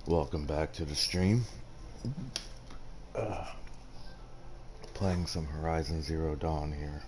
Welcome back to the stream. Playing some Horizon Zero Dawn here.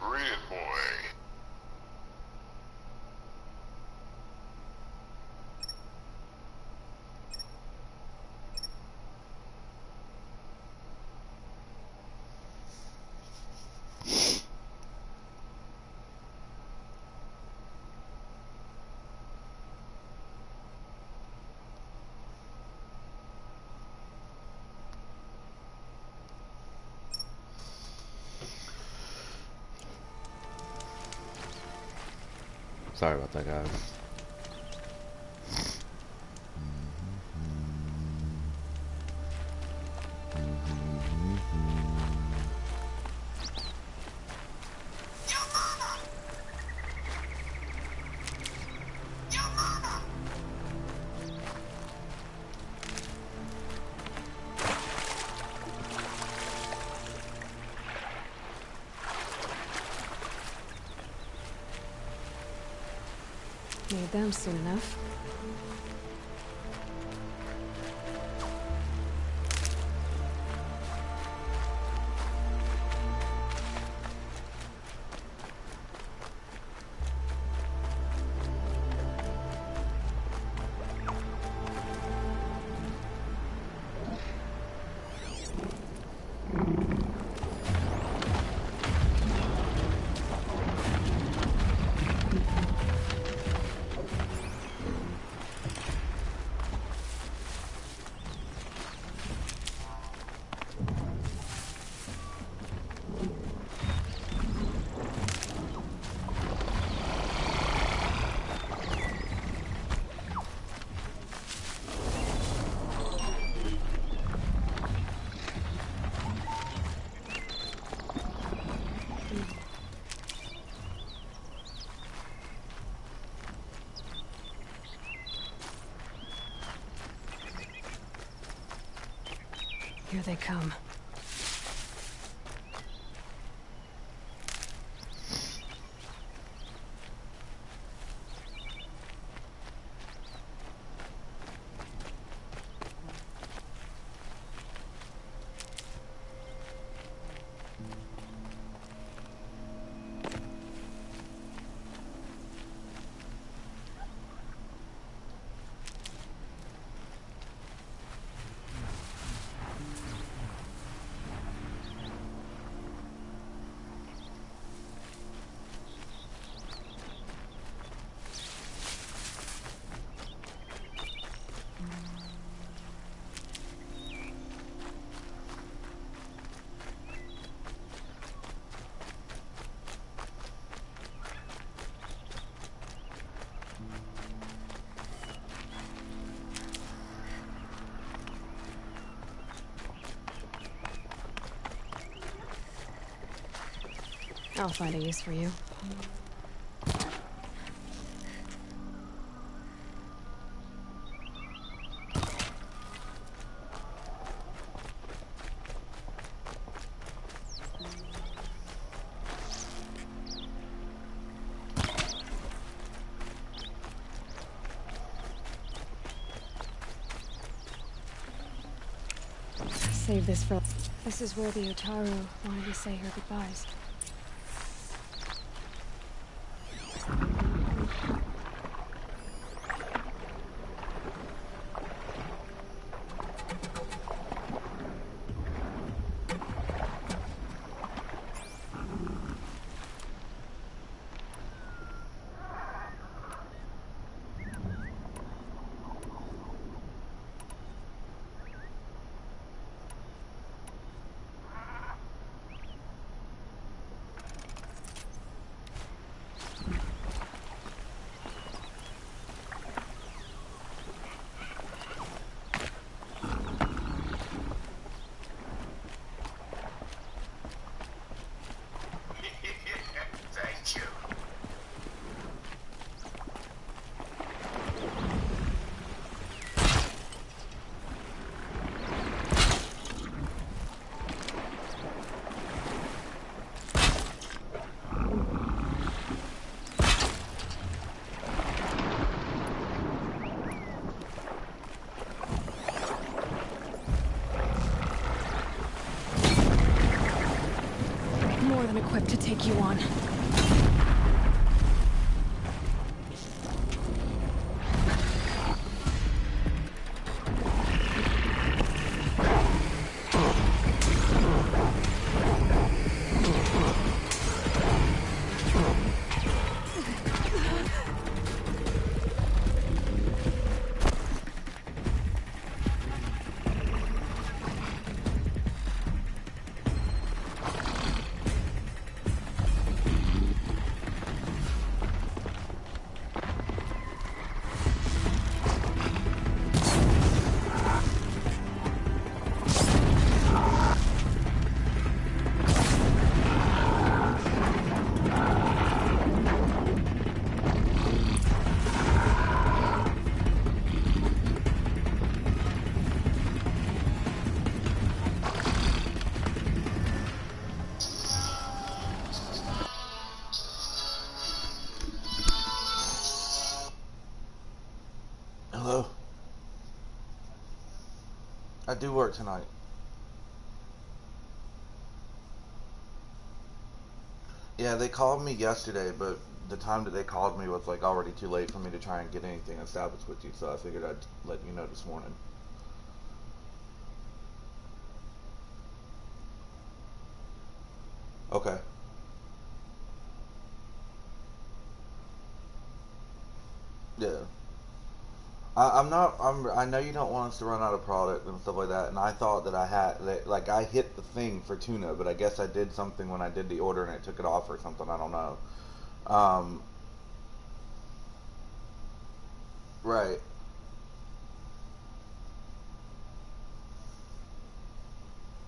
Read it, boy. Sorry about that, guys. Need them soon enough. Here they come. I'll find a use for you. Save this for... This is where the Otaru wanted to say her goodbyes. Equipped to take you on. Hello? I do work tonight. Yeah, they called me yesterday, but the time that they called me was like already too late for me to try and get anything established with you, so I figured I'd let you know this morning. Okay. Yeah. I'm not. I know you don't want us to run out of product and stuff like that, and I thought that I had that, like I hit the thing for tuna, but I guess I did something when I did the order and it took it off or something. I don't know. Um, right.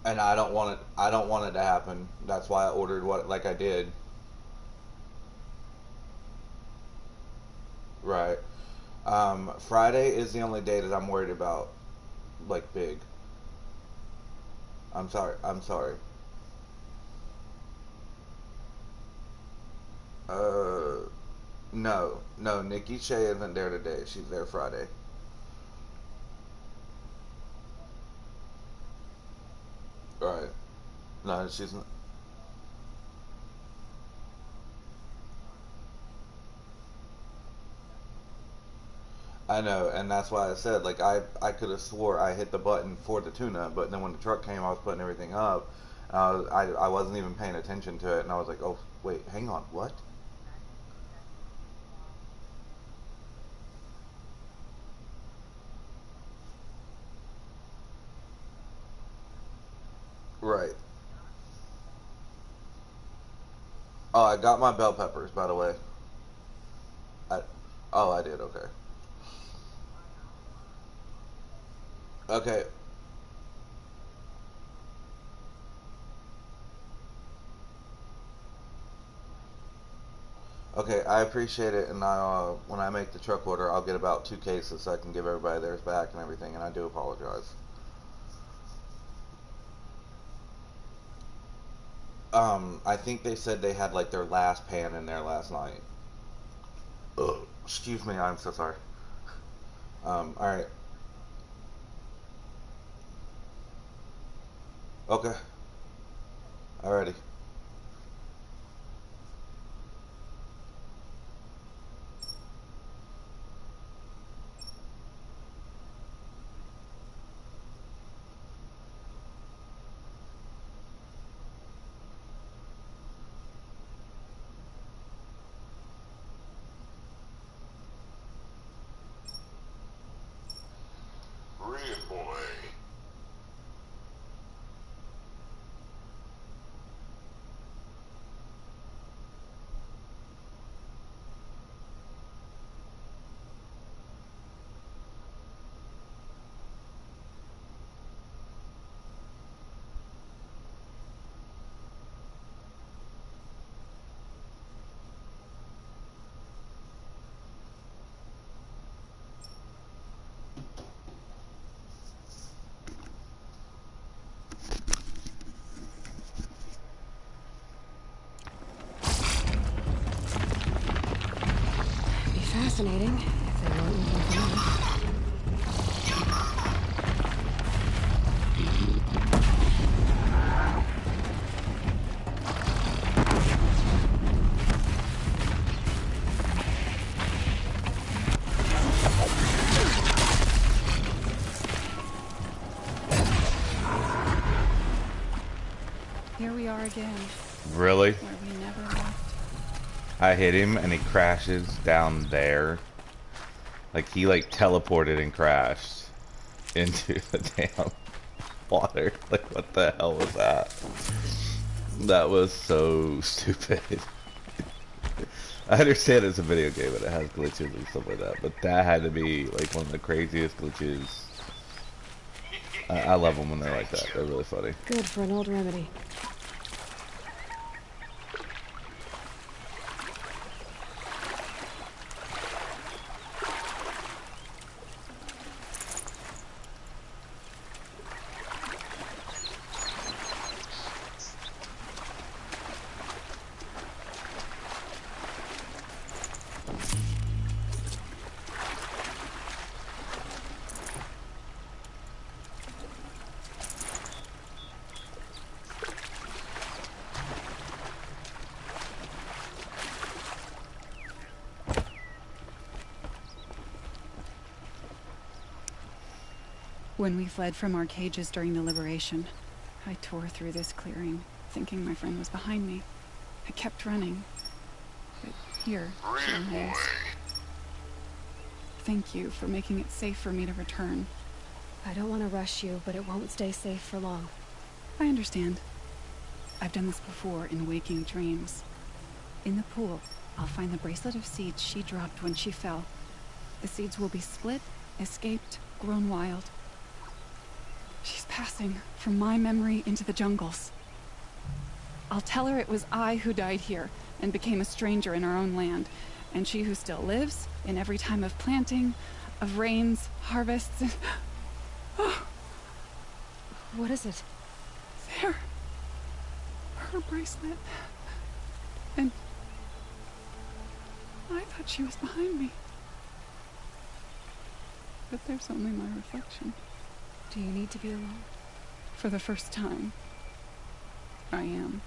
And I don't want it. I don't want it to happen. That's why I ordered what like I did. Right. Friday is the only day that I'm worried about, like big. I'm sorry. I'm sorry. Uh, no, no. Nikki Shea isn't there today. She's there Friday. Right. No, she's not. I know, and that's why I said like I could have swore I hit the button for the tuna, but then when the truck came, I was putting everything up. I wasn't even paying attention to it, and I was like, oh wait, hang on, what? Right. Oh, I got my bell peppers, by the way. I, oh, I did. Okay. Okay. Okay. I appreciate it, and when I make the truck order, I'll get about 2 cases so I can give everybody theirs back and everything. And I do apologize. I think they said they had like their last pan in there last night. Ugh. Excuse me. I'm so sorry. All right. Okay. Alrighty. Brilliant boy. Be fascinating if they weren't looking for me. Here we are again, Really? where we never left. I hit him and he crashes down there. Like he like teleported and crashed into the damn water. Like what the hell was that? That was so stupid. I understand it's a video game and it has glitches and stuff like that, but that had to be like one of the craziest glitches. I love them when they're like that. They're really funny. Good for an old remedy. When we fled from our cages during the liberation, I tore through this clearing, thinking my friend was behind me. I kept running, but here she Brilliant boy. remains. Thank you for making it safe for me to return. I don't want to rush you, but it won't stay safe for long. I understand. I've done this before in waking dreams. In the pool, I'll find the bracelet of seeds she dropped when she fell. The seeds will be split, escaped, grown wild. She's passing from my memory into the jungles. I'll tell her it was I who died here and became a stranger in our own land, and she who still lives in every time of planting, of rains, harvests, and... What is it? there. Her bracelet. And I thought she was behind me. But there's only my reflection. Do you need to be alone? For the first time, I am.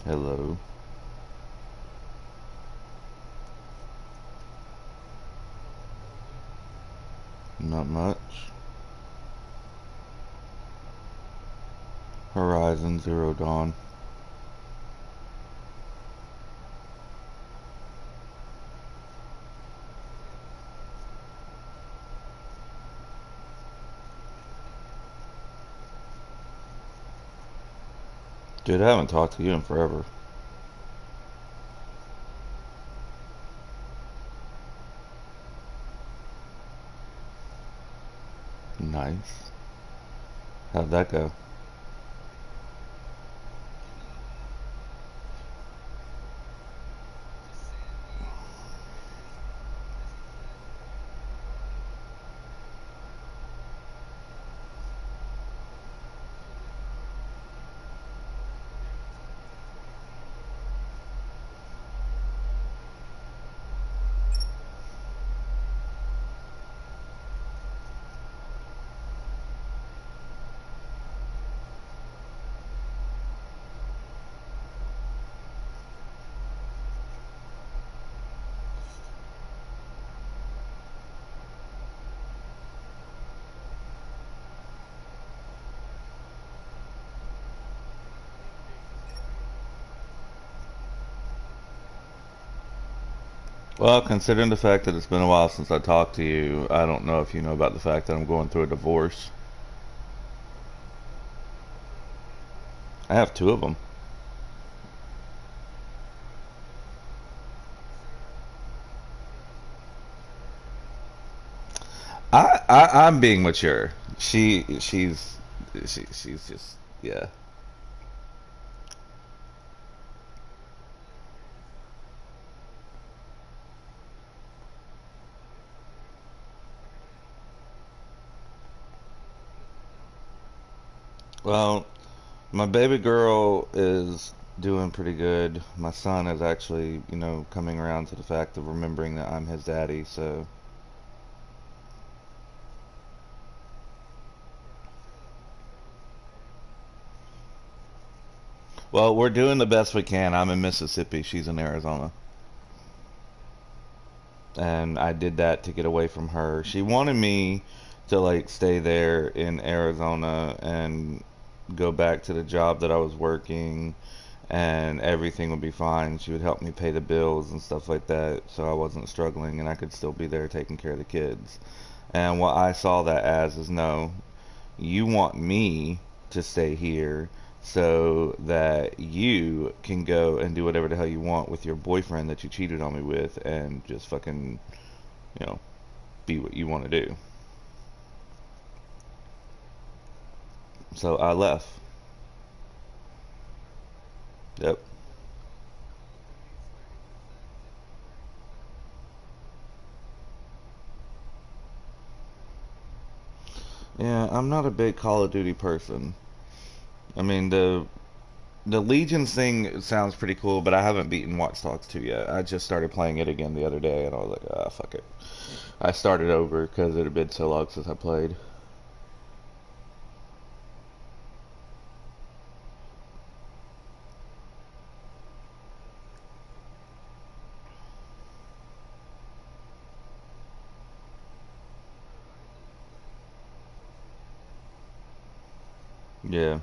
Hello. Not much. Horizon Zero Dawn. Dude, I haven't talked to you in forever. Nice. How'd that go? Well, considering the fact that it's been a while since I talked to you, I don't know if you know about the fact that I'm going through a divorce. I have two of them. I'm being mature. She's just Yeah. Well, my baby girl is doing pretty good. My son is actually, coming around to the fact of remembering that I'm his daddy, so. Well, we're doing the best we can. I'm in Mississippi, she's in Arizona. And I did that to get away from her. She wanted me to like stay there in Arizona and go back to the job that I was working and everything would be fine. She would help me pay the bills and stuff like that so I wasn't struggling and I could still be there taking care of the kids. And what I saw that as is no, you want me to stay here so that you can go and do whatever the hell you want with your boyfriend that you cheated on me with and just fucking, you know, be what you want to do. So I left. Yep. Yeah, I'm not a big Call of Duty person. I mean, the Legions thing sounds pretty cool, but I haven't beaten Watch Dogs 2 yet. I just started playing it again the other day, and I was like, ah, fuck it. I started over because it had been so long since I played. Yeah.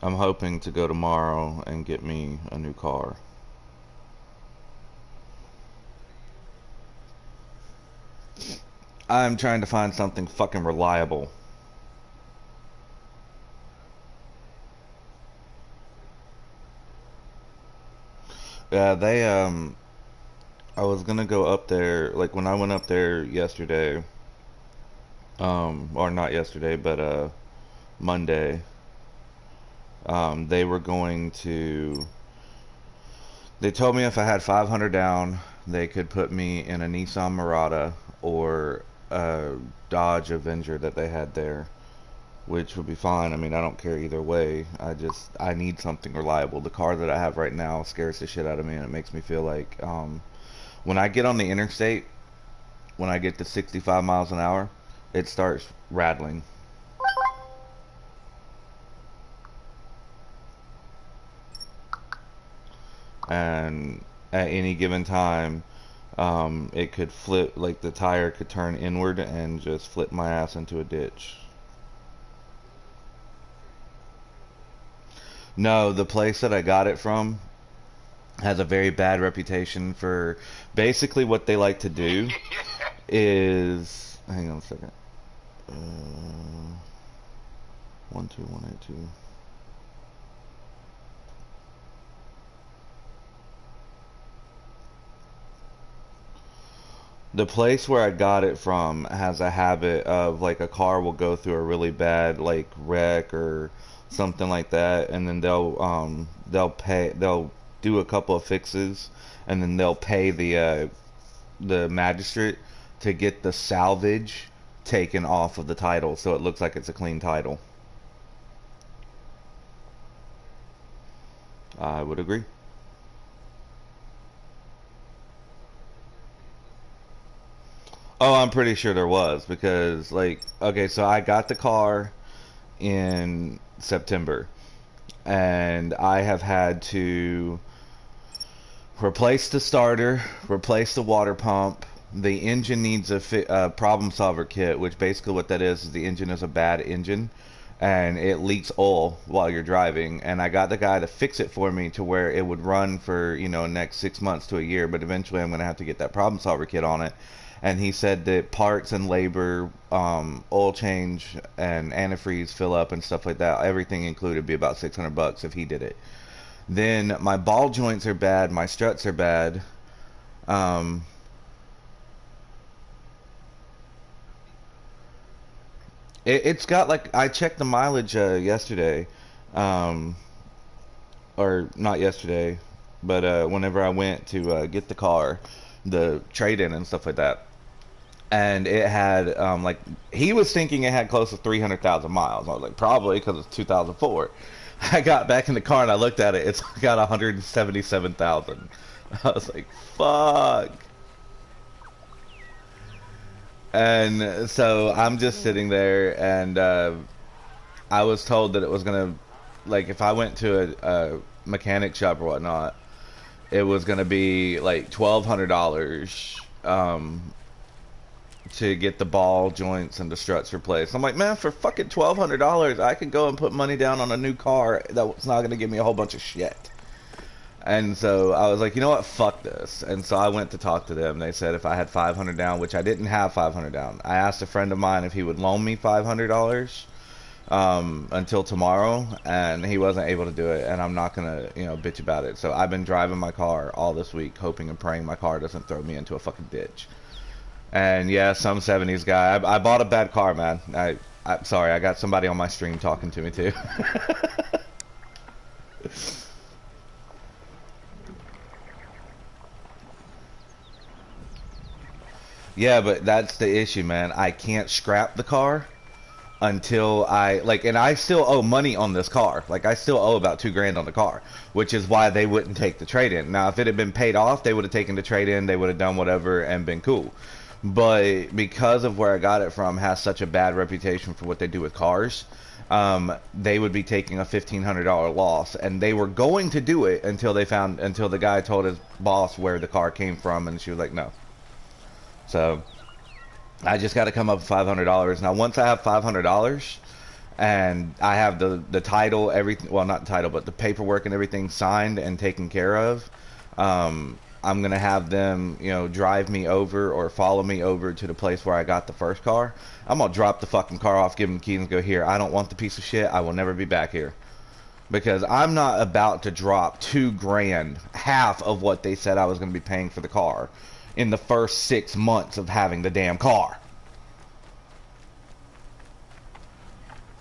I'm hoping to go tomorrow and get me a new car. I'm trying to find something fucking reliable. Yeah, I was gonna go up there, like when I went up there yesterday, or not yesterday, but Monday, they were going to, they told me if I had 500 down, they could put me in a Nissan Murata or a Dodge Avenger that they had there, which would be fine. I mean, I don't care either way. I need something reliable. The car that I have right now scares the shit out of me, and it makes me feel like, when I get on the interstate, when I get to 65 miles an hour, it starts rattling. And at any given time, it could flip, like the tire could turn inward and just flip my ass into a ditch. No, the place that I got it from has a very bad reputation for basically what they like to do is, hang on a second, 12182. The place where I got it from has a habit of like a car will go through a really bad like wreck or something like that, and then they'll do a couple of fixes, and then they'll pay the magistrate to get the salvage taken off of the title so it looks like it's a clean title. I would agree. Oh, I'm pretty sure there was because like okay, so I got the car in September and I have had to replace the starter, replace the water pump. The engine needs a problem solver kit, which basically what that is the engine is a bad engine and it leaks oil while you're driving. And I got the guy to fix it for me to where it would run for, next 6 months to a year. But eventually I'm going to have to get that problem solver kit on it. and he said that parts and labor, oil change and antifreeze, fill up and stuff like that, everything included, be about $600 if he did it. Then my ball joints are bad, my struts are bad. It's got like, I checked the mileage yesterday, or not yesterday, but whenever I went to get the car, the trade-in and stuff like that, and it had like, he was thinking it had close to 300,000 miles. I was like, probably, because it's 2004. I got back in the car and I looked at it. It's got 177,000. I was like, fuck. And so I'm just sitting there, and I was told that it was gonna, like, if I went to a mechanic shop or whatnot, it was gonna be like $1,200 to get the ball joints and the struts replaced. I'm like, man, for fucking $1,200, I could go and put money down on a new car that's not gonna give me a whole bunch of shit. And so I was like, you know what, fuck this. And so I went to talk to them. They said if I had $500 down, which I didn't have $500 down. I asked a friend of mine if he would loan me $500 until tomorrow, and he wasn't able to do it. And I'm not gonna, bitch about it. So I've been driving my car all this week, hoping and praying my car doesn't throw me into a fucking ditch. And yeah, some 70s guy. I bought a bad car, man. I'm sorry, I got somebody on my stream talking to me too. Yeah, but that's the issue, man. I can't scrap the car until and I still owe money on this car. Like, I still owe about $2,000 on the car, which is why they wouldn't take the trade-in. Now, if it had been paid off, they would have taken the trade-in, they would have done whatever and been cool. But because of where I got it from has such a bad reputation for what they do with cars, they would be taking a $1,500 loss, and they were going to do it until the guy told his boss where the car came from, and she was like, no. So I just got to come up with $500. Now, once I have $500 and I have the title, everything, well, not the title, but the paperwork and everything signed and taken care of, I'm going to have them, drive me over or follow me over to the place where I got the first car. I'm going to drop the fucking car off, give them the keys, and go, here, I don't want the piece of shit. I will never be back here. Because I'm not about to drop $2,000, half of what they said I was going to be paying for the car, in the first 6 months of having the damn car.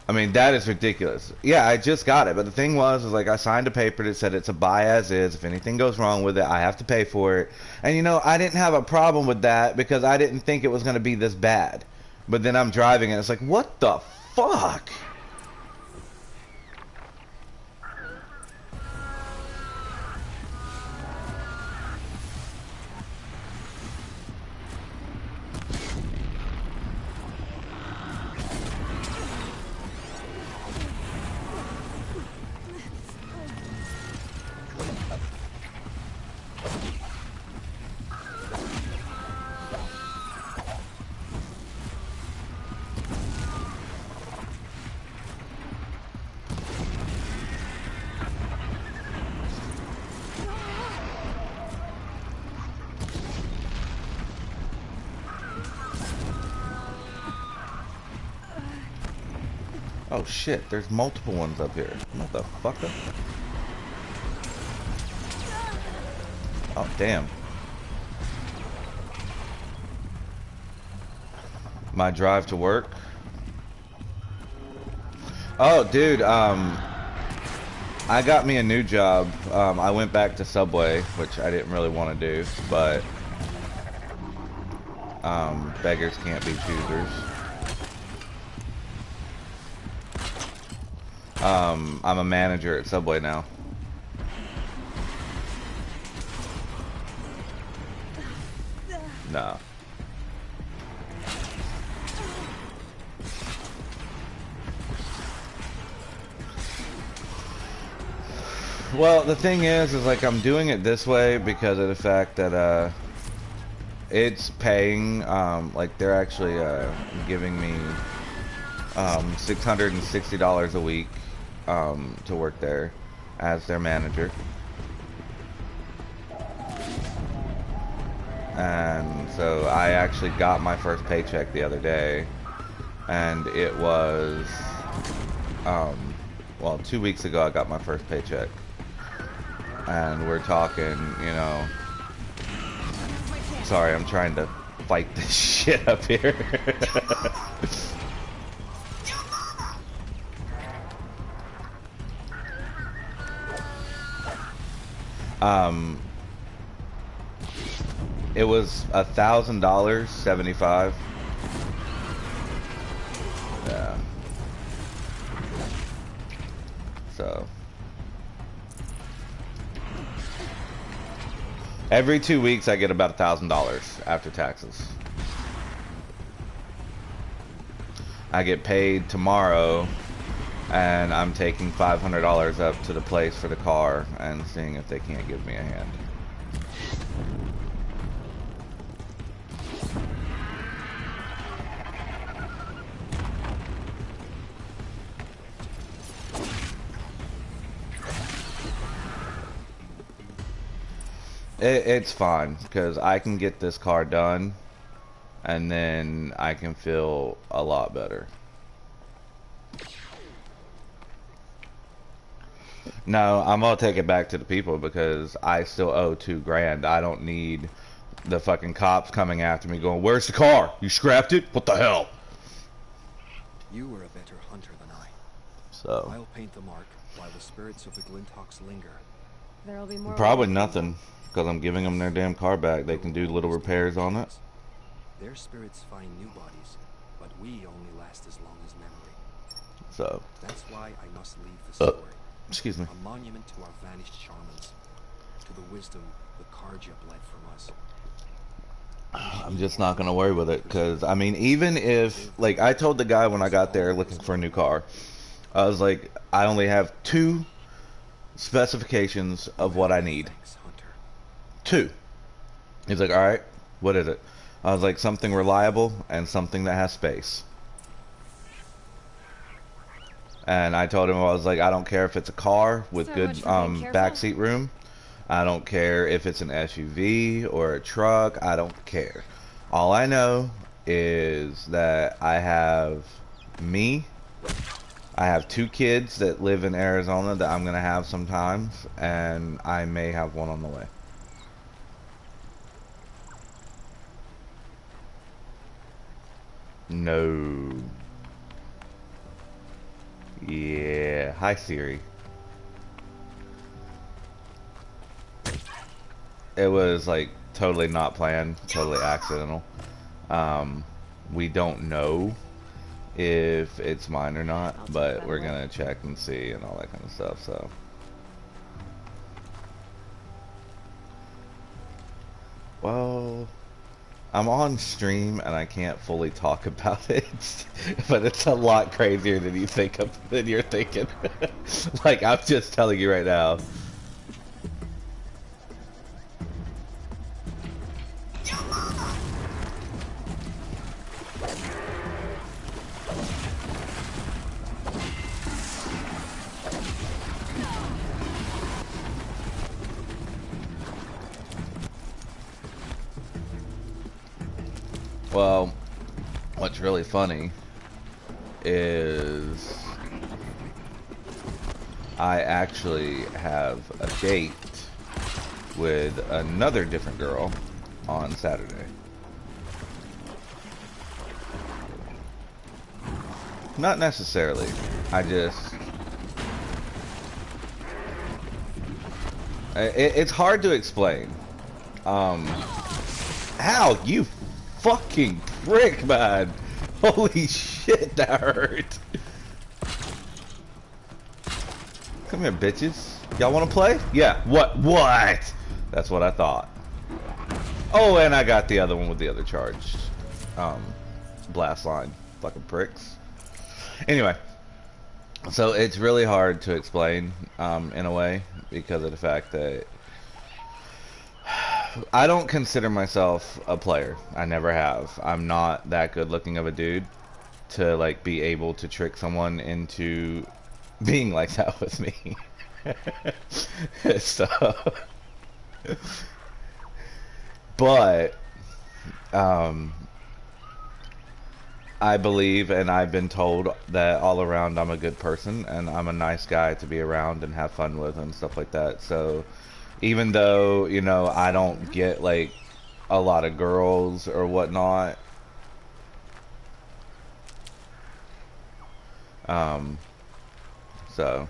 I mean, that is ridiculous. Yeah, I just got it, but the thing was like, I signed a paper that said it's a buy as is. If anything goes wrong with it, I have to pay for it. And I didn't have a problem with that because I didn't think it was going to be this bad. But then I'm driving and it's like, what the fuck? Oh shit, there's multiple ones up here. Motherfucker. Oh damn. My drive to work. Oh dude, I got me a new job. I went back to Subway, which I didn't really want to do, but beggars can't be choosers. I'm a manager at Subway now. No. Well, the thing is like, I'm doing it this way because of the fact that it's paying, like they're actually giving me $660 a week to work there as their manager. And so I actually got my first paycheck the other day, and it was, well, 2 weeks ago I got my first paycheck, and we're talking, you know, sorry, I'm trying to fight this shit up here. It was $1,000, 75. Yeah. So every 2 weeks I get about $1,000 after taxes. I get paid tomorrow, and I'm taking $500 up to the place for the car and seeing if they can't give me a hand. It's fine, because I can get this car done, and then I can feel a lot better. No, I'm gonna take it back to the people, because I still owe $2,000. I don't need the fucking cops coming after me going, "Where's the car? You scrapped it? What the hell?" You were a better hunter than I. So I'll paint the mark while the spirits of the Glinthawks linger. There'll be more. probably nothing, because I'm giving them their damn car back. They can do little repairs on it. Their spirits find new bodies, but we only last as long as memory. So That's why I must leave the story. excuse me. A monument to our vanished shamans, to the wisdom the Karja bled from us. I'm just not gonna worry with it, because I mean, even if, like, I told the guy when I got there looking for a new car, I was like, I only have 2 specifications of what I need. Thanks, Hunter. 2. He's like, all right, what is it? I was like, something reliable and something that has space. And I told him, I was like, I don't care if it's a car with So good much for being careful. backseat room. I don't care if it's an SUV or a truck. I don't care. All I know is that I have me. I have 2 kids that live in Arizona that I'm gonna have sometimes, and I may have one on the way. No. Yeah. Hi, Siri. It was like totally not planned, totally accidental. We don't know if it's mine or I'll not, take but that we're away. gonna check and see and all that kind of stuff. So, well, I'm on stream and I can't fully talk about it, but it's a lot crazier than than you're thinking. Like, I'm just telling you right now. Well, what's really funny is I actually have a date with another different girl on Saturday. Not necessarily. I just... It's hard to explain. How? You fucking prick, man. Holy shit, that hurt. Come here, bitches. Y'all wanna play? Yeah. What? That's what I thought. Oh, and I got the other one with the other charged blast line. Fucking pricks. Anyway, so it's really hard to explain in a way because of the fact that I don't consider myself a player. I never have. I'm not that good looking of a dude to like be able to trick someone into being like that with me. So, but um, I believe and I've been told that all around I'm a good person and I'm a nice guy to be around and have fun with and stuff like that. So even though, you know, I don't get like a lot of girls or whatnot, um, so,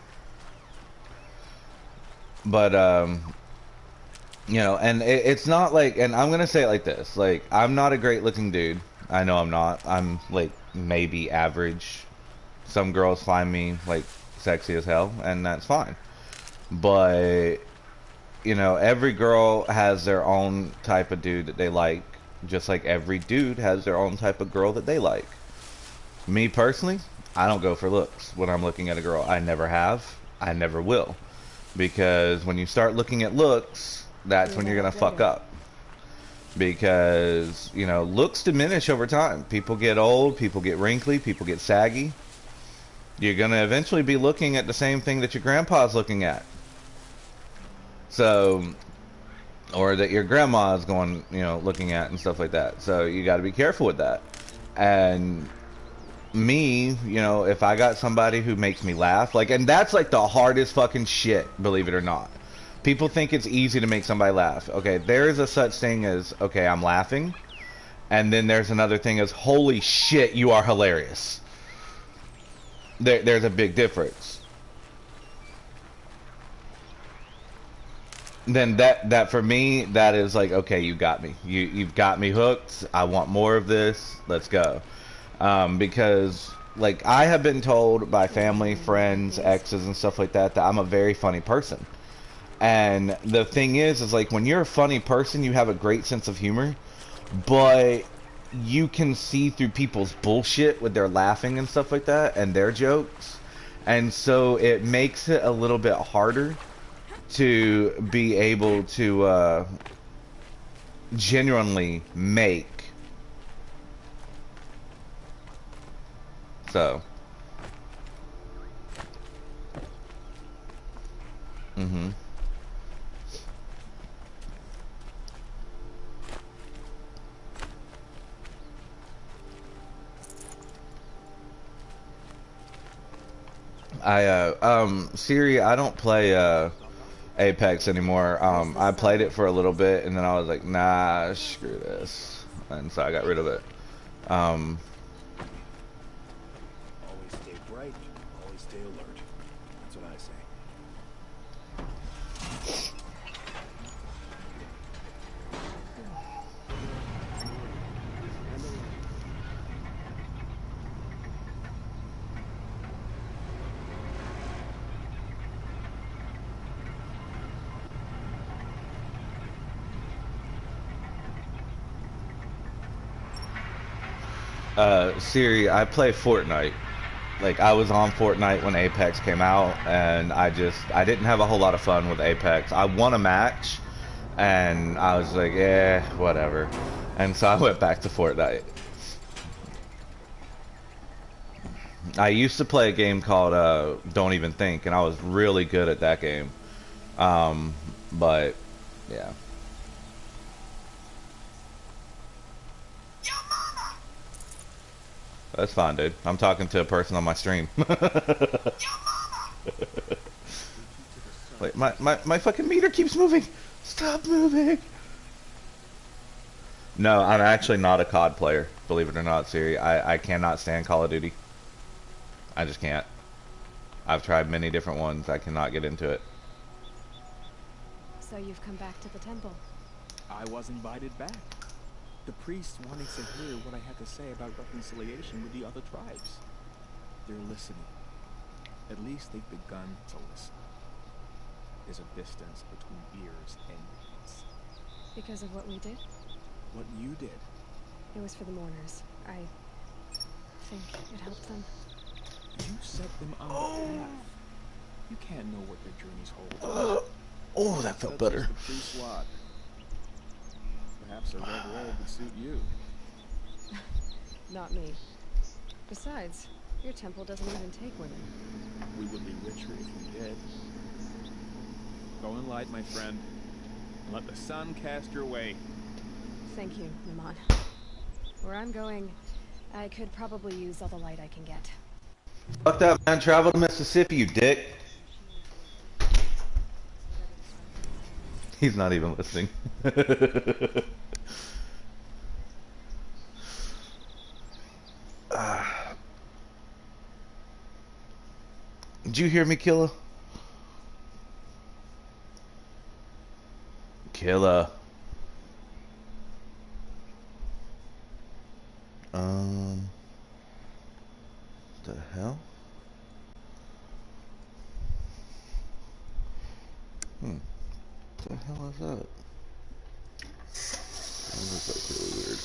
but, you know, and it's not like, and I'm gonna say it like this, like, I'm not a great looking dude. I know I'm not. I'm like maybe average. Some girls find me like sexy as hell, and that's fine. But you know, every girl has their own type of dude that they like, just like every dude has their own type of girl that they like. Me personally, I don't go for looks when I'm looking at a girl. I never have. I never will. Because when you start looking at looks, that's when you're gonna fuck up. Because, you know, looks diminish over time. People get old, people get wrinkly, people get saggy. You're gonna eventually be looking at the same thing that your grandpa's looking at. So, or that your grandma's going, you know, looking at and stuff like that. So you got to be careful with that. And me, you know, if I got somebody who makes me laugh, like, and that's like the hardest fucking shit, believe it or not. People think it's easy to make somebody laugh. Okay, there is a such thing as, okay, I'm laughing. And then there's another thing as, holy shit, you are hilarious. There's a big difference. Then that for me, that is like, okay, you got me. You've got me hooked. I want more of this. Let's go. Because like I have been told by family, friends, exes, and stuff like that that I'm a very funny person. And the thing is like when you're a funny person, you have a great sense of humor, but you can see through people's bullshit with their laughing and stuff like that and their jokes. And so it makes it a little bit harder to be able to genuinely make. So. Mm-hmm. Siri, I don't play Apex anymore. I played it for a little bit and then I was like, nah, screw this. And so I got rid of it. Always stay bright, always stay alert. That's what I say. Siri, I play Fortnite. Like, I was on Fortnite when Apex came out, and I didn't have a whole lot of fun with Apex. I won a match, and I was like, eh, whatever. And so I went back to Fortnite. I used to play a game called Don't Even Think, and I was really good at that game. But, yeah. That's fine, dude. I'm talking to a person on my stream. Wait, my fucking meter keeps moving. Stop moving. No, I'm actually not a COD player, believe it or not, Siri. I cannot stand Call of Duty. I just can't. I've tried many different ones. I cannot get into it. So you've come back to the temple. I was invited back. The priests wanted to hear what I had to say about reconciliation with the other tribes. They're listening. At least they've begun to listen. There's a distance between ears and minds. Because of what we did? What you did. It was for the mourners. I think it helped them. You set them on the path. You can't know what their journeys hold. Oh, that felt better. The priest's lot. Perhaps a red robe would suit you. Not me. Besides, your temple doesn't even take women. We would be richer if we did. Go in light, my friend, and let the sun cast your way. Thank you, Naman. Where I'm going, I could probably use all the light I can get. Fuck that, man. Travel to Mississippi, you dick. He's not even listening. Did you hear me, Killa? Killa. The hell? What the hell is that? That looks like really weird.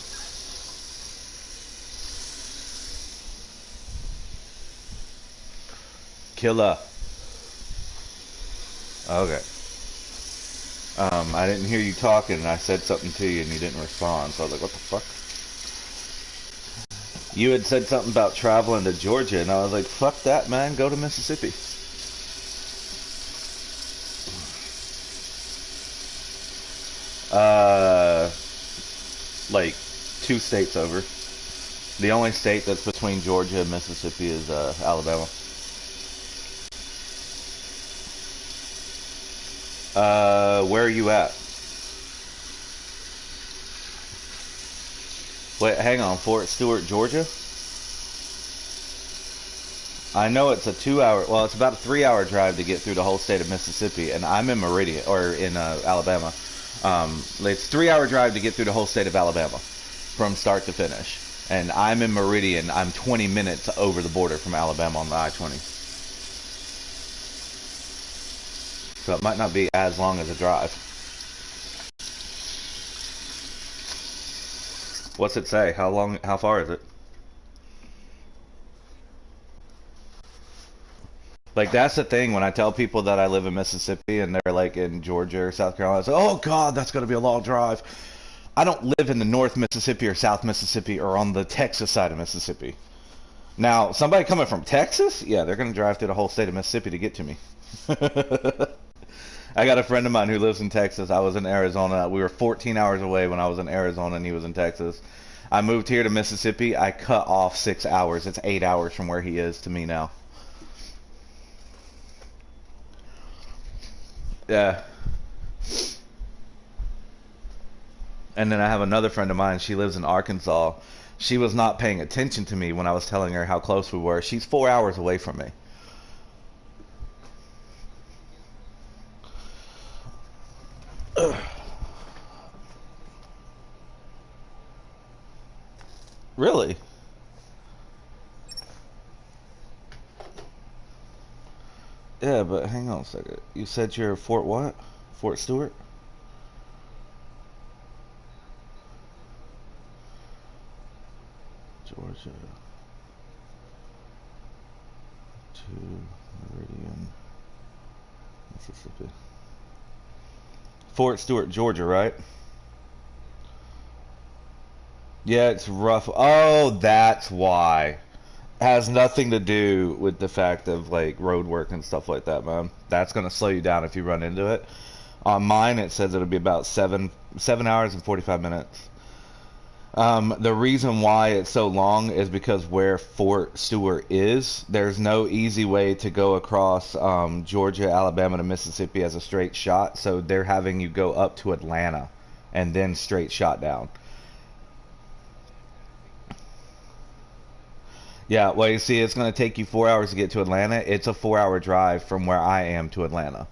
Killa. Okay. I didn't hear you talking, and I said something to you, and you didn't respond. So I was like, "What the fuck?" You had said something about traveling to Georgia, and I was like, "Fuck that, man. Go to Mississippi." Like 2 states over. The only state that's between Georgia and Mississippi is Alabama. Where are you at? Wait, hang on. Fort Stewart, Georgia? I know it's a 2-hour, well, it's about a 3-hour drive to get through the whole state of Mississippi, and I'm in Meridian, or in Alabama. It's 3-hour drive to get through the whole state of Alabama from start to finish. And I'm in Meridian. I'm 20 minutes over the border from Alabama on the I-20. So it might not be as long as a drive. What's it say? How far is it? Like, that's the thing when I tell people that I live in Mississippi and they're like in Georgia or South Carolina, it's like, oh God, that's going to be a long drive. I don't live in the North Mississippi or South Mississippi or on the Texas side of Mississippi. Now, somebody coming from Texas, yeah, they're going to drive through the whole state of Mississippi to get to me. I got a friend of mine who lives in Texas. I was in Arizona. We were 14 hours away when I was in Arizona and he was in Texas. I moved here to Mississippi. I cut off 6 hours. It's 8 hours from where he is to me now. Yeah. And then I have another friend of mine. She lives in Arkansas. She was not paying attention to me when I was telling her how close we were. She's 4 hours away from me. Really? Yeah, but hang on a second. You said you're Fort what? Fort Stewart? Georgia to Meridian, Mississippi. Fort Stewart, Georgia, right? Yeah, it's rough. Oh, that's why. Has nothing to do with the fact of like road work and stuff like that, man. That's gonna slow you down if you run into it. On mine, it says it'll be about 7 hours and 45 minutes. The reason why it's so long is because where Fort Stewart is, there's no easy way to go across Georgia, Alabama to Mississippi as a straight shot. So they're having you go up to Atlanta and then straight shot down. Yeah, well, you see, it's going to take you 4 hours to get to Atlanta. It's a 4-hour drive from where I am to Atlanta.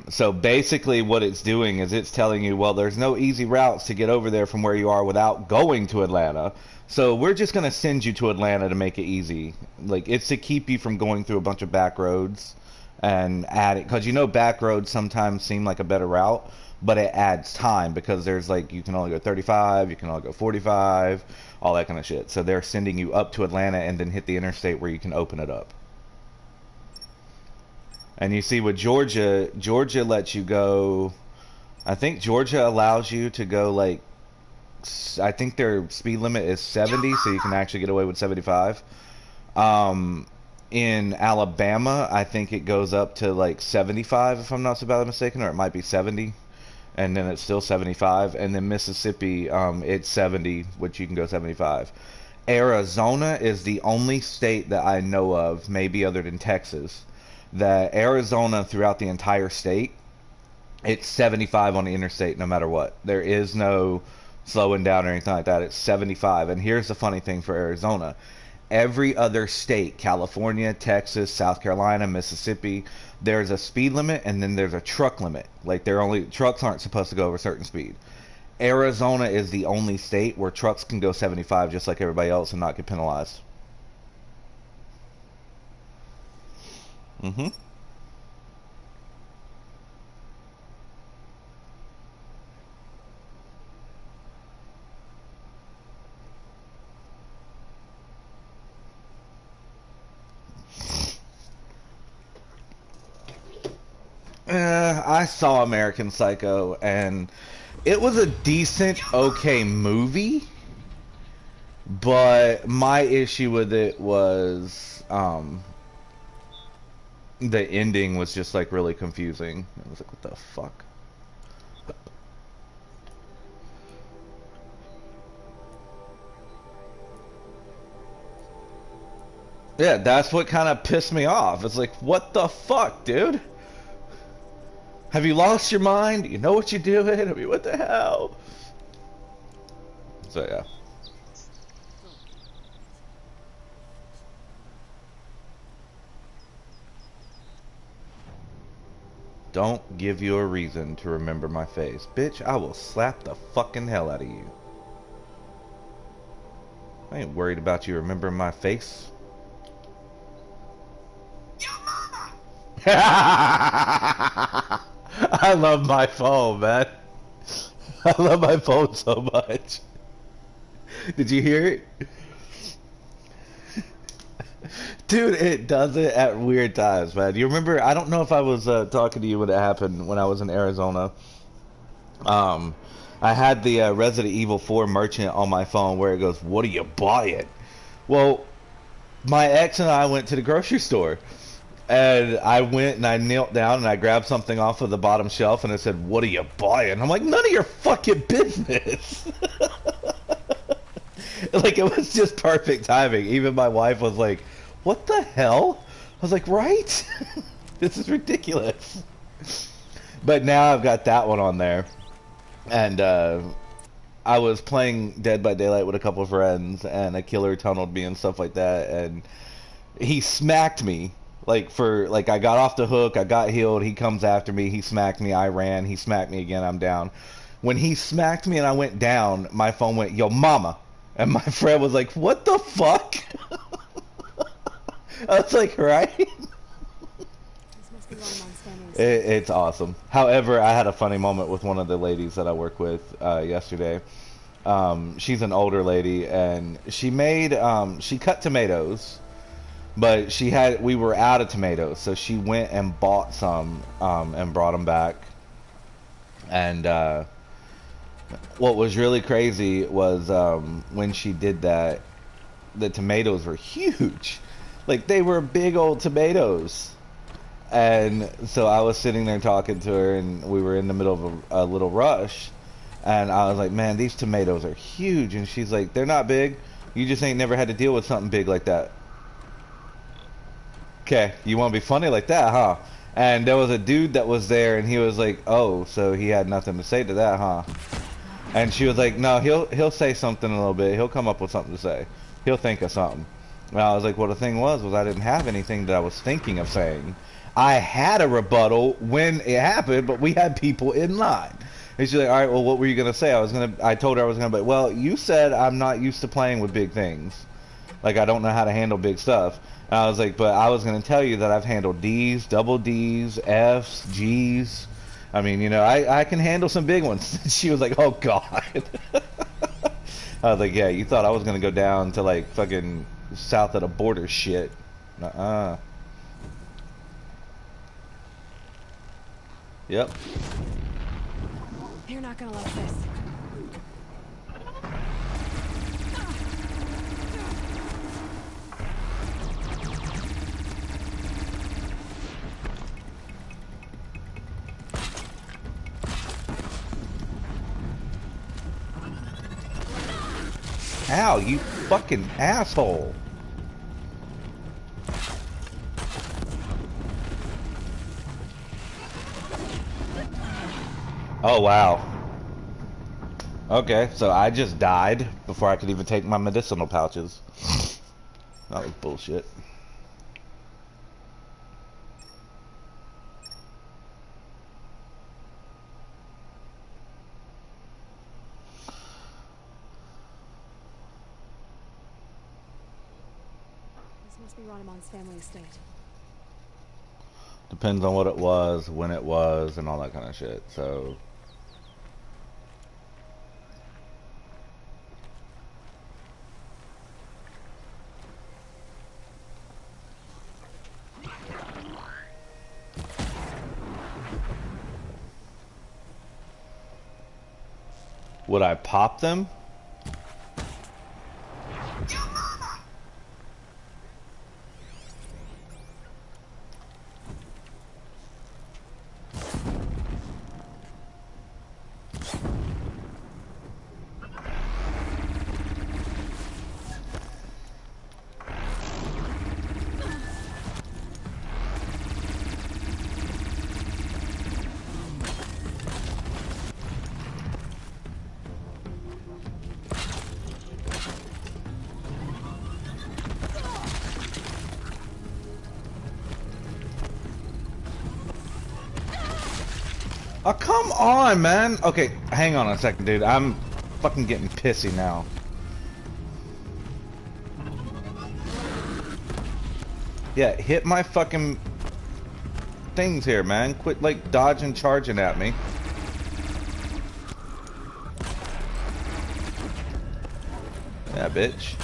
So basically what it's doing is it's telling you, well, there's no easy routes to get over there from where you are without going to Atlanta. So we're just going to send you to Atlanta to make it easy. Like, it's to keep you from going through a bunch of back roads and add it. Because, you know, back roads sometimes seem like a better route, but it adds time because there's like, you can only go 35, you can only go 45, all that kind of shit. So they're sending you up to Atlanta and then hit the interstate where you can open it up. And you see with Georgia, Georgia lets you go, I think Georgia allows you to go like, I think their speed limit is 70, so you can actually get away with 75. In Alabama, I think it goes up to like 75 if I'm not so bad mistaken, or it might be 70. and then it's still 75. And then Mississippi, it's 70, which you can go 75. Arizona is the only state that I know of, maybe other than Texas, that Arizona throughout the entire state, it's 75 on the interstate no matter what. There is no slowing down or anything like that. It's 75. And here's the funny thing for Arizona. Every other state, California, Texas, South Carolina, Mississippi, there's a speed limit and then there's a truck limit. Like trucks aren't supposed to go over a certain speed. Arizona is the only state where trucks can go 75 just like everybody else and not get penalized. Mm-hmm. I saw American Psycho, and it was a decent, okay movie, but my issue with it was the ending was just like really confusing. I was like, what the fuck? Yeah, that's what kind of pissed me off. It's like, what the fuck, dude? Have you lost your mind? Do you know what you're doing? I mean, what the hell? So, yeah. Don't give you a reason to remember my face. Bitch, I will slap the fucking hell out of you. I ain't worried about you remembering my face. I love my phone, man. I love my phone so much. Did you hear it? Dude, it does it at weird times, man. You remember, I don't know if I was talking to you when it happened when I was in Arizona. I had the Resident Evil 4 merchant on my phone where it goes, what are you buying? Well, my ex and I went to the grocery store. And I went and I knelt down and I grabbed something off of the bottom shelf and it said, what are you buying? I'm like, none of your fucking business. Like, it was just perfect timing. Even my wife was like, what the hell? I was like, right? This is ridiculous. But now I've got that one on there. And I was playing Dead by Daylight with a couple of friends and a killer tunneled me and stuff like that. And he smacked me. I got off the hook, I got healed, he comes after me, he smacked me, I ran, he smacked me again, I'm down. When he smacked me and I went down, my phone went, yo mama. And my friend was like, what the fuck? I was like, right? It's awesome. However, I had a funny moment with one of the ladies that I work with yesterday. She's an older lady, and she cut tomatoes. But we were out of tomatoes, so she went and bought some and brought them back. And what was really crazy was when she did that, the tomatoes were huge. Like, they were big old tomatoes. And so I was sitting there talking to her, and we were in the middle of a little rush. And I was like, man, these tomatoes are huge. And she's like, they're not big. You just ain't never had to deal with something big like that. Okay, you want to be funny like that, huh? And there was a dude that was there, and he was like, oh, so he had nothing to say to that, huh? And she was like, no, he'll say something in a little bit. He'll come up with something to say. He'll think of something. And I was like, well, the thing was I didn't have anything that I was thinking of saying. I had a rebuttal when it happened, but we had people in line. And she's like, all right, well, what were you going to say? I told her I was going to be, well, you said I'm not used to playing with big things. Like, I don't know how to handle big stuff. And I was like, but I was going to tell you that I've handled D's, double D's, F's, G's. I mean, you know, I can handle some big ones. She was like, oh, God. I was like, yeah, you thought I was going to go down to, like, fucking south of the border shit. Nuh-uh. Yep. You're not gonna like this. Ow, you fucking asshole. Oh, wow. Okay, so I just died before I could even take my medicinal pouches. That was bullshit. This must be Ronimon's family estate. Depends on what it was, when it was, and all that kind of shit, so... Would I pop them? Oh, come on, man. Okay, hang on a second, dude. I'm fucking getting pissy now. Yeah, hit my fucking things here, man. Quit, like, dodging, charging at me. Yeah, bitch.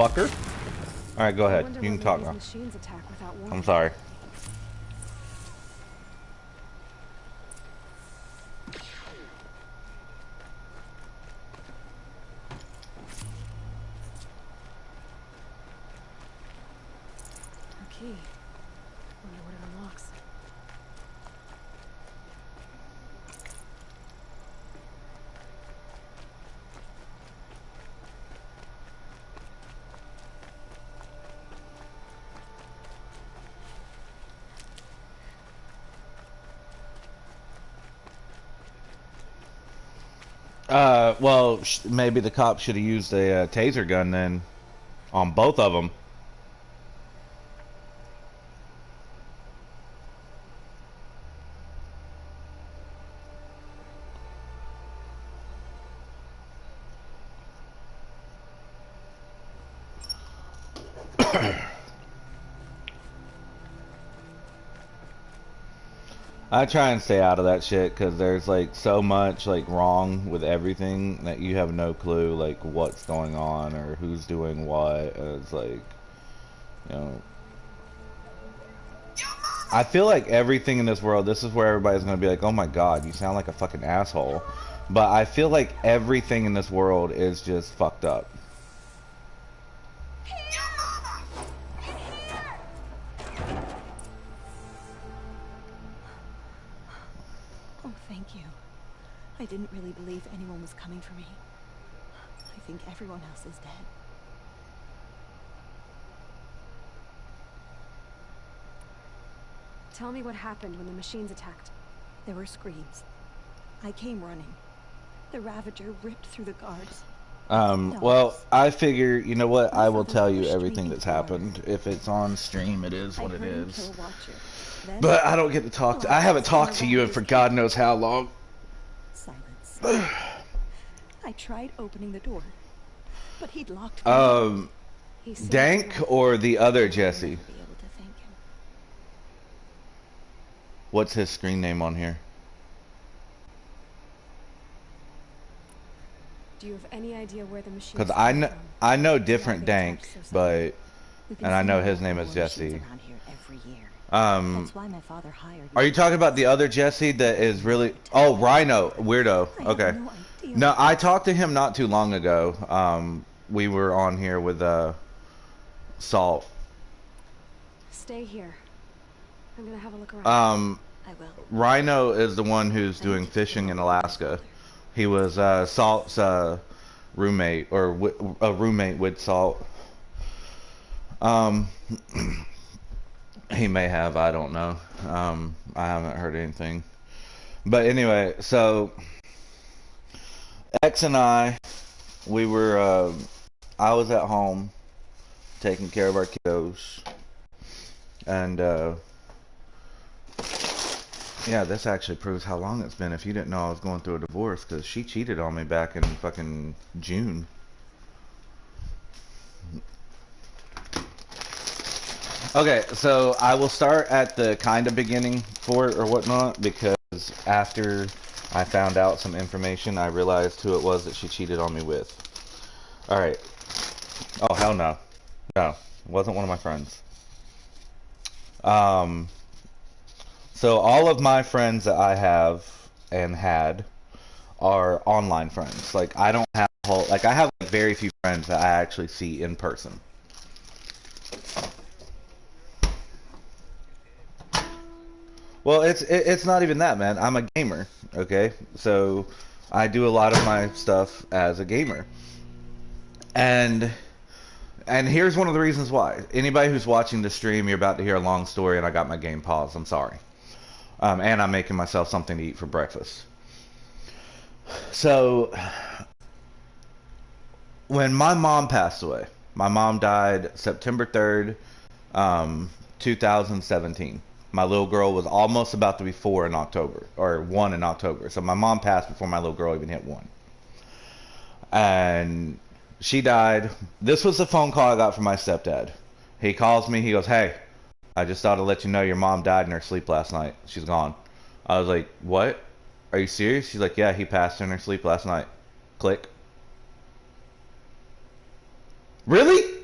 Fucker. Alright, go ahead. You can talk now. I'm sorry. Okay. Wonder what it unlocks. Well, maybe the cop should have used a taser gun then on both of them. I try and stay out of that shit because there's like so much like wrong with everything that you have no clue like what's going on or who's doing what. And it's like, you know, I feel like everything in this world, this is where everybody's gonna be like, oh my god, you sound like a fucking asshole. But I feel like everything in this world is just fucked up. I didn't really believe anyone was coming for me. I think everyone else is dead. Tell me what happened when the machines attacked. There were screams. I came running. The Ravager ripped through the guards. Well, I figure, you know what, I will tell you everything that's happened. If it's on stream, it is what it is. But I don't get to talk to, I haven't talked to you for God knows how long. Silence. I tried opening the door, but he'd locked me. Dank or the other Jesse? What's his screen name on here? Do you have any idea where the machine? Because I know different Dank, but and I know his name is Jesse. That's why my father hired. Are you talking about the other Jesse that is really? Oh, Rhino, weirdo. Okay. No, I talked to him not too long ago. We were on here with Salt. stay here. I'm gonna have a look around. I will. Rhino is the one who's doing fishing in Alaska. He was Salt's roommate, or a roommate with Salt. He may have, I don't know. I haven't heard anything. But anyway, so X and I were, I was at home taking care of our kiddos. And, yeah, this actually proves how long it's been if you didn't know I was going through a divorce, because she cheated on me back in fucking June. Okay, so I will start at the kind of beginning for it or whatnot, because after I found out some information, I realized who it was that she cheated on me with. Alright. Oh, hell no. No, it wasn't one of my friends. So all of my friends that I have and had are online friends. Like, I don't have a whole, like, I have very few friends that I actually see in person. Well, it's not even that, man. I'm a gamer, okay? So I do a lot of my stuff as a gamer. And here's one of the reasons why. Anybody who's watching the stream, you're about to hear a long story, and I got my game paused. I'm sorry. And I'm making myself something to eat for breakfast. So, when my mom passed away, my mom died September 3rd, 2017. My little girl was almost about to be 4 in October, or 1 in October. So my mom passed before my little girl even hit 1. And she died. This was the phone call I got from my stepdad. He calls me, he goes, "Hey, I just thought I'd let you know your mom died in her sleep last night. She's gone." I was like, "What? Are you serious?" She's like, "Yeah, he passed in her sleep last night." Click. Really?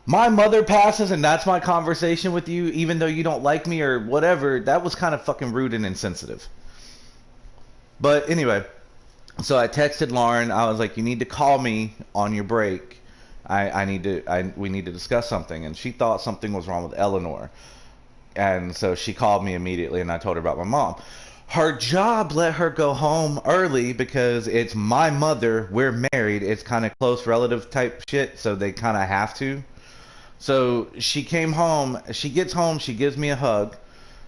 My mother passes and that's my conversation with you, even though you don't like me or whatever? That was kind of fucking rude and insensitive. But anyway, so I texted Lauren. I was like, "You need to call me on your break. We need to discuss something." And she thought something was wrong with Eleanor. And so she called me immediately, and I told her about my mom. Her job let her go home early because it's my mother. We're married. It's kind of close relative type shit, so they kind of have to. So she came home. She gets home. She gives me a hug.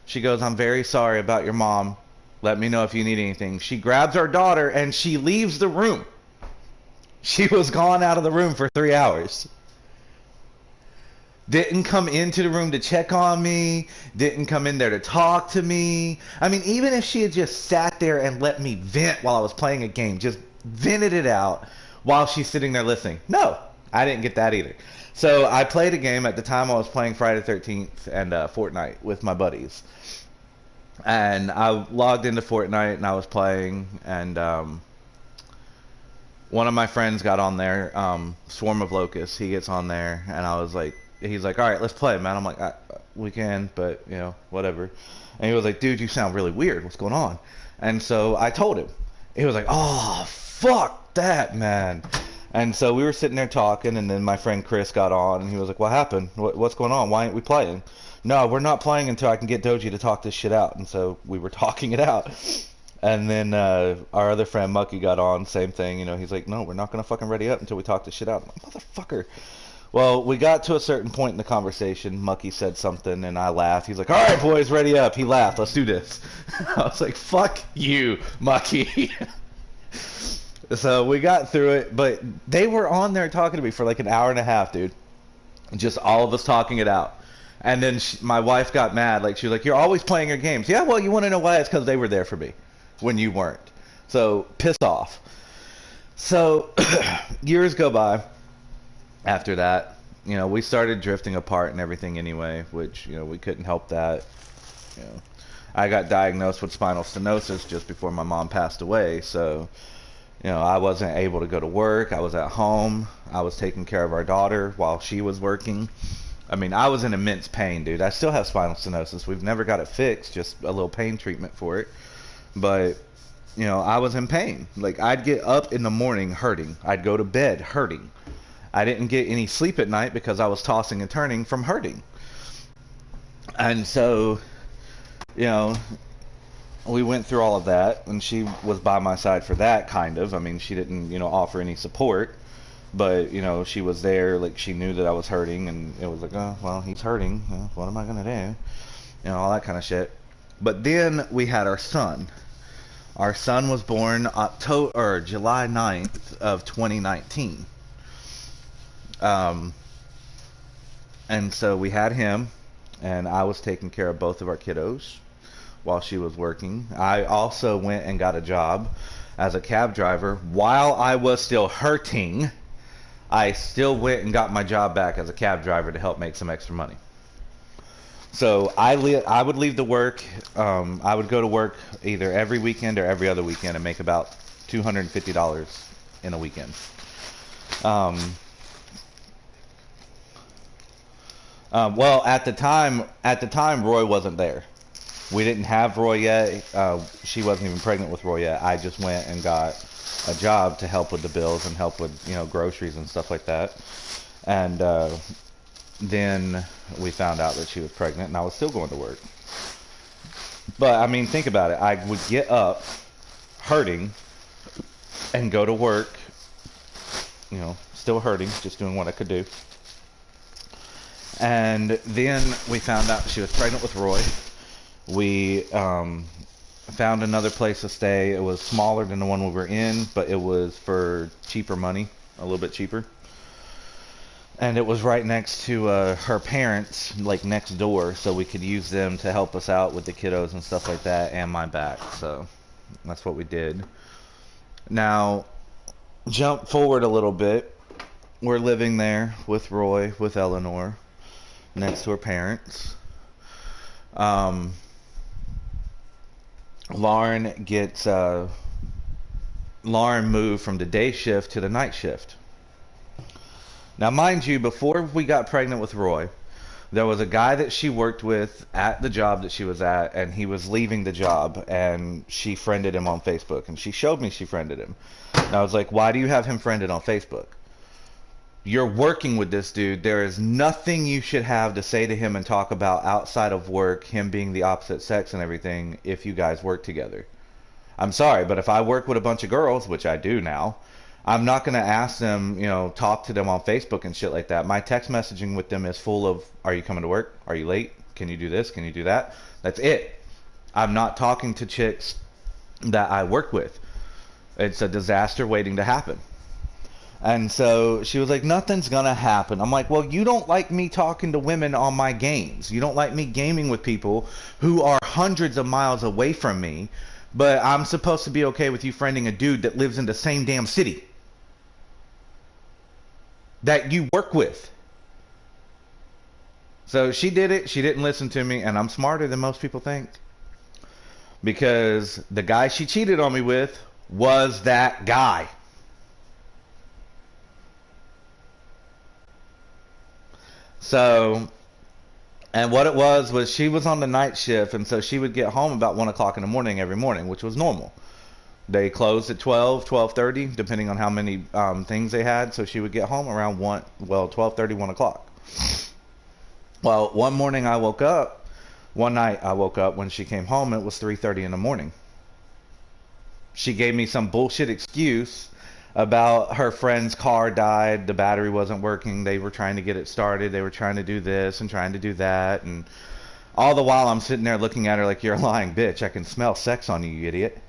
She goes, "I'm very sorry about your mom. Let me know if you need anything." She grabs our daughter, and she leaves the room. She was gone out of the room for 3 hours. Didn't come into the room to check on me. Didn't come in there to talk to me. I mean, even if she had just sat there and let me vent while I was playing a game, just vented it out while she's sitting there listening. No, I didn't get that either. So I played a game. At the time I was playing Friday the 13th and Fortnite with my buddies. And I logged into Fortnite and I was playing, and one of my friends got on there, Swarm of Locusts. He gets on there, and I was like, he's like, "All right, let's play, man." I'm like, "We can, but, you know, whatever." And he was like, "Dude, you sound really weird. What's going on?" And so I told him. He was like, "Oh, fuck that, man." And so we were sitting there talking, and then my friend Chris got on, and he was like, "What happened? What's going on? Why aren't we playing?" "No, we're not playing until I can get Doji to talk this shit out." And so we were talking it out. And then our other friend Mucky got on, same thing. You know, he's like, "No, we're not going to fucking ready up until we talk this shit out." I'm like, "Motherfucker." Well, we got to a certain point in the conversation. Mucky said something, and I laughed. He's like, "All right, boys, ready up." He laughed. "Let's do this." I was like, "Fuck you, Mucky." So we got through it, but they were on there talking to me for like an hour and a half, dude. Just all of us talking it out. And then my wife got mad. Like, she was like, "You're always playing your games." "Yeah, well, you want to know why? It's because they were there for me when you weren't." So, pissed off. So, years go by. After that, you know, we started drifting apart and everything anyway, which, you know, we couldn't help that. You know, I got diagnosed with spinal stenosis just before my mom passed away, so, you know, I wasn't able to go to work. I was at home. I was taking care of our daughter while she was working. I mean, I was in immense pain, dude. I still have spinal stenosis. We've never got it fixed, just a little pain treatment for it. But, you know, I was in pain. Like, I'd get up in the morning hurting. I'd go to bed hurting. I didn't get any sleep at night because I was tossing and turning from hurting. And so, you know, we went through all of that, and she was by my side for that, kind of. I mean, she didn't, you know, offer any support, but, you know, she was there, like, she knew that I was hurting, and it was like, oh, well, he's hurting, well, what am I gonna do? You know, all that kind of shit. But then we had our son. Our son was born July 9th of 2019. And so we had him, and I was taking care of both of our kiddos while she was working. I also went and got a job as a cab driver while I was still hurting. I still went and got my job back as a cab driver to help make some extra money. So I would leave the work. I would go to work either every weekend or every other weekend and make about $250 in a weekend. Well, at the time, Roy wasn't there. We didn't have Roy yet. She wasn't even pregnant with Roy yet. I just went and got a job to help with the bills and help with, you know, groceries and stuff like that. And then we found out that she was pregnant, and I was still going to work. But I mean, think about it. I would get up hurting and go to work, you know, still hurting, just doing what I could do. And then we found out she was pregnant with Roy. We found another place to stay. It was smaller than the one we were in, but it was for cheaper money, a little bit cheaper. And it was right next to her parents, like next door, so we could use them to help us out with the kiddos and stuff like that, and my back. So that's what we did. Now, jump forward a little bit. We're living there with Roy, with Eleanor, next to her parents. Lauren moved from the day shift to the night shift. Now, mind you, before we got pregnant with Roy, there was a guy that she worked with at the job that she was at, and he was leaving the job, and she friended him on Facebook, and she showed me she friended him. And I was like, why do you have him friended on Facebook? You're working with this dude. There is nothing you should have to say to him and talk about outside of work, him being the opposite sex and everything, if you guys work together. I'm sorry, but if I work with a bunch of girls, which I do now, I'm not going to ask them, you know, talk to them on Facebook and shit like that. My text messaging with them is full of, are you coming to work? Are you late? Can you do this? Can you do that? That's it. I'm not talking to chicks that I work with. It's a disaster waiting to happen. And so she was like, nothing's going to happen. I'm like, well, you don't like me talking to women on my games. You don't like me gaming with people who are hundreds of miles away from me. But I'm supposed to be okay with you friending a dude that lives in the same damn city that you work with. So she did it. She didn't listen to me, and I'm smarter than most people think. Because the guy she cheated on me with was that guy. So, and what it was she was on the night shift, and so she would get home about 1 o'clock in the morning every morning, which was normal. They closed at 12:30, depending on how many things they had. So she would get home around 12:30, 1 o'clock. Well, one night I woke up when she came home, it was 3:30 in the morning. She gave me some bullshit excuse about her friend's car died, the battery wasn't working, they were trying to get it started, they were trying to do this and trying to do that, and all the while I'm sitting there looking at her like, you're a lying bitch, I can smell sex on you, you idiot.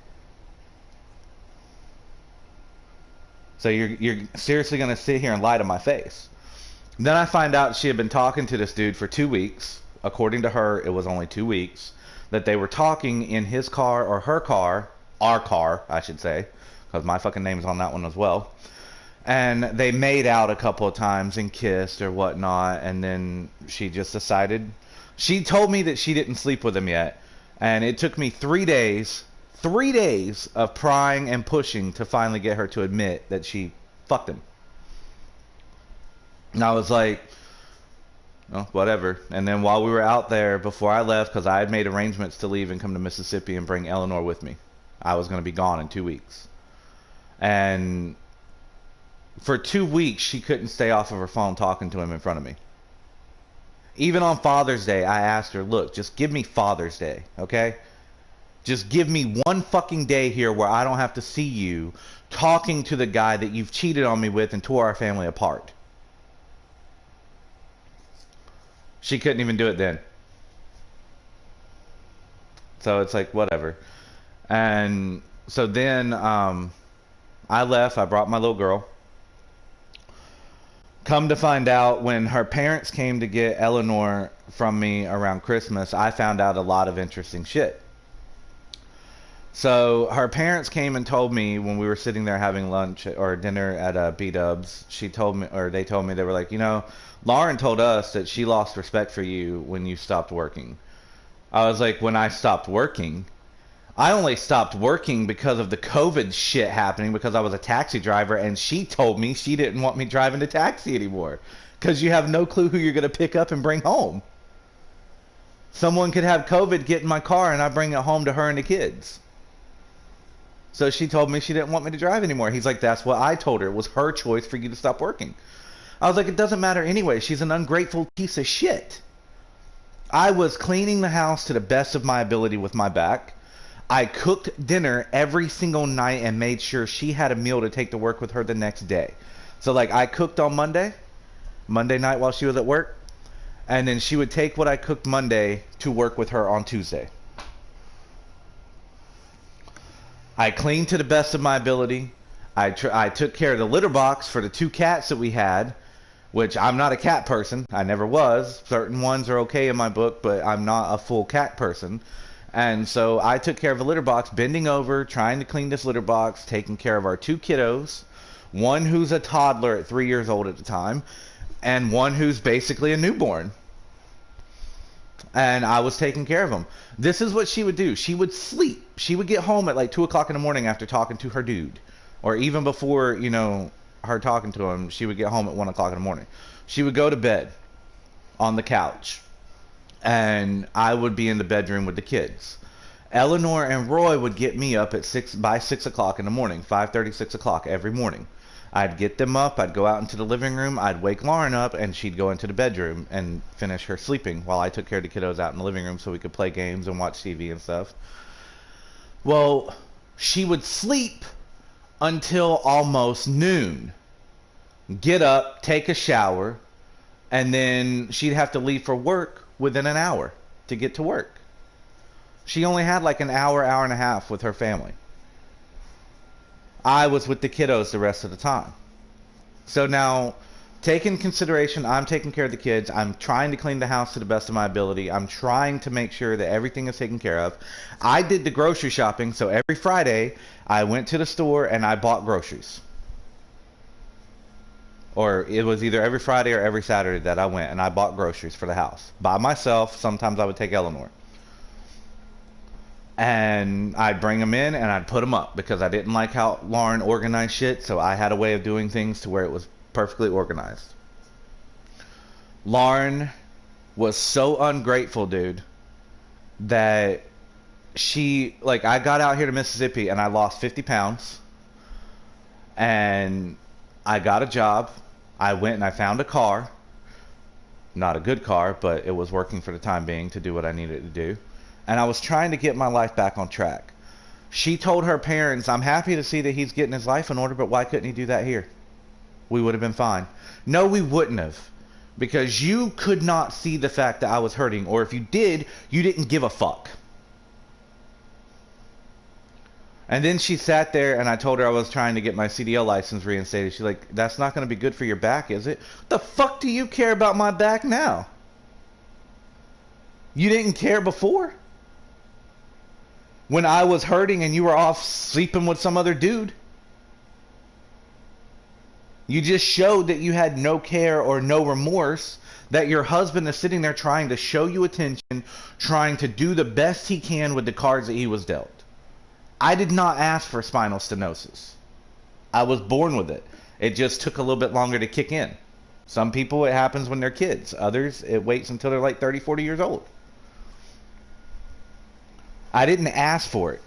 So you're seriously going to sit here and lie to my face? Then I find out she had been talking to this dude for 2 weeks. According to her, it was only 2 weeks. That they were talking in his car or her car, our car, I should say, because my fucking name's on that one as well. And they made out a couple of times and kissed or whatnot. And then she just decided. She told me that she didn't sleep with him yet. And it took me 3 days of prying and pushing to finally get her to admit that she fucked him. And I was like, oh, whatever. And then while we were out there, before I left, because I had made arrangements to leave and come to Mississippi and bring Eleanor with me. I was going to be gone in 2 weeks. And for 2 weeks, she couldn't stay off of her phone talking to him in front of me. Even on Father's Day, I asked her, look, just give me Father's Day, okay? Just give me one fucking day here where I don't have to see you talking to the guy that you've cheated on me with and tore our family apart. She couldn't even do it then. So it's like, whatever. And so then I left. I brought my little girl. Come to find out, when her parents came to get Eleanor from me around Christmas, I found out a lot of interesting shit. So her parents came and told me when we were sitting there having lunch or dinner at B-Dubs, she told me, or they told me, they were like, you know, Lauren told us that she lost respect for you when you stopped working. I was like, when I stopped working? I only stopped working because of the COVID shit happening, because I was a taxi driver, and she told me she didn't want me driving a taxi anymore because you have no clue who you're going to pick up and bring home. Someone could have COVID, get in my car, and I bring it home to her and the kids. So she told me she didn't want me to drive anymore. He's like, that's what I told her. It was her choice for you to stop working. I was like, it doesn't matter anyway. She's an ungrateful piece of shit. I was cleaning the house to the best of my ability with my back. I cooked dinner every single night and made sure she had a meal to take to work with her the next day. So like, I cooked on Monday night while she was at work, and then she would take what I cooked Monday to work with her on Tuesday. I cleaned to the best of my ability. I took care of the litter box for the 2 cats that we had, which I'm not a cat person. I never was. Certain ones are okay in my book, but I'm not a full cat person. And so I took care of the litter box, bending over, trying to clean this litter box, taking care of our 2 kiddos, one who's a toddler at 3 years old at the time, and one who's basically a newborn. And I was taking care of them. This is what she would do. She would sleep. She would get home at like 2 o'clock in the morning after talking to her dude. Or even before, you know, her talking to him, she would get home at 1 o'clock in the morning. She would go to bed on the couch, and I would be in the bedroom with the kids. Eleanor and Roy would get me up at by 6 o'clock in the morning, 5:30, 6 o'clock every morning. I'd get them up, I'd go out into the living room, I'd wake Lauren up, and she'd go into the bedroom and finish her sleeping while I took care of the kiddos out in the living room so we could play games and watch TV and stuff. Well, she would sleep until almost noon. Get up, take a shower, and then she'd have to leave for work within an hour to get to work. She only had like an hour, hour and a half with her family. I was with the kiddos the rest of the time. So now, take in consideration, I'm taking care of the kids. I'm trying to clean the house to the best of my ability. I'm trying to make sure that everything is taken care of. I did the grocery shopping, so every Friday, I went to the store and I bought groceries. Or it was either every Friday or every Saturday that I went and I bought groceries for the house. By myself, sometimes I would take Eleanor. And I'd bring them in and I'd put them up because I didn't like how Lauren organized shit, so I had a way of doing things to where it was perfectly organized. Lauren was so ungrateful, dude, that she, like, I got out here to Mississippi and I lost 50 pounds and I got a job. I went and I found a car. Not a good car, but it was working for the time being to do what I needed to do. And I was trying to get my life back on track. She told her parents, I'm happy to see that he's getting his life in order, but why couldn't he do that here? We would have been fine. No, we wouldn't have. Because you could not see the fact that I was hurting, or if you did, you didn't give a fuck. And then she sat there and I told her I was trying to get my CDL license reinstated. She's like, that's not going to be good for your back, is it? What the fuck do you care about my back now? You didn't care before? When I was hurting and you were off sleeping with some other dude. You just showed that you had no care or no remorse, that your husband is sitting there trying to show you attention, trying to do the best he can with the cards that he was dealt. I did not ask for spinal stenosis. I was born with it. It just took a little bit longer to kick in. Some people, it happens when they're kids. Others, it waits until they're like 30, 40 years old. I didn't ask for it.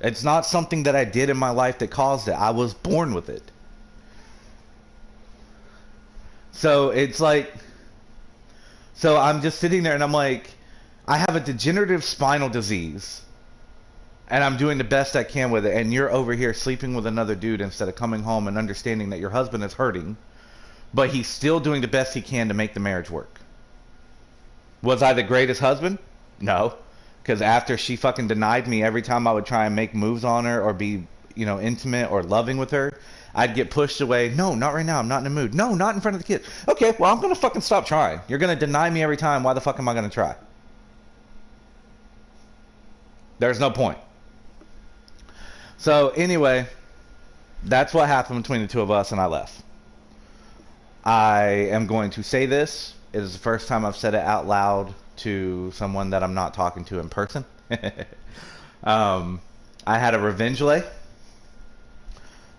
It's not something that I did in my life that caused it. I was born with it. So it's like, So I'm just sitting there and I'm like, I have a degenerative spinal disease. And I'm doing the best I can with it. And you're over here sleeping with another dude instead of coming home and understanding that your husband is hurting. But he's still doing the best he can to make the marriage work. Was I the greatest husband? No. Because after she fucking denied me every time I would try and make moves on her or be, you know, intimate or loving with her, I'd get pushed away. No, not right now. I'm not in the mood. No, not in front of the kids. Okay, well, I'm going to fucking stop trying. You're going to deny me every time. Why the fuck am I going to try? There's no point. So, anyway, that's what happened between the two of us, and I left. I am going to say this. It is the first time I've said it out loud to someone that I'm not talking to in person. I had a revenge lay.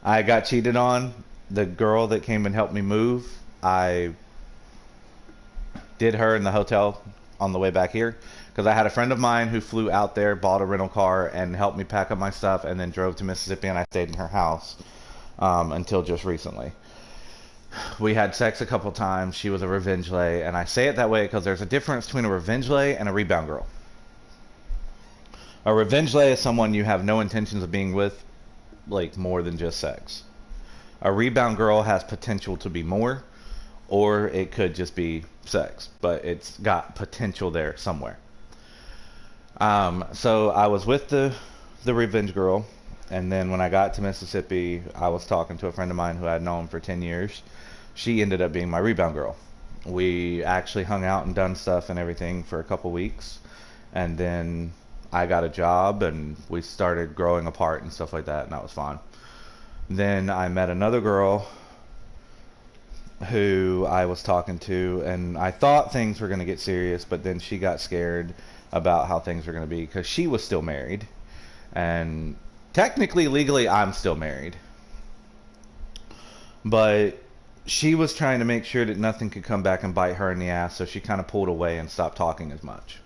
I got cheated on. The girl that came and helped me move, I did her in the hotel on the way back here. Because I had a friend of mine who flew out there, bought a rental car, and helped me pack up my stuff, and then drove to Mississippi, and I stayed in her house until just recently. We had sex a couple times. She was a revenge lay, and I say it that way because there's a difference between a revenge lay and a rebound girl. A revenge lay is someone you have no intentions of being with, like more than just sex. A rebound girl has potential to be more, or it could just be sex, but it's got potential there somewhere. So I was with the revenge girl, and then when I got to Mississippi, I was talking to a friend of mine who I had known for 10 years. She ended up being my rebound girl. We actually hung out and done stuff and everything for a couple weeks, and then I got a job, and we started growing apart and stuff like that, and that was fine. Then I met another girl who I was talking to, and I thought things were going to get serious, but then she got scared about how things were going to be because she was still married, and technically, legally, I'm still married, but she was trying to make sure that nothing could come back and bite her in the ass, so she kind of pulled away and stopped talking as much.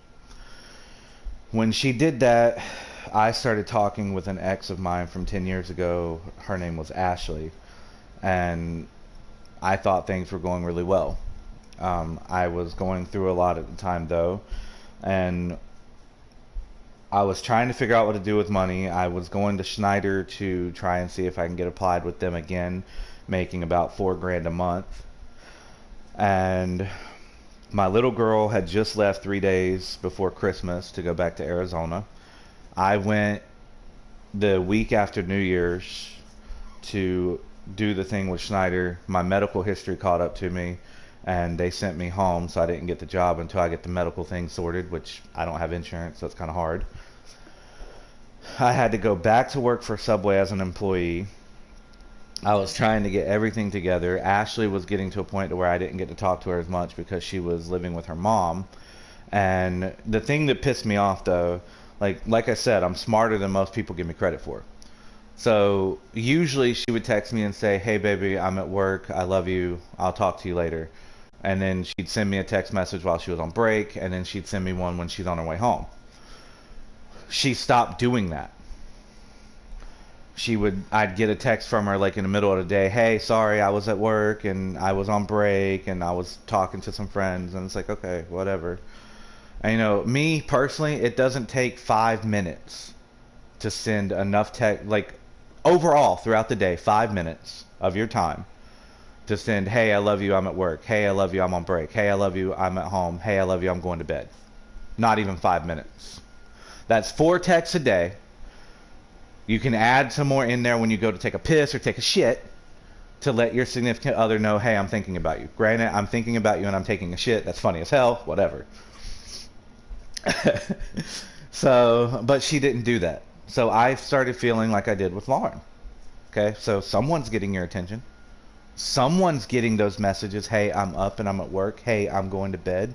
When she did that, I started talking with an ex of mine from 10 years ago. Her name was Ashley, and I thought things were going really well. I was going through a lot at the time, though, and I was trying to figure out what to do with money. I was going to Schneider to try and see if I can get applied with them again, making about $4,000 a month. And my little girl had just left 3 days before Christmas to go back to Arizona. I went the week after New Year's to do the thing with Schneider. My medical history caught up to me, and they sent me home, so I didn't get the job until I get the medical thing sorted, which I don't have insurance, so it's kind of hard. I had to go back to work for Subway as an employee. I was trying to get everything together. Ashley was getting to a point to where I didn't get to talk to her as much because she was living with her mom. And the thing that pissed me off, though, like I said, I'm smarter than most people give me credit for. So usually she would text me and say, "Hey baby, I'm at work, I love you, I'll talk to you later." And then she'd send me a text message while she was on break, and then she'd send me one when she's on her way home. She stopped doing that. I'd get a text from her like in the middle of the day, "Hey, sorry, I was at work and I was on break and I was talking to some friends," and it's like, okay, whatever. And you know, me personally, it doesn't take 5 minutes to send enough text, like overall throughout the day, 5 minutes of your time to send, "Hey, I love you, I'm at work. Hey, I love you, I'm on break. Hey, I love you, I'm at home. Hey, I love you, I'm going to bed." Not even 5 minutes. That's 4 texts a day. You can add some more in there when you go to take a piss or take a shit to let your significant other know, "Hey, I'm thinking about you." Granted, I'm thinking about you and I'm taking a shit. That's funny as hell. Whatever. So, but she didn't do that. So I started feeling like I did with Lauren. Okay, so someone's getting your attention. Someone's getting those messages, "Hey, I'm up and I'm at work. Hey, I'm going to bed."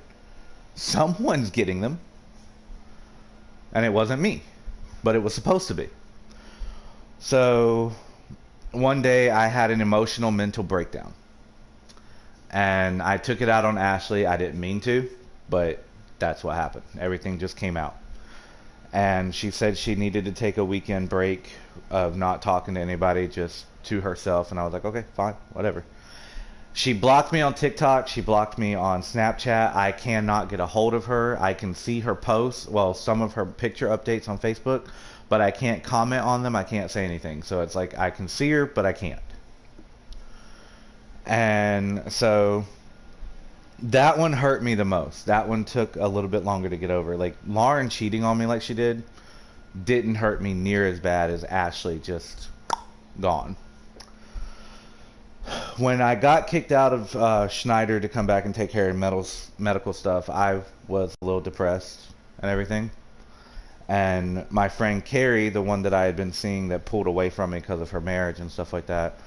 Someone's getting them. And it wasn't me, but it was supposed to be. So one day I had an emotional mental breakdown. And I took it out on Ashley. I didn't mean to, but that's what happened. Everything just came out. And she said she needed to take a weekend break of not talking to anybody, just to herself. And I was like, okay, fine, whatever. She blocked me on TikTok. She blocked me on Snapchat. I cannot get a hold of her. I can see her posts, well, some of her picture updates on Facebook, but I can't comment on them. I can't say anything. So it's like I can see her, but I can't. And so that one hurt me the most. That one took a little bit longer to get over. Like, Lauren cheating on me like she didn't hurt me near as bad as Ashley just gone. When I got kicked out of Schneider to come back and take care of medical stuff, I was a little depressed and everything. And my friend Carrie, the one that I had been seeing that pulled away from me because of her marriage and stuff like that,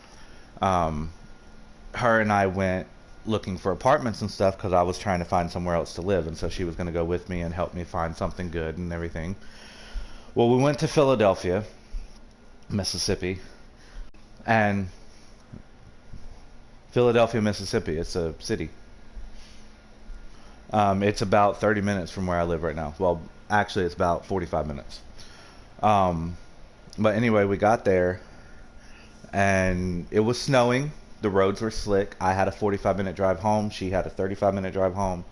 her and I went looking for apartments and stuff because I was trying to find somewhere else to live. And so she was going to go with me and help me find something good and everything. Well, we went to Philadelphia, Mississippi, and Philadelphia, Mississippi, it's a city. It's about 30 minutes from where I live right now. Well, actually, it's about 45 minutes. But anyway, we got there, and it was snowing. The roads were slick. I had a 45-minute drive home. She had a 35-minute drive home.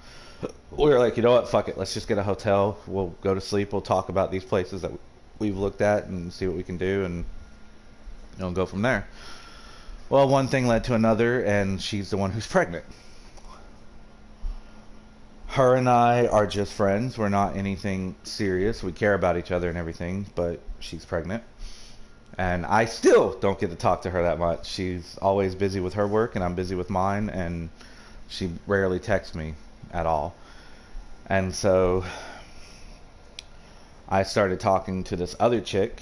We were like, you know what, fuck it. Let's just get a hotel. We'll go to sleep. We'll talk about these places that we've looked at and see what we can do, and go from there. Well, one thing led to another, and she's the one who's pregnant. Her and I are just friends. We're not anything serious. We care about each other and everything, but she's pregnant. And I still don't get to talk to her that much. She's always busy with her work, and I'm busy with mine, and she rarely texts me at all. And so I started talking to this other chick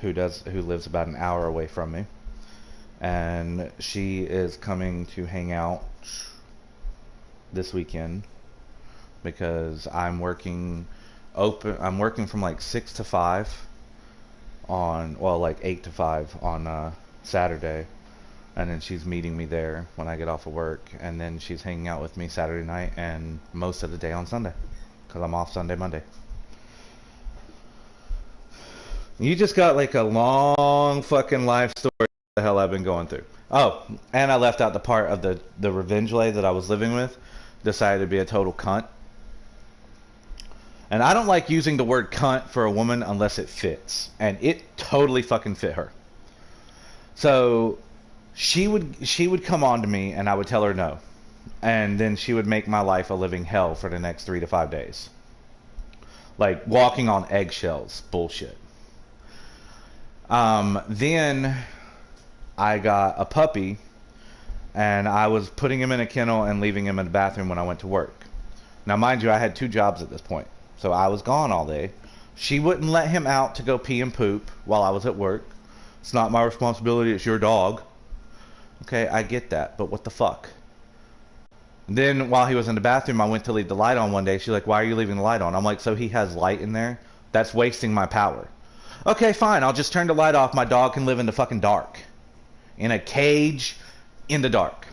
who lives about an hour away from me. And she is coming to hang out this weekend because I'm working from like 6 to 5 on, well, like 8 to 5 on Saturday, and then she's meeting me there when I get off of work, and then she's hanging out with me Saturday night and most of the day on Sunday because I'm off Sunday, Monday. You just got like a long fucking life story. The hell I've been going through. Oh, and I left out the part of the revenge lay that I was living with decided to be a total cunt. And I don't like using the word cunt for a woman unless it fits, and it totally fucking fit her. So she would come on to me and I would tell her no, and then she would make my life a living hell for the next 3 to 5 days, like walking on eggshells bullshit. Then I got a puppy, and I was putting him in a kennel and leaving him in the bathroom when I went to work. Now, mind you, I had 2 jobs at this point, so I was gone all day. She wouldn't let him out to go pee and poop while I was at work. It's not my responsibility, it's your dog. Okay, I get that, but what the fuck? Then, while he was in the bathroom, I went to leave the light on one day. She's like, why are you leaving the light on? I'm like, so he has light in there? That's wasting my power. Okay, fine, I'll just turn the light off. My dog can live in the fucking dark. In a cage, in the dark.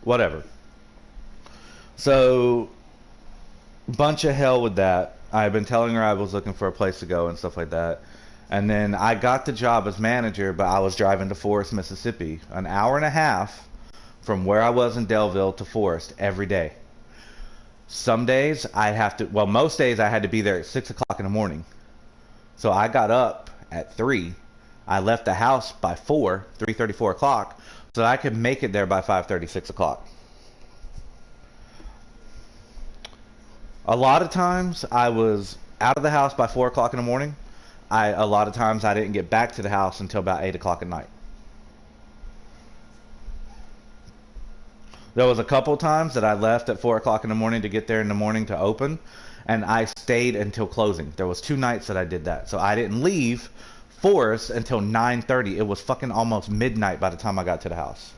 Whatever. So, bunch of hell with that. I've been telling her I was looking for a place to go and stuff like that. And then I got the job as manager, but I was driving to Forest, Mississippi, an hour and a half from where I was in Delville to Forest every day. Some days I have to, well, most days I had to be there at 6 o'clock in the morning. So I got up at 3. I left the house by 3:30, 4 o'clock, so I could make it there by 5:30, 6 o'clock. A lot of times I was out of the house by 4 o'clock in the morning. A lot of times I didn't get back to the house until about 8 o'clock at night. There was a couple times that I left at 4 o'clock in the morning to get there in the morning to open, and I stayed until closing. There was 2 nights that I did that, so I didn't leave Forest until 9:30. It was fucking almost midnight by the time I got to the house.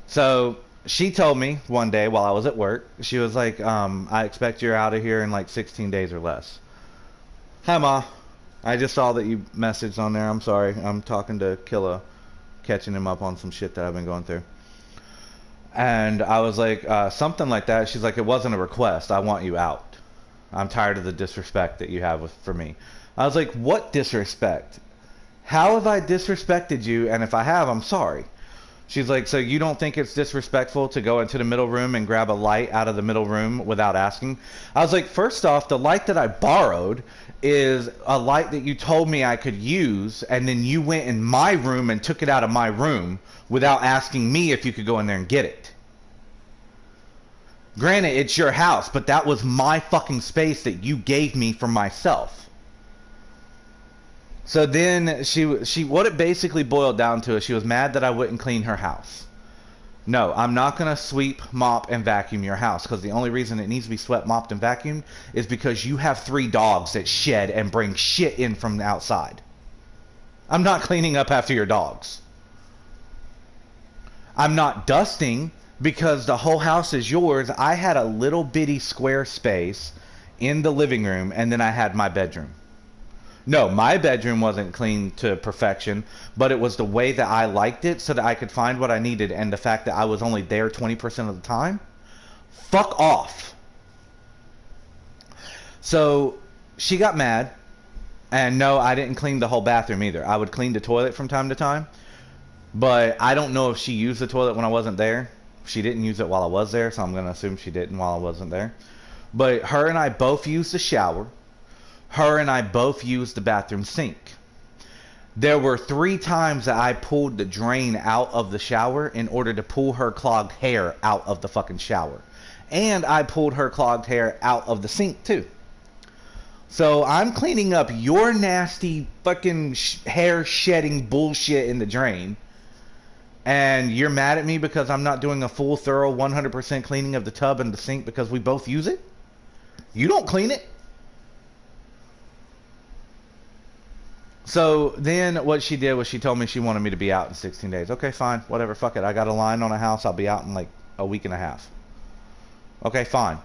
So she told me one day while I was at work, she was like, I expect you're out of here in like 16 days or less. Hi, Ma. I just saw that you messaged on there. I'm sorry. I'm talking to Killa, catching him up on some shit that I've been going through. And I was like, something like that. She's like, it wasn't a request. I want you out. I'm tired of the disrespect that you have for me. I was like, what disrespect? How have I disrespected you? And if I have, I'm sorry. She's like, so you don't think it's disrespectful to go into the middle room and grab a light out of the middle room without asking? I was like, first off, the light that I borrowed is a light that you told me I could use, and then you went in my room and took it out of my room without asking me if you could go in there and get it. Granted, it's your house, but that was my fucking space that you gave me for myself. So then she what it basically boiled down to is she was mad that I wouldn't clean her house. No, I'm not going to sweep, mop, and vacuum your house, because the only reason it needs to be swept, mopped, and vacuumed is because you have 3 dogs that shed and bring shit in from the outside. I'm not cleaning up after your dogs. I'm not dusting because the whole house is yours. I had a little bitty square space in the living room, and then I had my bedroom. No, my bedroom wasn't clean to perfection, but it was the way that I liked it so that I could find what I needed, and the fact that I was only there 20% of the time. Fuck off. So she got mad, and no, I didn't clean the whole bathroom either. I would clean the toilet from time to time, but I don't know if she used the toilet when I wasn't there. She didn't use it while I was there, so I'm going to assume she didn't while I wasn't there. But her and I both used the shower. Her and I both used the bathroom sink. There were 3 times that I pulled the drain out of the shower in order to pull her clogged hair out of the fucking shower. And I pulled her clogged hair out of the sink too. So I'm cleaning up your nasty fucking hair shedding bullshit in the drain. And you're mad at me because I'm not doing a full, thorough, 100% cleaning of the tub and the sink because we both use it? You don't clean it. So then what she did was she told me she wanted me to be out in 16 days. Okay, fine. Whatever. Fuck it. I got a line on a house. I'll be out in like a week and a half. Okay, fine.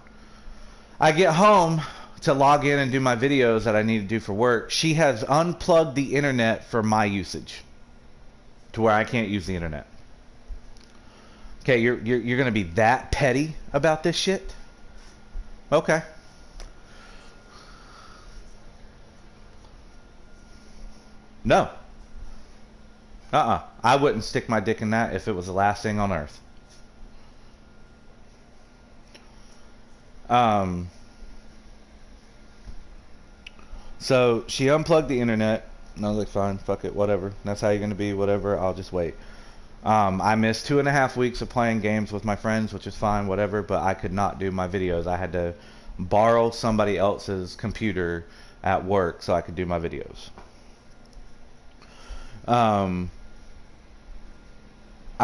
I get home to log in and do my videos that I need to do for work. She has unplugged the internet for my usage to where I can't use the internet. Okay, you're going to be that petty about this shit? Okay. No. I wouldn't stick my dick in that if it was the last thing on earth. So she unplugged the internet, and I was like, fine, fuck it, whatever. That's how you're going to be, whatever, I'll just wait. I missed 2.5 weeks of playing games with my friends, which is fine, whatever, but I could not do my videos. I had to borrow somebody else's computer at work so I could do my videos. I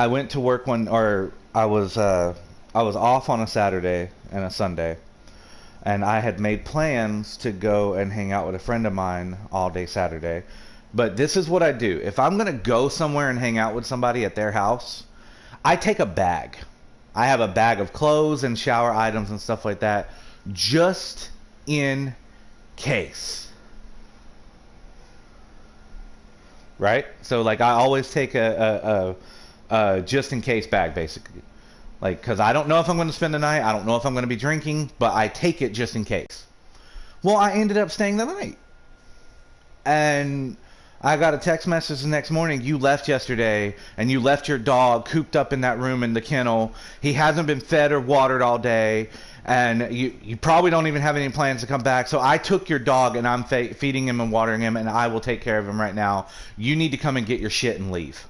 went to work I was off on a Saturday and a Sunday, and I had made plans to go and hang out with a friend of mine all day Saturday. But this is what I do. If I'm going to go somewhere and hang out with somebody at their house, I take a bag. I have a bag of clothes and shower items and stuff like that, just in case. Right? So like I always take a just in case bag, basically. Like, because I don't know if I'm going to spend the night. I don't know if I'm going to be drinking, but I take it just in case. Well, I ended up staying the night. And I got a text message the next morning. You left yesterday, and you left your dog cooped up in that room in the kennel. He hasn't been fed or watered all day, and you probably don't even have any plans to come back. So I took your dog, and I'm feeding him and watering him, and I will take care of him right now. You need to come and get your shit and leave.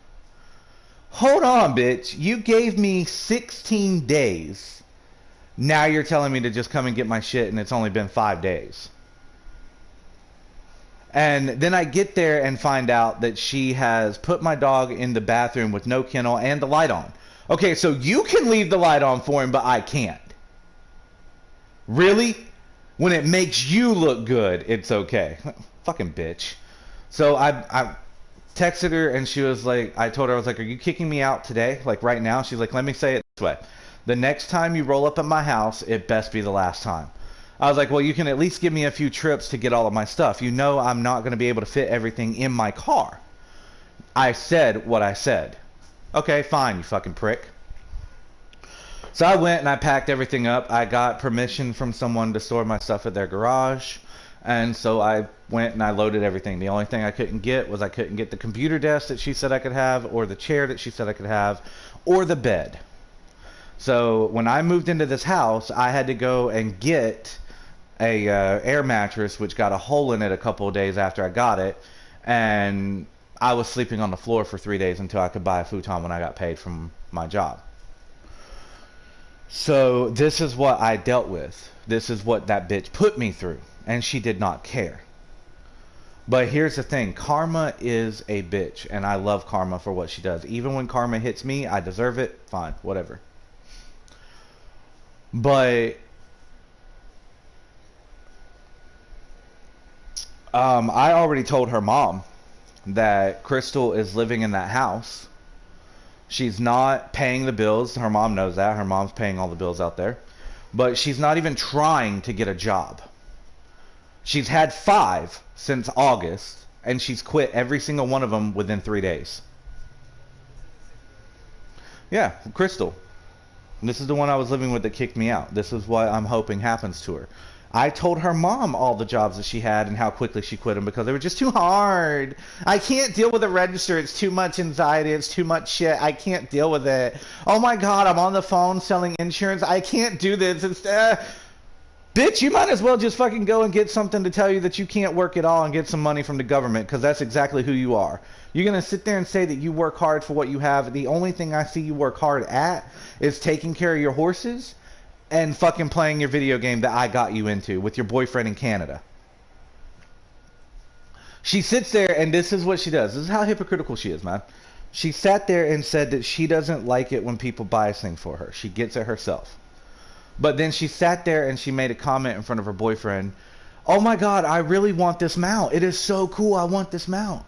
Hold on, bitch. You gave me 16 days. Now you're telling me to just come and get my shit, and it's only been 5 days. And then I get there and find out that she has put my dog in the bathroom with no kennel and the light on. Okay, so you can leave the light on for him, but I can't. Really? When it makes you look good, it's okay. Fucking bitch. So I texted her, and she was like, I told her, I was like, are you kicking me out today? Like right now? She's like, let me say it this way. The next time you roll up at my house, it best be the last time. I was like, well, you can at least give me a few trips to get all of my stuff. You know I'm not going to be able to fit everything in my car. I said what I said. Okay, fine, you fucking prick. So I went and I packed everything up. I got permission from someone to store my stuff at their garage. And so I went and I loaded everything. The only thing I couldn't get was I couldn't get the computer desk that she said I could have, or the chair that she said I could have, or the bed. So when I moved into this house, I had to go and get a air mattress, which got a hole in it a couple of days after I got it. And I was sleeping on the floor for 3 days until I could buy a futon when I got paid from my job. So this is what I dealt with. This is what that bitch put me through. And she did not care. But here's the thing. Karma is a bitch. And I love Karma for what she does. Even when Karma hits me, I deserve it. Fine. Whatever. But I already told her mom that Crystal is living in that house. She's not paying the bills. Her mom knows that. Her mom's paying all the bills out there. But she's not even trying to get a job. She's had 5 since August, and she's quit every single one of them within 3 days. Yeah, Crystal. This is the one I was living with that kicked me out. This is what I'm hoping happens to her. I told her mom all the jobs that she had and how quickly she quit them because they were just too hard. I can't deal with a register. It's too much anxiety. It's too much shit. I can't deal with it. Oh my God, I'm on the phone selling insurance. I can't do this. It's, bitch, you might as well just fucking go and get something to tell you that you can't work at all and get some money from the government because that's exactly who you are. You're going to sit there and say that you work hard for what you have. The only thing I see you work hard at is taking care of your horses and fucking playing your video game that I got you into with your boyfriend in Canada. She sits there and this is what she does. This is how hypocritical she is, man. She sat there and said that she doesn't like it when people buy things for her. She gets it herself. But then she sat there and she made a comment in front of her boyfriend. Oh my God, I really want this mount. It is so cool. I want this mount.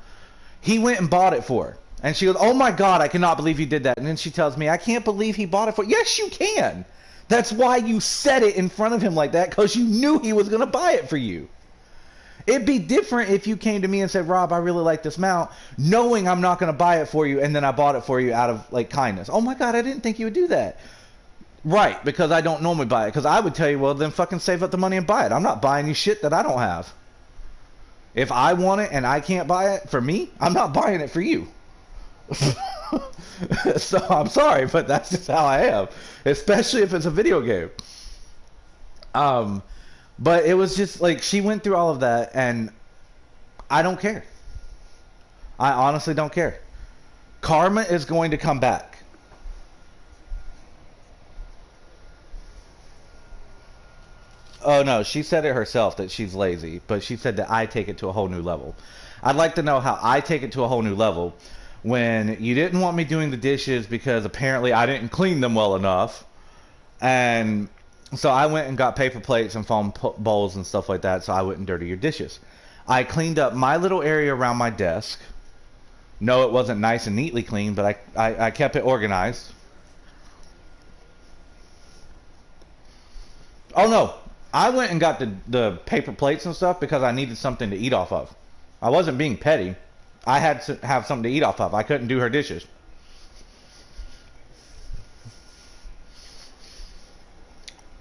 He went and bought it for her. And she goes, oh my God, I cannot believe you did that. And then she tells me, I can't believe he bought it for you. Yes, you can. That's why you said it in front of him like that, because you knew he was going to buy it for you. It'd be different if you came to me and said, Rob, I really like this mount, knowing I'm not going to buy it for you, and then I bought it for you out of like kindness. Oh my God, I didn't think you would do that. Right, because I don't normally buy it. Because I would tell you, well, then fucking save up the money and buy it. I'm not buying you shit that I don't have. If I want it and I can't buy it for me, I'm not buying it for you. So I'm sorry, but that's just how I am. Especially if it's a video game. But it was just like, she went through all of that, and I don't care. I honestly don't care. Karma is going to come back. Oh no, she said it herself that she's lazy, but she said that I take it to a whole new level. I'd like to know how I take it to a whole new level when you didn't want me doing the dishes because apparently I didn't clean them well enough. And so I went and got paper plates and foam bowls and stuff like that so I wouldn't dirty your dishes. I cleaned up my little area around my desk. No, it wasn't nice and neatly cleaned, but I kept it organized. Oh no, I went and got the paper plates and stuff because I needed something to eat off of. I wasn't being petty. I had to have something to eat off of. I couldn't do her dishes.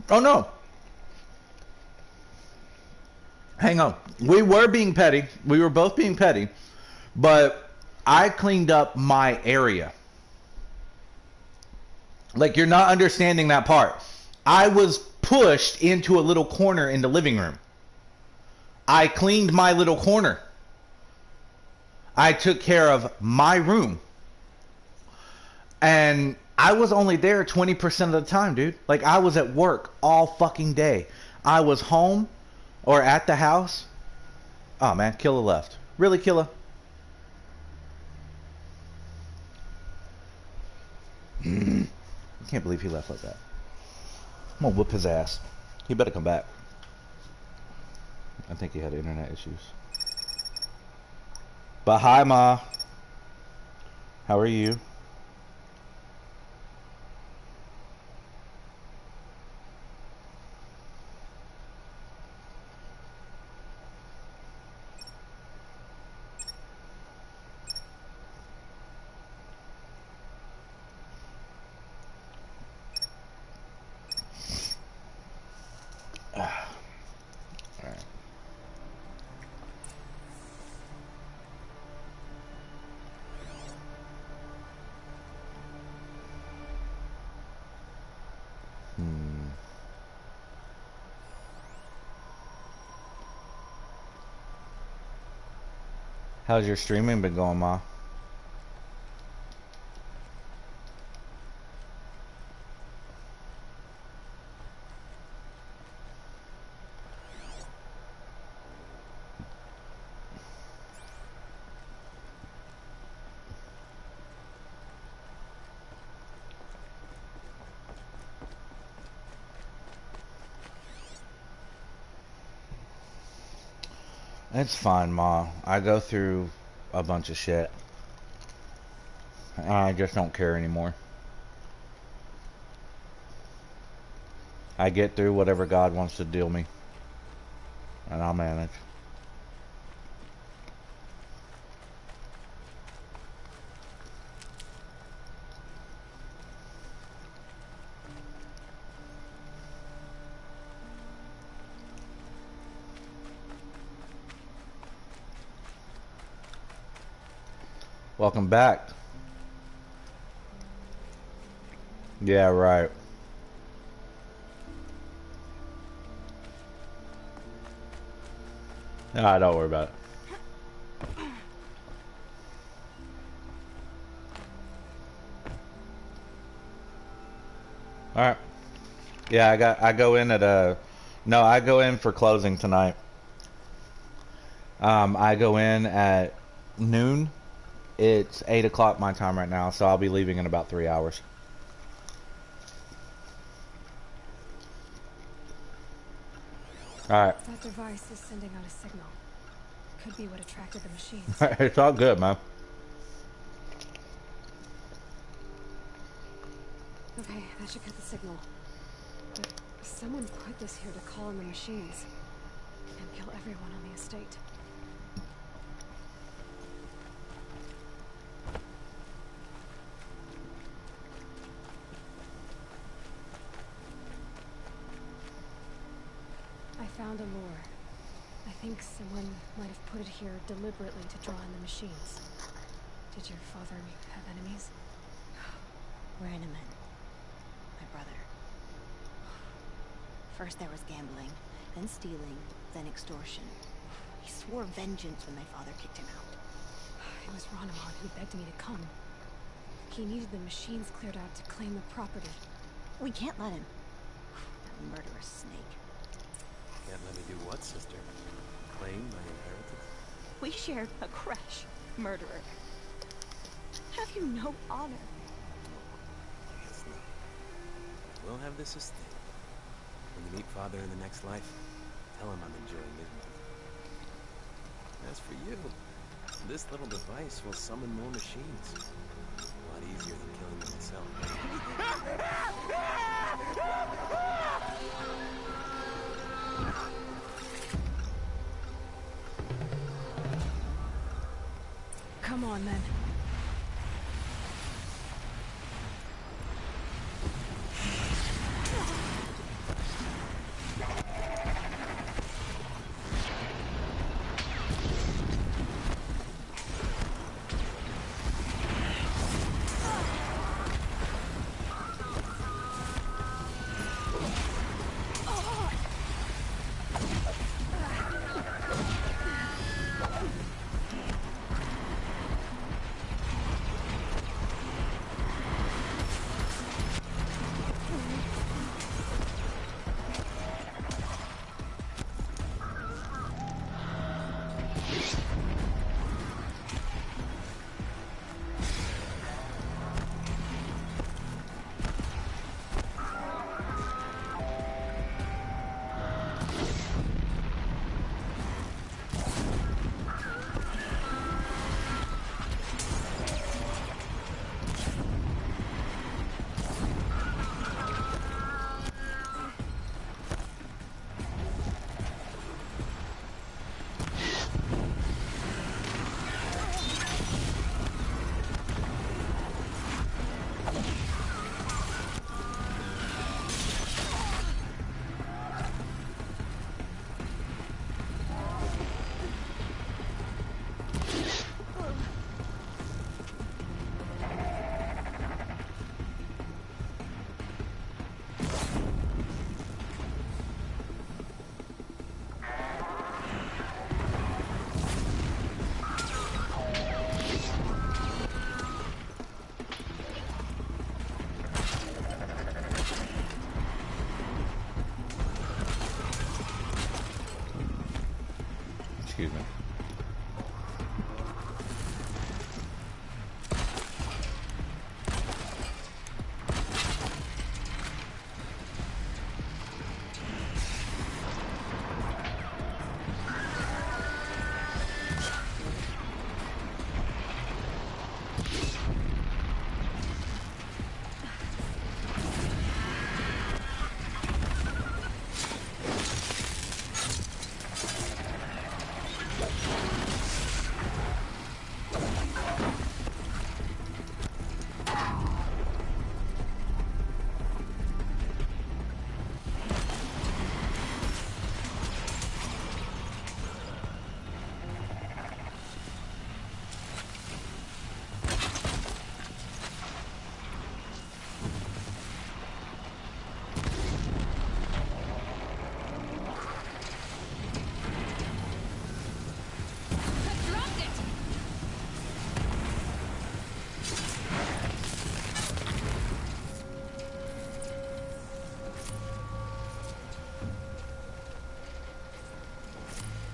Oh no. Hang on. We were being petty. We were both being petty. But I cleaned up my area. Like, you're not understanding that part. I was pushed into a little corner in the living room. I cleaned my little corner. I took care of my room. And I was only there 20% of the time, dude. Like, I was at work all fucking day. I was home or at the house. Oh, man, Killa left. Really, Killa? I can't believe he left like that. I'm gonna whoop his ass. He better come back. I think he had internet issues. But hi, Ma. How are you? How's your streaming been going, Ma? It's fine, Ma. I go through a bunch of shit. I just don't care anymore. I get through whatever God wants to deal me. And I'll manage. Welcome back. Yeah, right. Nah, don't worry about it. Alright. Yeah, I go in at no, I go in for closing tonight. I go in at noon. It's 8 o'clock my time right now, so I'll be leaving in about 3 hours. Alright. That device is sending out a signal. Could be what attracted the machines. It's all good, man. Okay, that should cut the signal. But someone put this here to call in the machines. And kill everyone on the estate. I found a lure. I think someone might have put it here deliberately to draw in the machines. Did your father have enemies? We're enemies. My brother. First there was gambling, then stealing, then extortion. He swore vengeance when my father kicked him out. It was Ronamon who begged me to come. He needed the machines cleared out to claim the property. We can't let him. That murderous snake. Can't let me do what, sister? Claim my inheritance? We shared a crash, murderer. Have you no honor? I guess not. We'll have this estate. When you meet father in the next life, tell him I'm enjoying his money. As for you, this little device will summon more machines. A lot easier than killing them myself. Come on, then. Excuse me.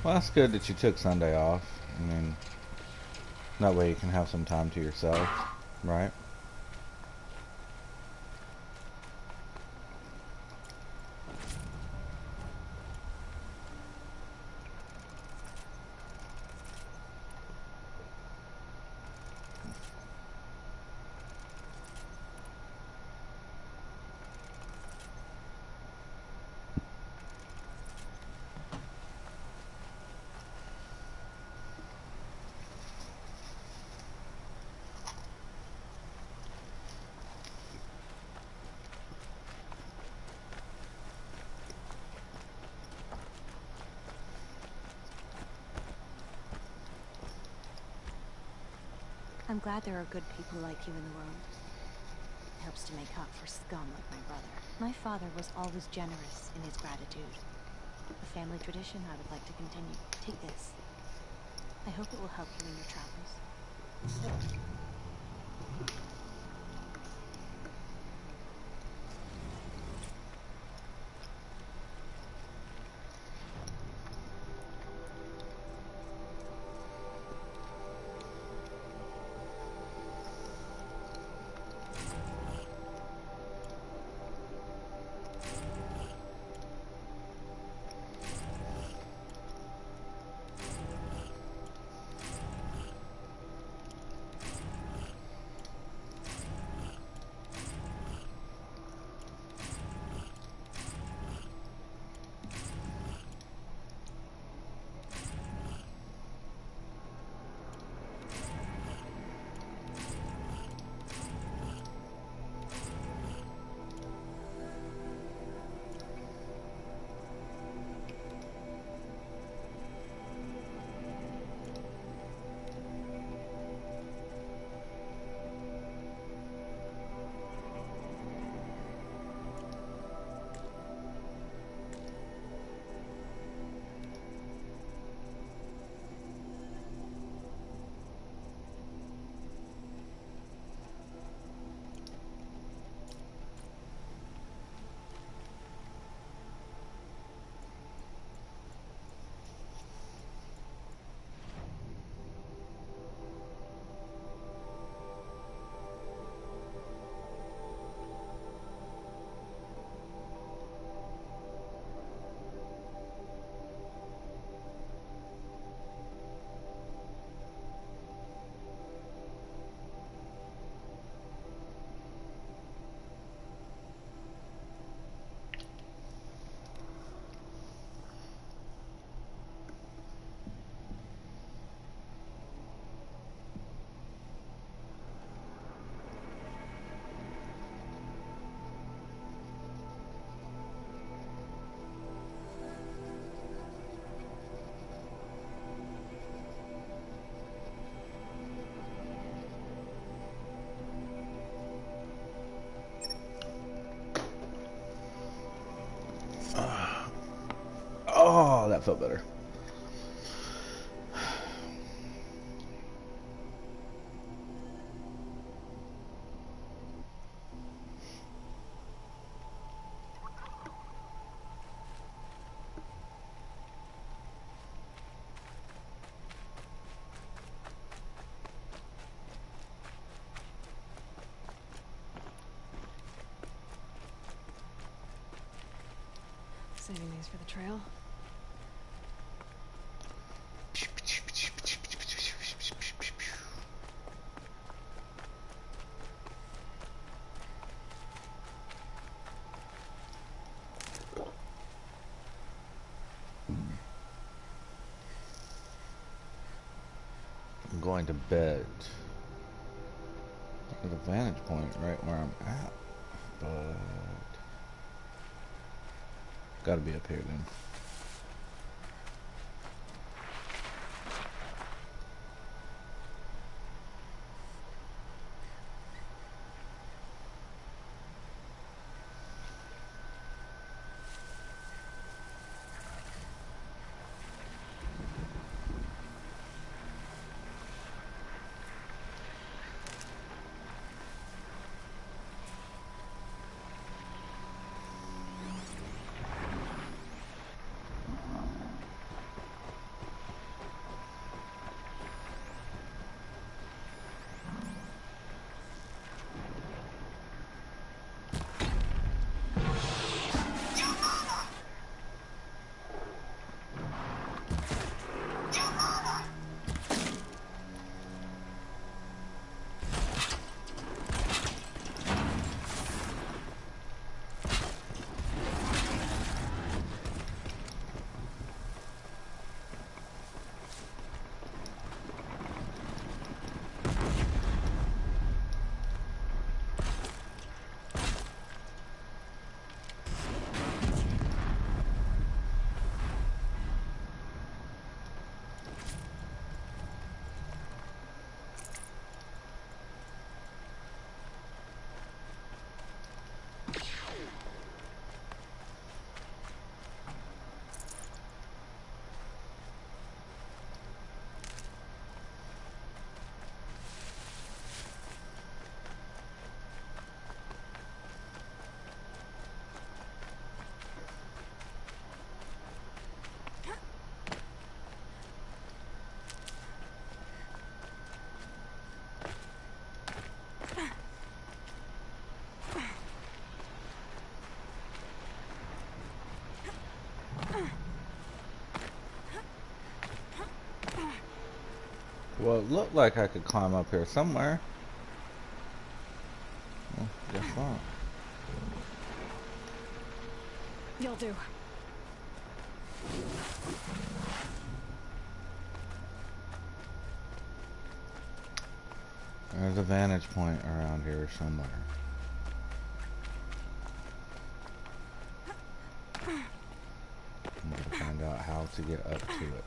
Well, that's good that you took Sunday off. I mean, that way you can have some time to yourself, right? I'm glad there are good people like you in the world. It helps to make up for scum like my brother. My father was always generous in his gratitude. A family tradition I would like to continue. Take this. I hope it will help you in your travels. Oh, that felt better. Saving these for the trail. I'm going to bed. There's a vantage point right where I'm at, but gotta be up here then. Well, it looked like I could climb up here somewhere. Well, guess not. You'll do. There's a vantage point around here somewhere. I'm gonna find out how to get up to it.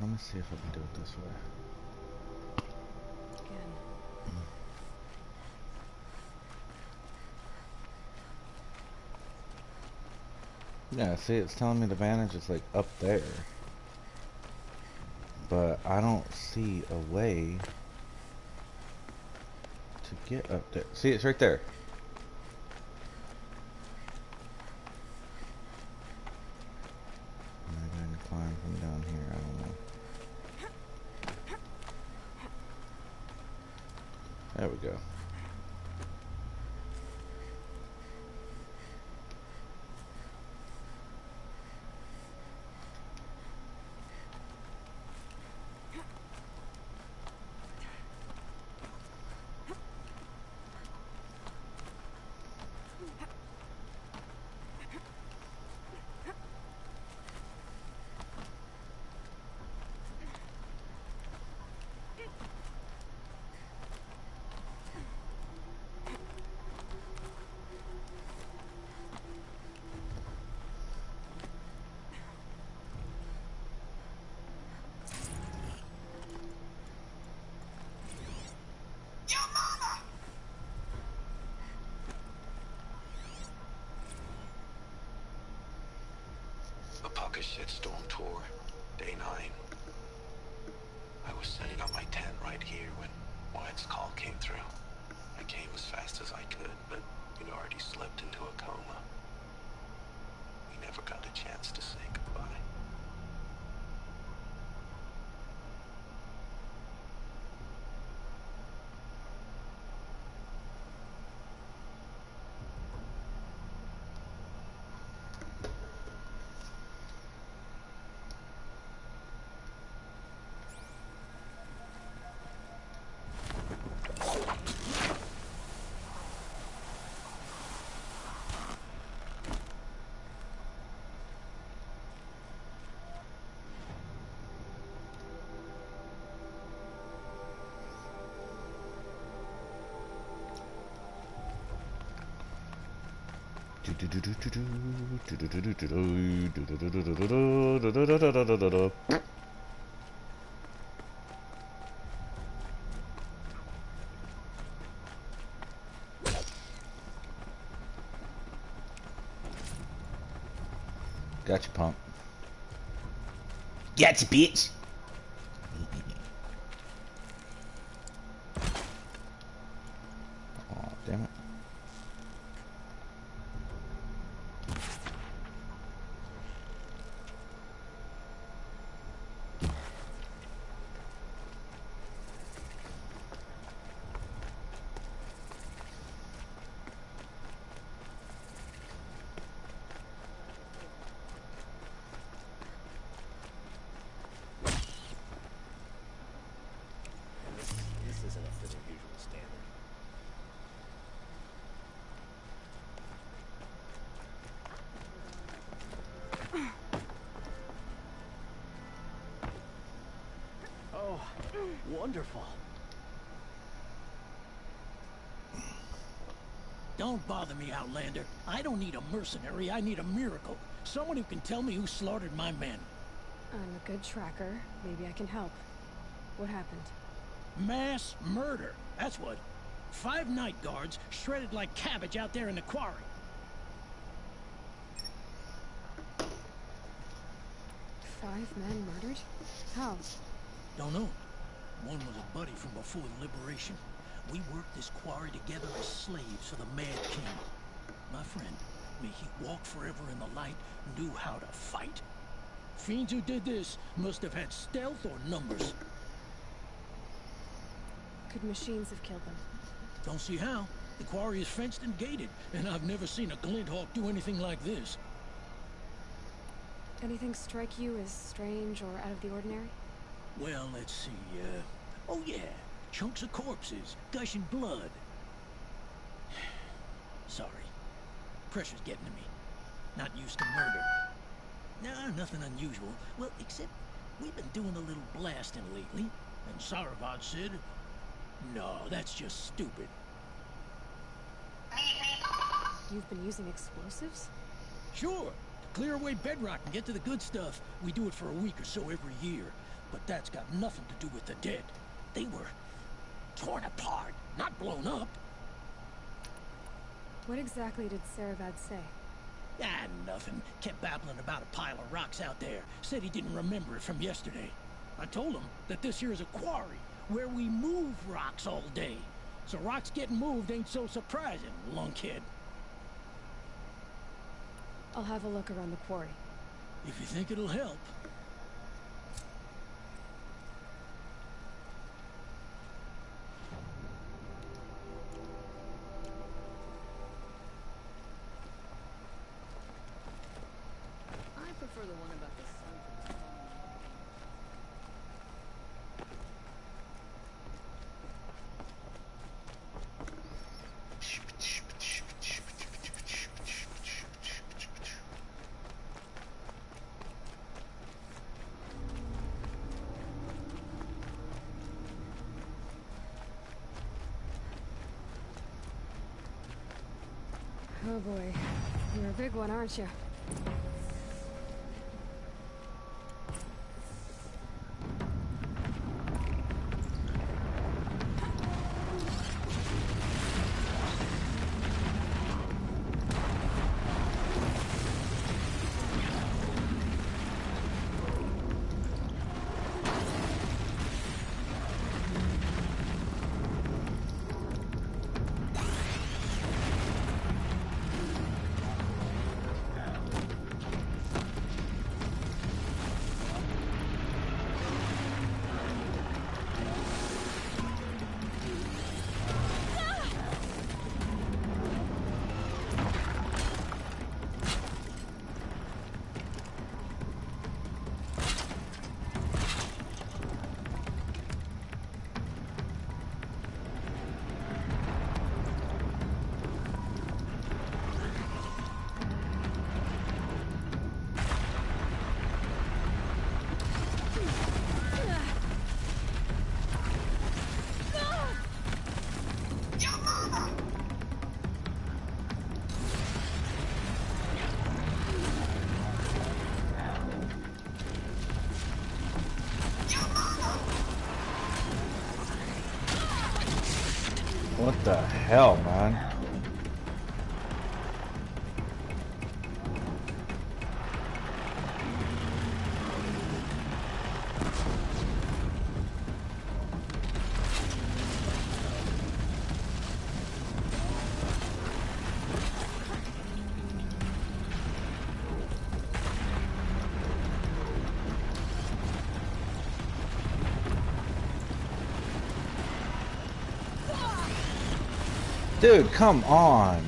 Let me see if I can do it this way. Yeah, see, it's telling me the vantage is like up there. But I don't see a way to get up there. See, it's right there. Am I going to climb from down here? I don't know. There we go. Fuck a shitstorm tour. Day 9. I was setting up my tent right here when Wyatt's call came through. I came as fast as I could, but we'd already slipped into a coma. We never got a chance to say goodbye. Gotcha, punk. Gotcha, bitch. Oh, damn it. This isn't up to their usual standard. Oh, wonderful. Don't bother me, Outlander. I don't need a mercenary, I need a miracle. Someone who can tell me who slaughtered my men. I'm a good tracker. Maybe I can help. What happened? Mass murder, that's what. 5 night guards shredded like cabbage out there in the quarry. 5 men murdered? How? Don't know. One was a buddy from before the liberation. We worked this quarry together as slaves for the Mad King. My friend, may he walk forever in the light, knew how to fight. Fiends who did this must have had stealth or numbers. Could machines have killed them? Don't see how. The quarry is fenced and gated, and I've never seen a Glinthawk do anything like this. Anything strike you as strange or out of the ordinary? Well, let's see, oh yeah, chunks of corpses, gushing blood. Sorry. Pressure's getting to me. Not used to murder. Nah, nothing unusual. Well, except we've been doing a little blasting lately, and Saravad said, no, that's just stupid. You've been using explosives? Sure, to clear away bedrock and get to the good stuff, we do it for a week or so every year. But that's got nothing to do with the dead. They were torn apart, not blown up. What exactly did Saravad say? Ah, nothing. Kept babbling about a pile of rocks out there. Said he didn't remember it from yesterday. I told him that this here is a quarry, where we move rocks all day. So rocks getting moved ain't so surprising, lunkhead. I'll have a look around the quarry. If you think it'll help. I prefer the one about the sun from the phone. Oh boy. You're a big one, aren't you? What the hell, man? Dude, come on.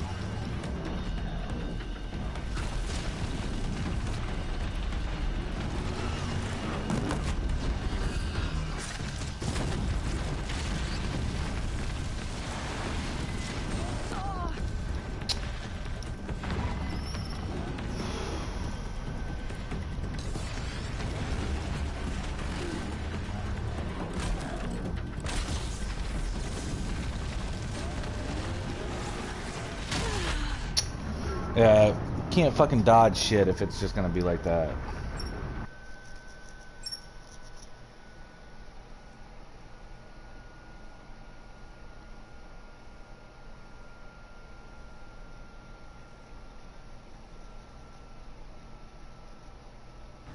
Yeah, can't fucking dodge shit if it's just gonna be like that. Oh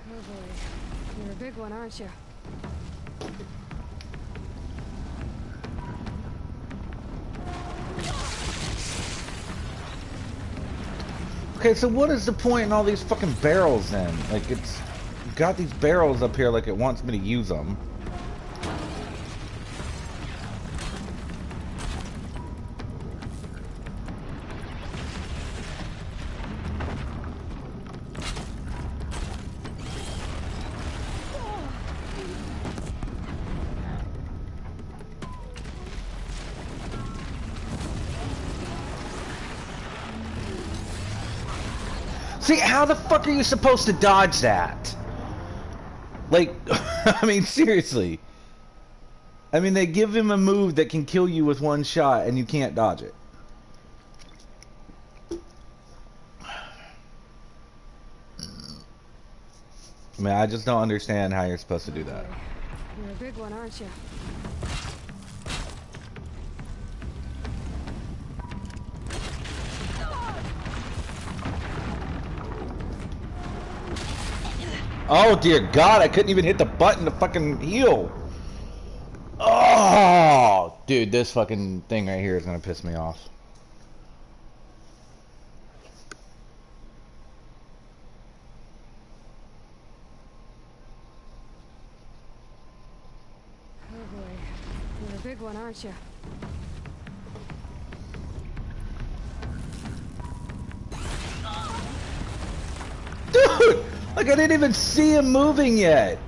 boy. You're a big one, aren't you? Okay, so what is the point in all these fucking barrels then? Like, it's got these barrels up here like it wants me to use them. See, how the fuck are you supposed to dodge that? Like, I mean, seriously. I mean, they give him a move that can kill you with one shot, and you can't dodge it. I mean, I just don't understand how you're supposed to do that. You're a big one, aren't you? Oh dear God, I couldn't even hit the button to fucking heal. Oh, dude, this fucking thing right here is gonna piss me off. Oh boy. You're a big one, aren't you? Dude, like I didn't even see him moving yet.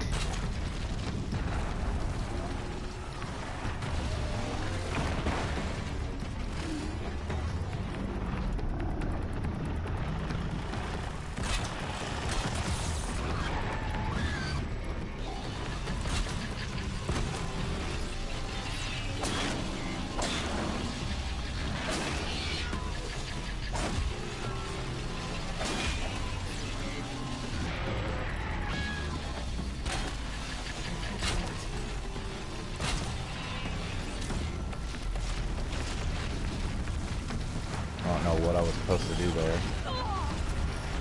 What I was supposed to do there.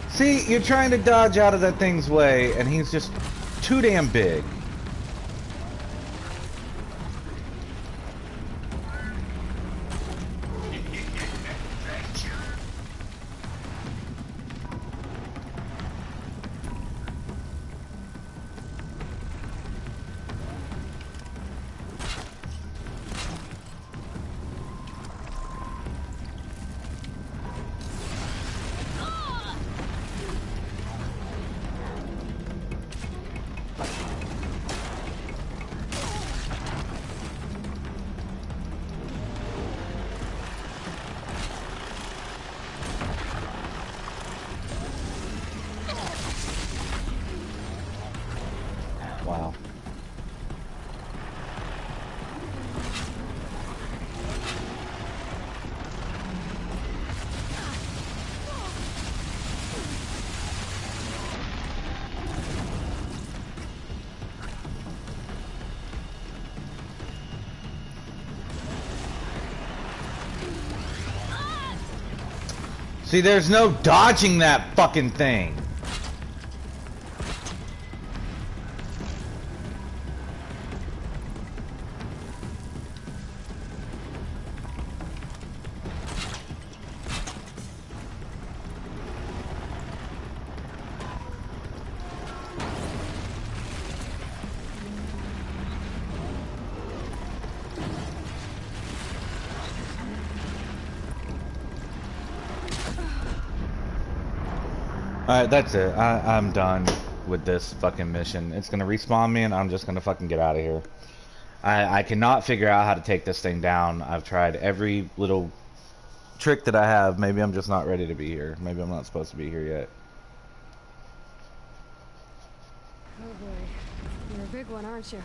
See, you're trying to dodge out of that thing's way, and he's just too damn big. Wow. See, there's no dodging that fucking thing. Alright, that's it. I'm done with this fucking mission. It's gonna respawn me and I'm just gonna fucking get out of here. I cannot figure out how to take this thing down. I've tried every little trick that I have. Maybe I'm just not ready to be here. Maybe I'm not supposed to be here yet. Oh boy. You're a big one, aren't you?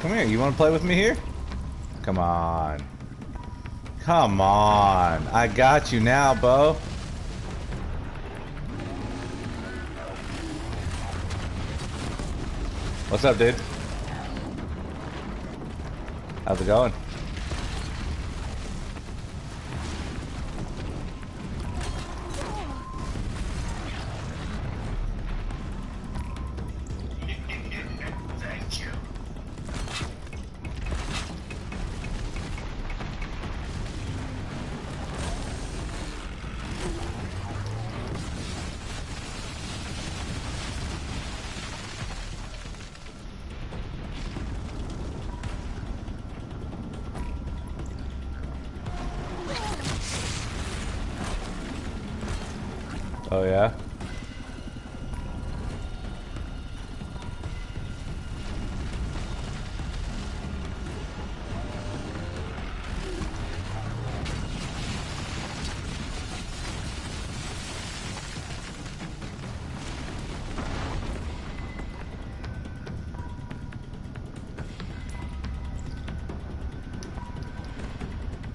Come here, you want to play with me here? Come on. Come on. I got you now, Bo. What's up, dude? How's it going? Oh yeah?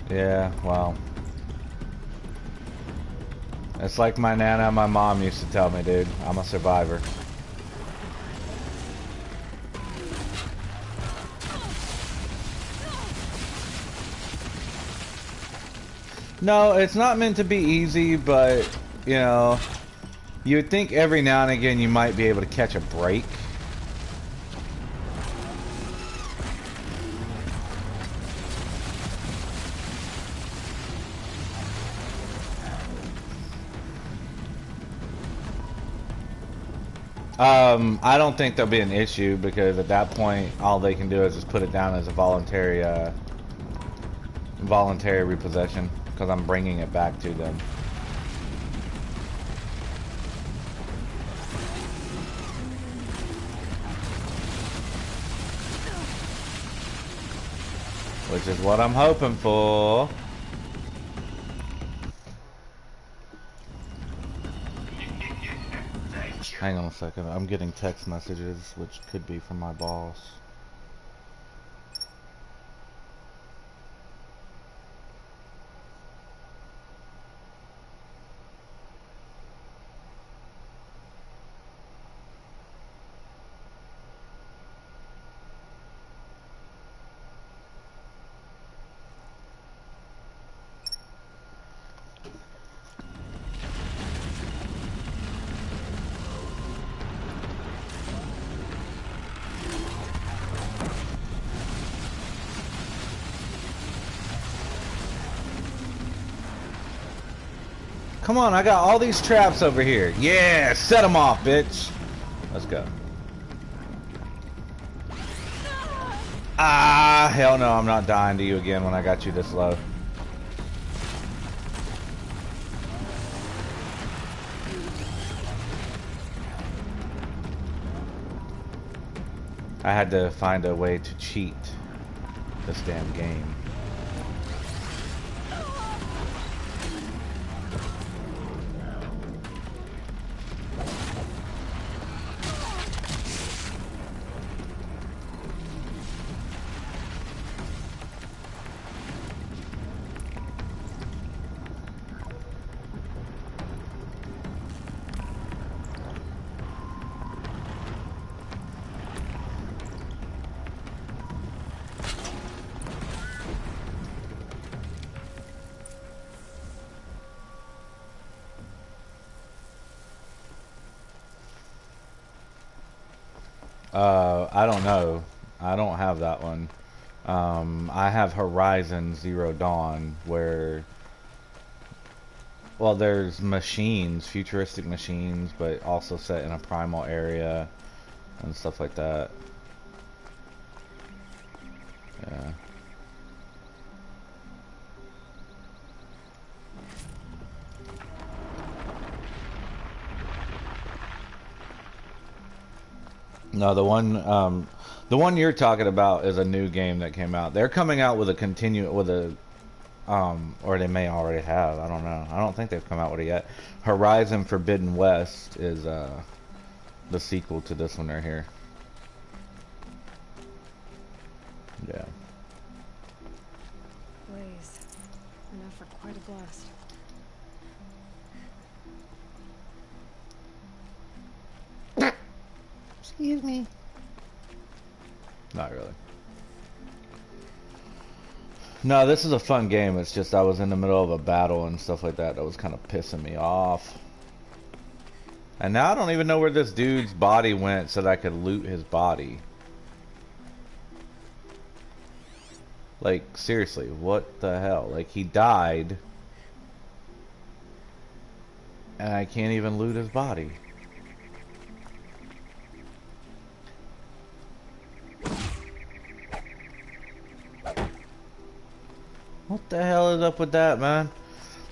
Yeah, wow. It's like my nana and my mom used to tell me, dude. I'm a survivor. No, it's not meant to be easy, but, you know, you would think every now and again you might be able to catch a break. I don't think there'll be an issue because at that point all they can do is just put it down as a voluntary repossession because I'm bringing it back to them. Which is what I'm hoping for. Hang on a second, I'm getting text messages, which could be from my boss. Come on, I got all these traps over here. Yeah, set them off, bitch. Let's go. Ah, hell no, I'm not dying to you again when I got you this low. I had to find a way to cheat this damn game. I don't know. I don't have that one. I have Horizon Zero Dawn, where, well, there's machines, futuristic machines, but also set in a primal area and stuff like that. Yeah. No, the one you're talking about is a new game that came out. They're coming out with a or they may already have. I don't know. I don't think they've come out with it yet. Horizon Forbidden West is the sequel to this one right here. Yeah. Blaze. Enough for quite a blast. Excuse me. Not really. No, this is a fun game. It's just I was in the middle of a battle and stuff like that. That was kind of pissing me off. And now I don't even know where this dude's body went so that I could loot his body. Like, seriously, what the hell? Like, he died. And I can't even loot his body. What the hell is up with that, man?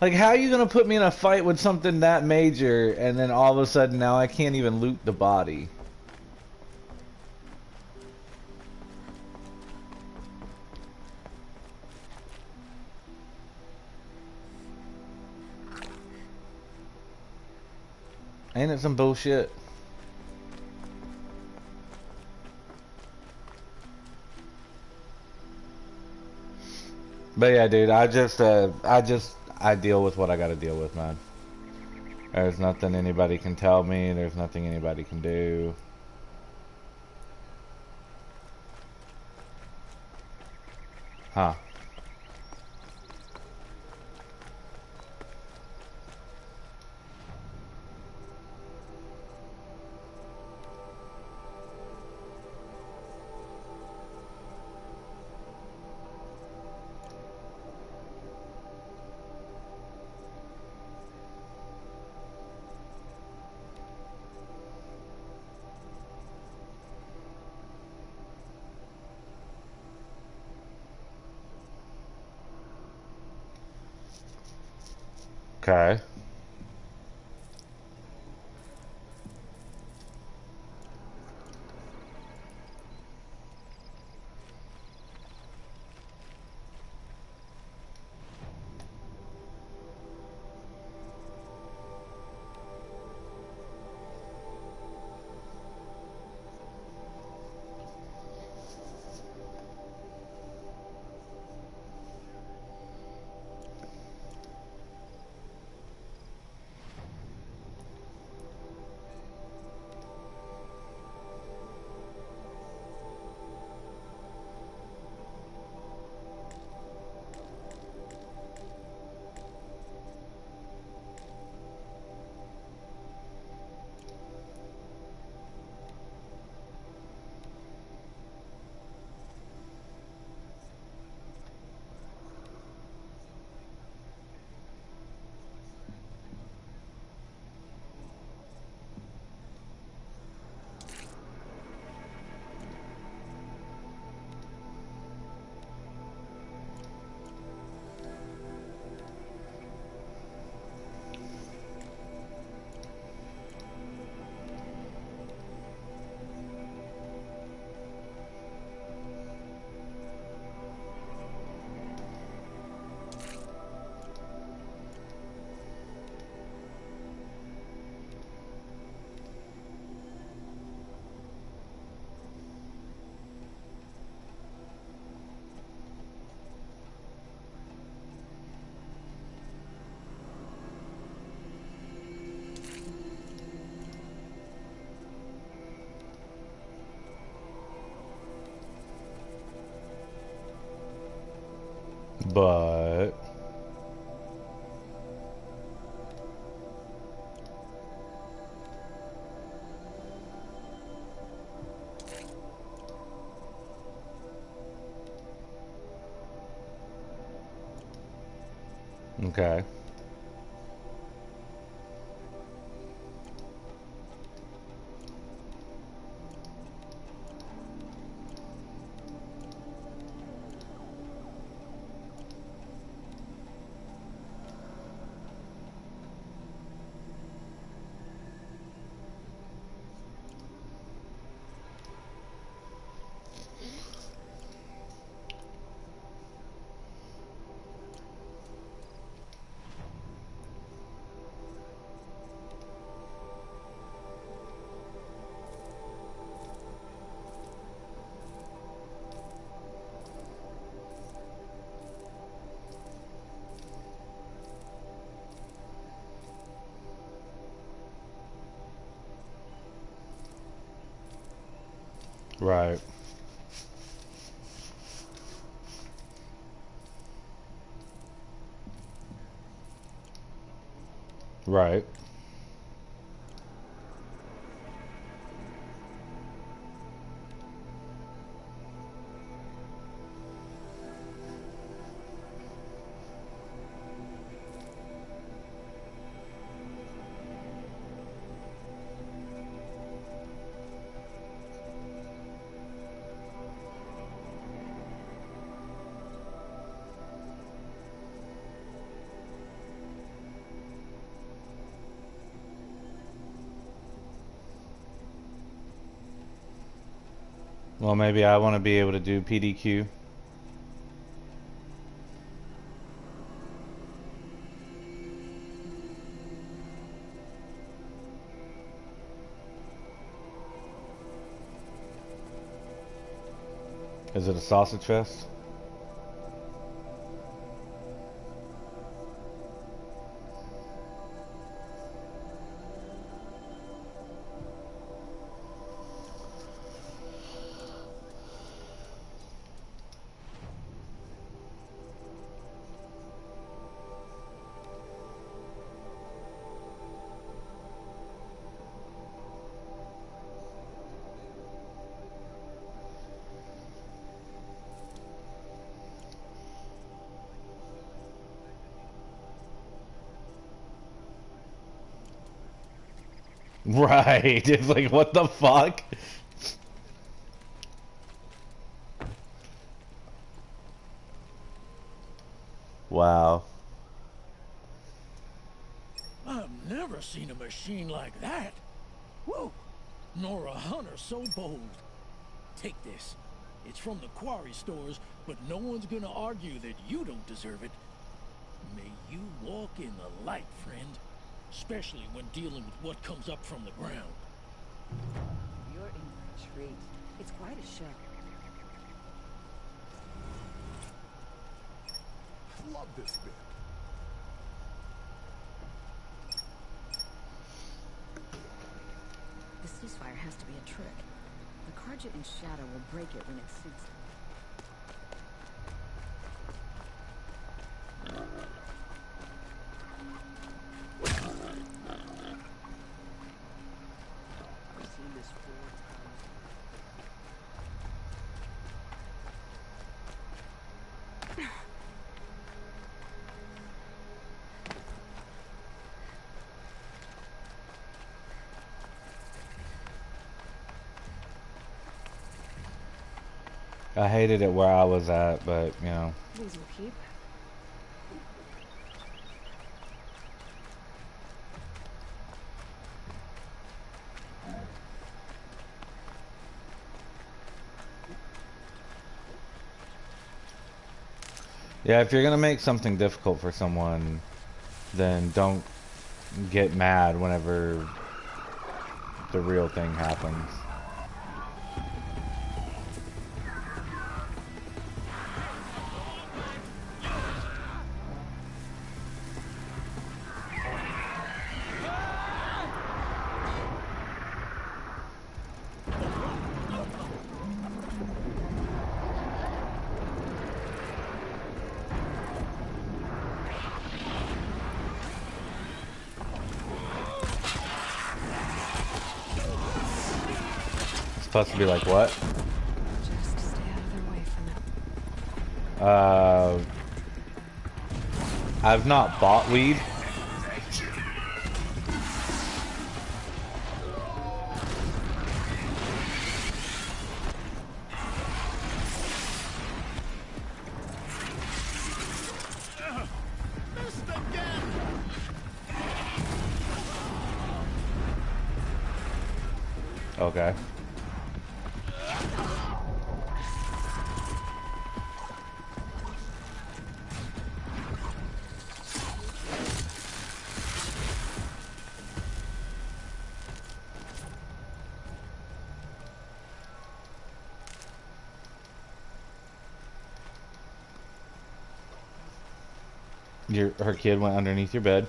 Like, how are you gonna put me in a fight with something that major, and then all of a sudden now I can't even loot the body? Ain't it some bullshit? But yeah, dude, I deal with what I gotta deal with, man. There's nothing anybody can tell me. There's nothing anybody can do. Huh. Okay. But okay. Right. Right. Well, maybe I want to be able to do PDQ. Is it a sausage fest? Right. It's like, what the fuck? Wow. I've never seen a machine like that. Whoa! Nor a hunter so bold. Take this. It's from the quarry stores, but no one's gonna argue that you don't deserve it. May you walk in the light, friend. Especially when dealing with what comes up from the ground. You're in for a treat. It's quite a show. Love this bit. The ceasefire has to be a trick. The Carja in Shadow will break it when it suits him. I've seen this 4 times. I hated it where I was at, but, you know. These will keep. Yeah, if you're gonna make something difficult for someone, then don't get mad whenever the real thing happens. supposed to be like what? Just stay out of their way for now. I've not bought weed. Okay. Her kid went underneath your bed.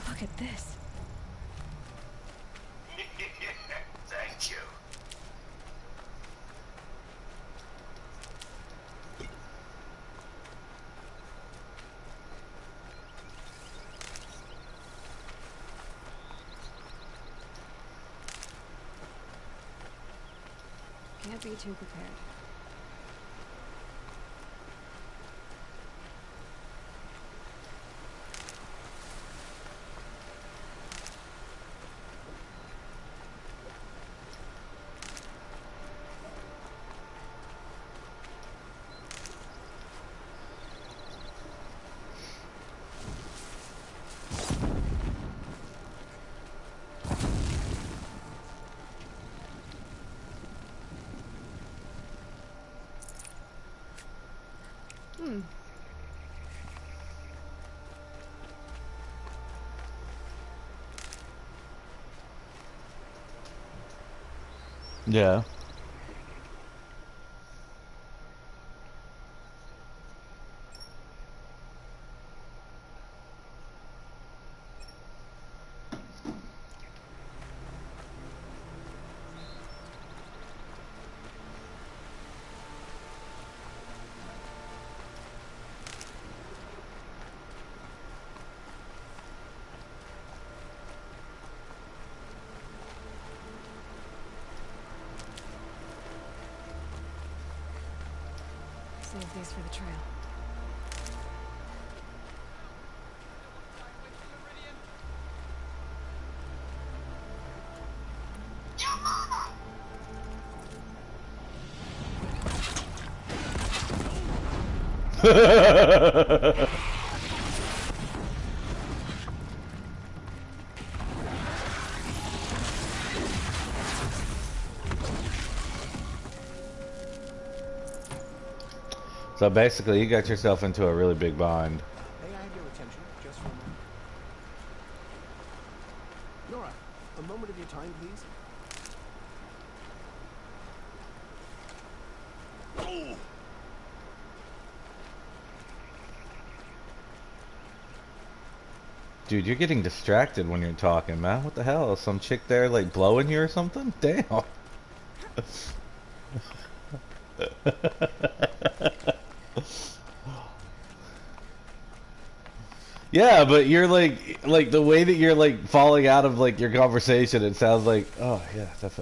Look at this. Thank you. Can't be too prepared. Yeah. Save these for the trail. So basically, you got yourself into a really big bind. May I have your attention just for a moment? Nora, a moment of your time, please. Oh! Dude, you're getting distracted when you're talking, man. What the hell? Is some chick there, like, blowing you or something? Damn. Yeah, but you're like the way that you're like falling out of like your conversation, it sounds like, oh yeah, that's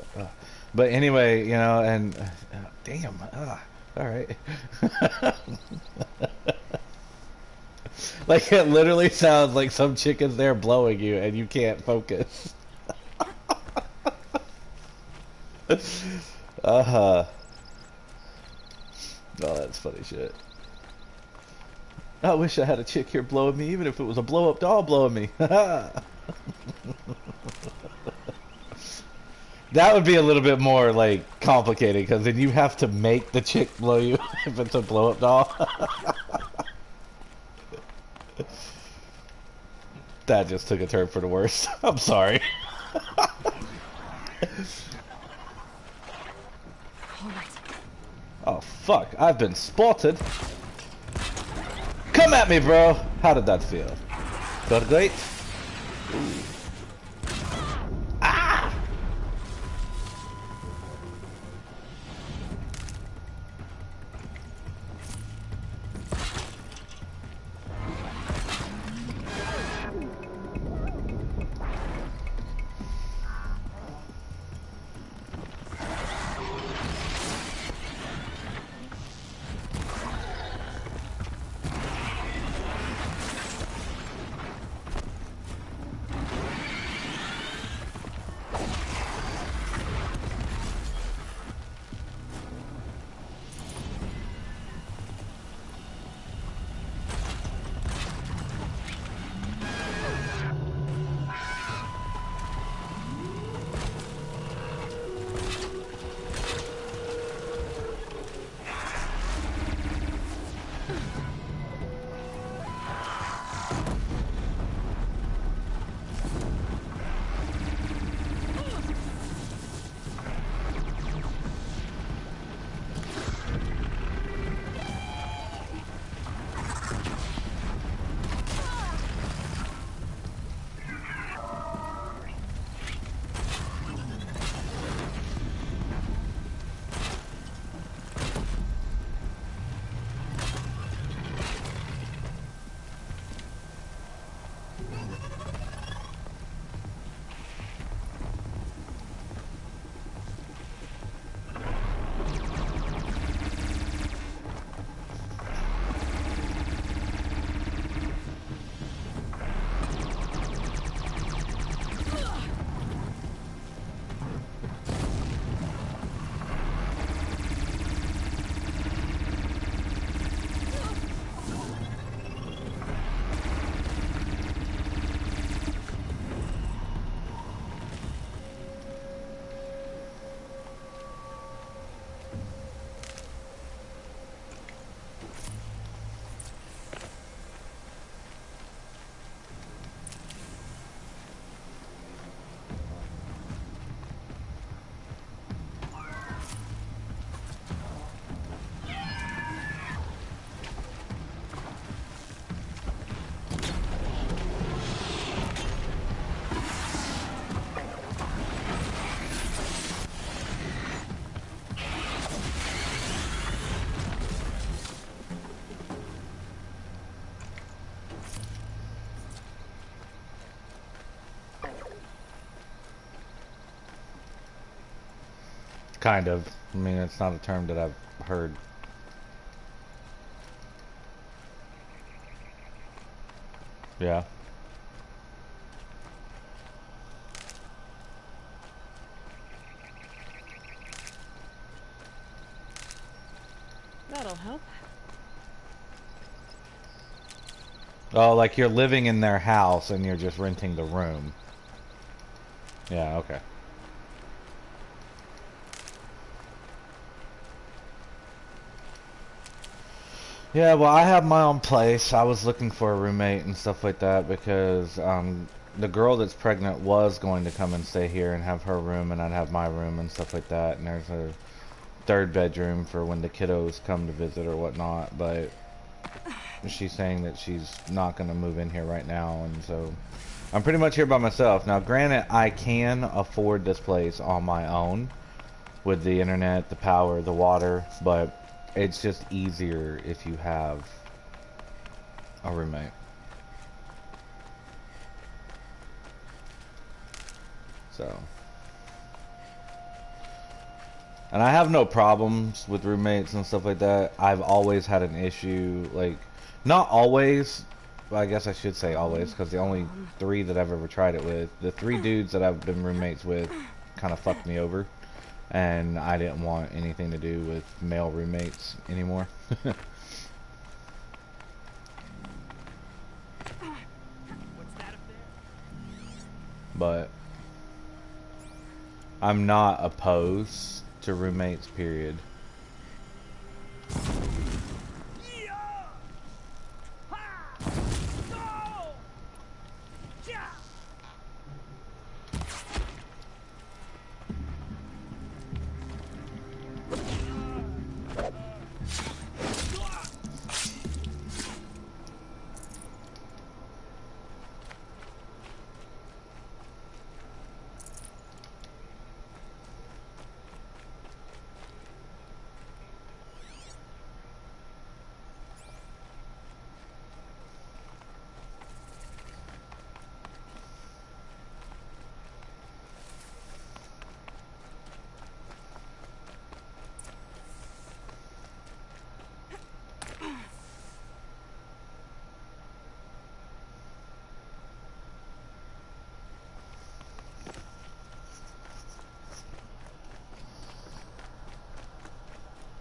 but anyway, you know, and damn, all right. Like it literally sounds like some chick is there blowing you and you can't focus. Oh, that's funny shit. I wish I had a chick here blowing me, even if it was a blow-up doll blowing me. That would be a little bit more, like, complicated, because then you have to make the chick blow you if it's a blow-up doll. That just took a turn for the worse. I'm sorry. Oh, fuck. I've been spotted. Come at me, bro. How did that feel? Got it great? Kind of. I mean, it's not a term that I've heard. Yeah. That'll help. Oh, like you're living in their house and you're just renting the room. Yeah, okay. Yeah, well, I have my own place. I was looking for a roommate and stuff like that because the girl that's pregnant was going to come and stay here and have her room, and I'd have my room and stuff like that. And there's a third bedroom for when the kiddos come to visit or whatnot. But she's saying that she's not going to move in here right now, and so I'm pretty much here by myself. Now, granted, I can afford this place on my own with the internet, the power, the water, but it's just easier if you have a roommate. So, and I have no problems with roommates and stuff like that. I've always had an issue, like, not always, well, I guess I should say always, because the only 3 that I've ever tried it with, the 3 dudes that I've been roommates with kind of fucked me over. And I didn't want anything to do with male roommates anymore. But I'm not opposed to roommates, period.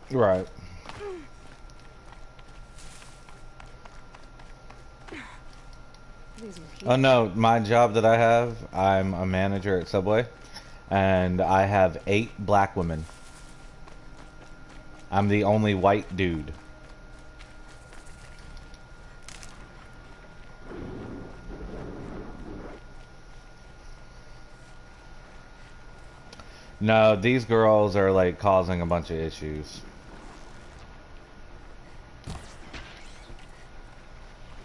Right. Oh no, my job that I have, I'm a manager at Subway, and I have 8 black women. I'm the only white dude. No, these girls are like causing a bunch of issues.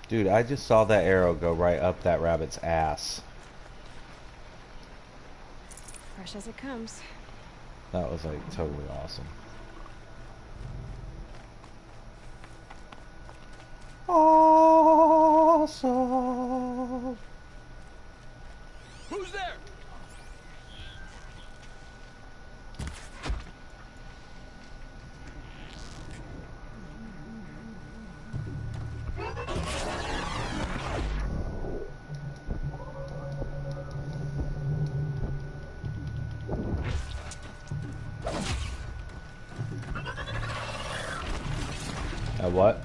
Dude, I just saw that arrow go right up that rabbit's ass. Fresh as it comes. That was like totally awesome. Awesome. Who's there? What?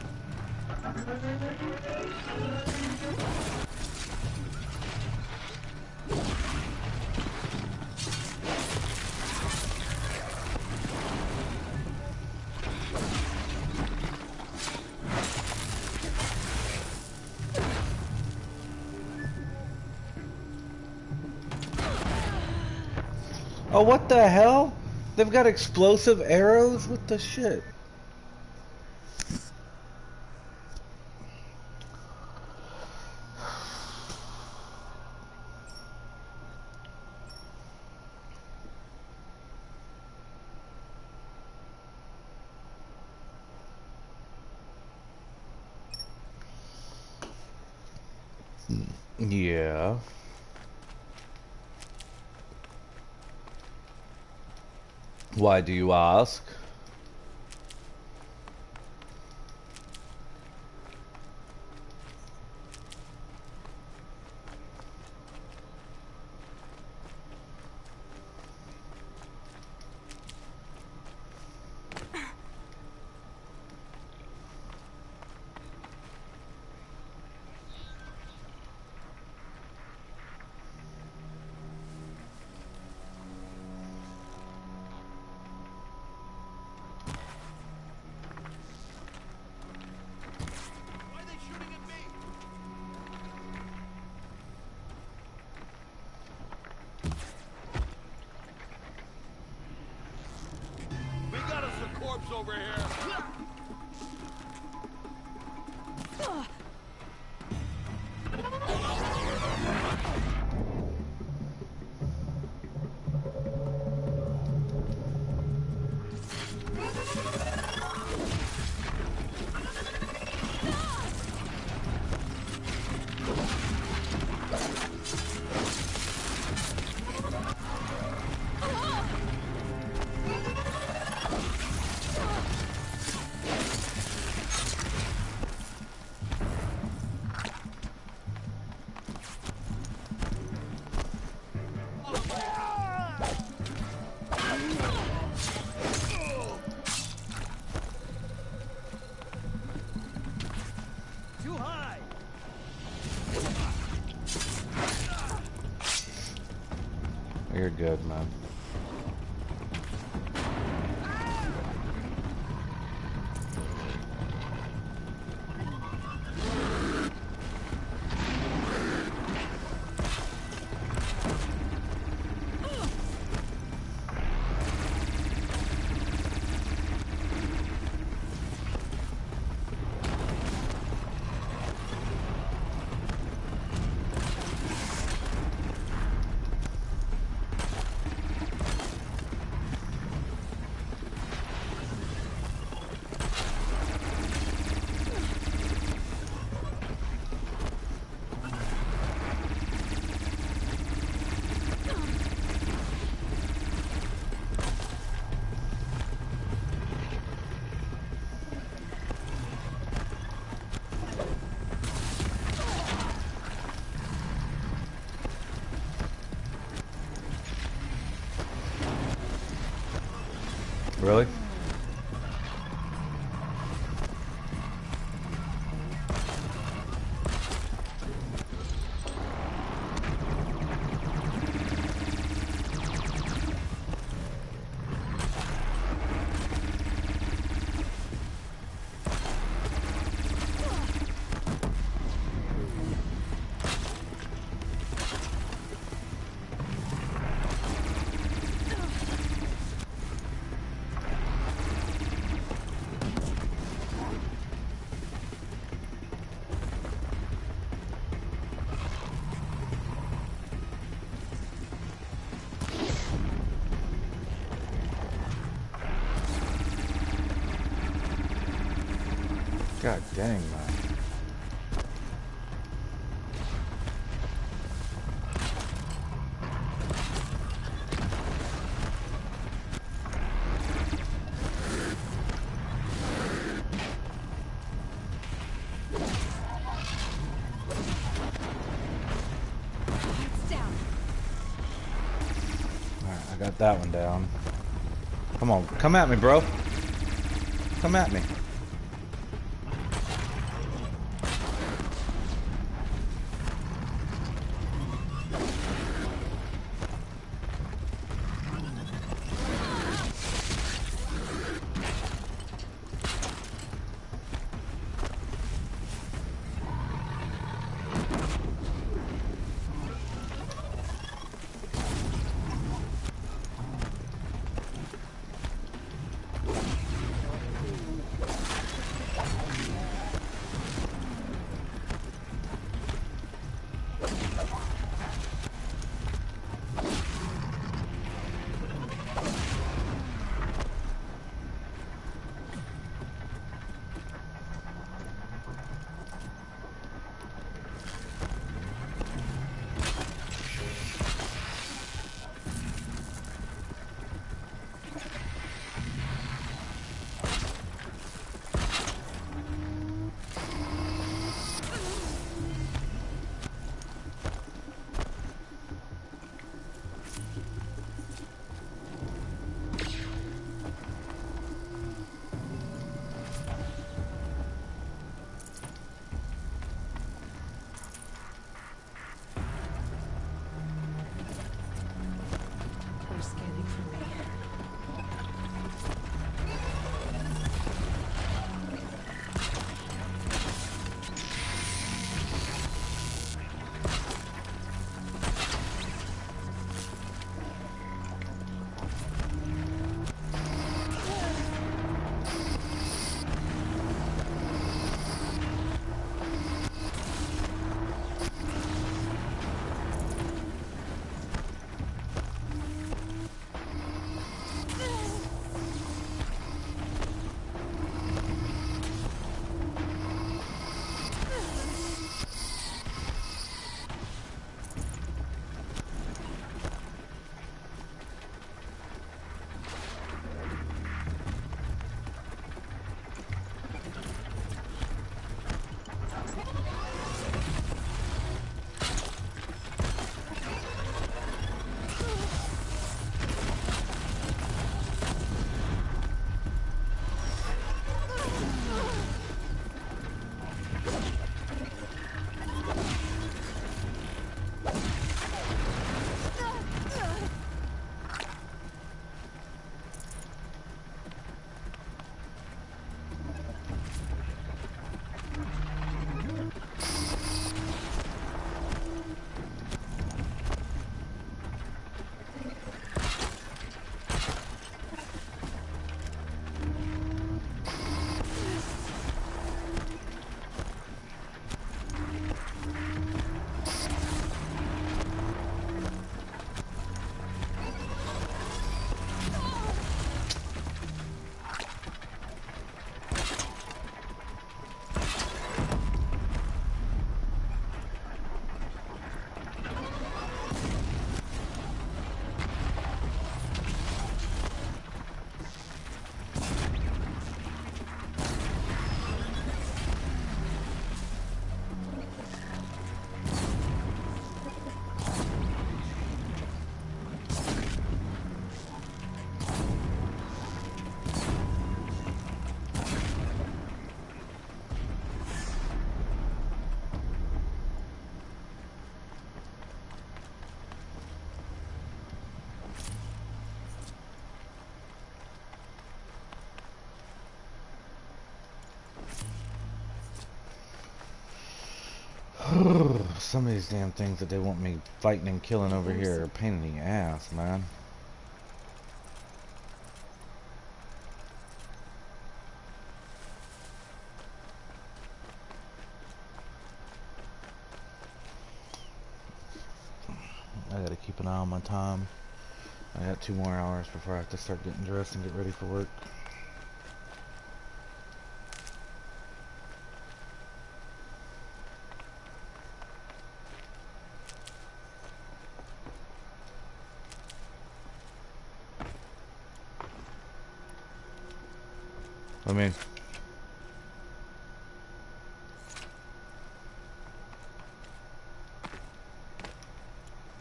Oh, what the hell? They've got explosive arrows? What the shit? Yeah. Why do you ask? Over here. You're good, man. Really? God dang, man. Alright, I got that one down. Come on, come at me, bro. Come at me. Some of these damn things that they want me fighting and killing over here are a pain in the ass, man. I gotta keep an eye on my time. I got 2 more hours before I have to start getting dressed and get ready for work.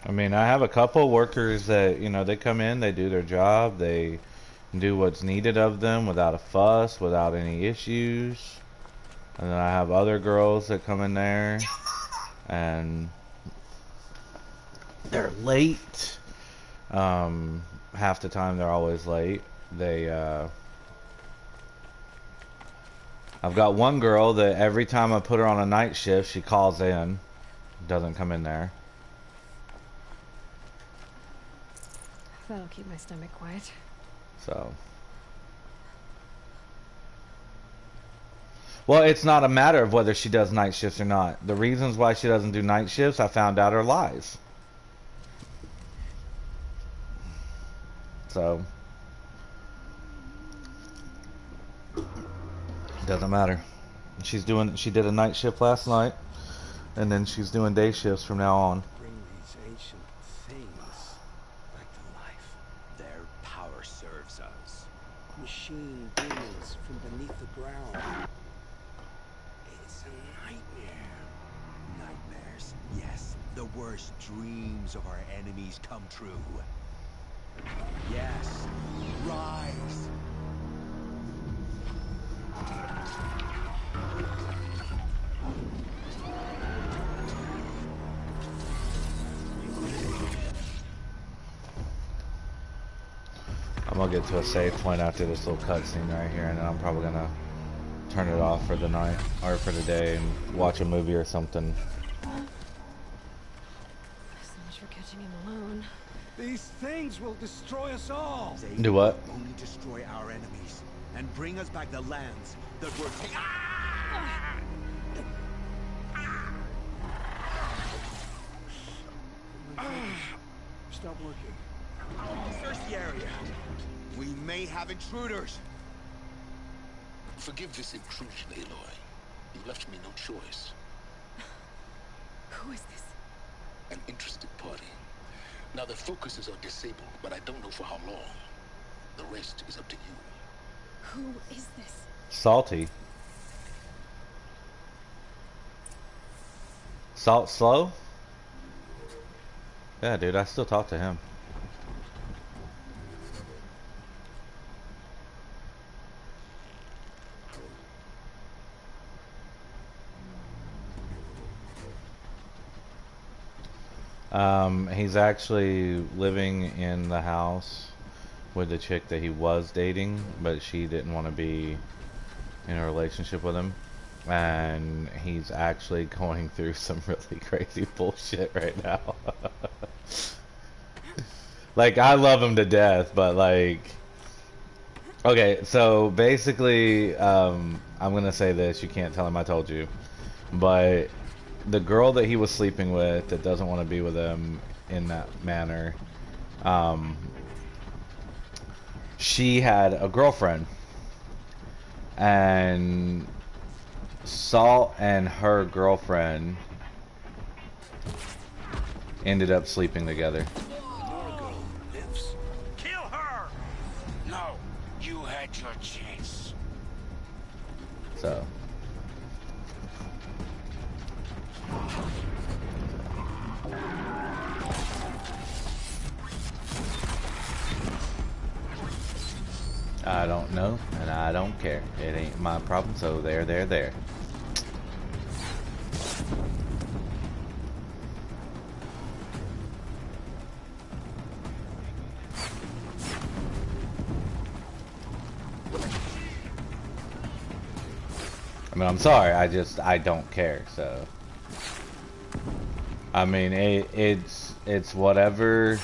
I mean, I have a couple workers that, you know, they come in, they do their job, they do what's needed of them without a fuss, without any issues. And then I have other girls that come in there and they're late. Half the time they're always late. I've got one girl that every time I put her on a night shift, she calls in, doesn't come in there. That'll keep my stomach quiet. So. Well, it's not a matter of whether she does night shifts or not. The reasons why she doesn't do night shifts, I found out, are lies. So. Doesn't matter. She did a night shift last night, and then she's doing day shifts from now on. Bring these ancient things back to life. Their power serves us. Machine demons from beneath the ground. It's a nightmare. Nightmares, yes. The worst dreams of our enemies come true. Yes, rise. I'm gonna get to a save point after this little cutscene right here, and then I'm probably gonna turn it off for the night or for the day and watch a movie or something. So much for catching him alone. These things will destroy us all. They Do what? only destroy our enemies and bring us back the lands that were taken. Stop working. Search the area. We may have intruders. Forgive this intrusion, Aloy. You left me no choice. Who is this? An interested party. Now the focuses are disabled, but I don't know for how long. The rest is up to you. Who is this? Salty. Salt Slow? Yeah, dude, I still talk to him. He's actually living in the house with the chick that he was dating, but she didn't want to be in a relationship with him. And he's actually going through some really crazy bullshit right now. Like, I love him to death, but like... Okay, so basically, I'm gonna say this, you can't tell him I told you. But the girl that he was sleeping with that doesn't want to be with him in that manner, she had a girlfriend. And Salt and her girlfriend ended up sleeping together. Margot lives. Kill her! No, you had your chance. So. I don't know, and I don't care. It ain't my problem, so there. I mean, I'm sorry, I don't care, so. I mean, it's whatever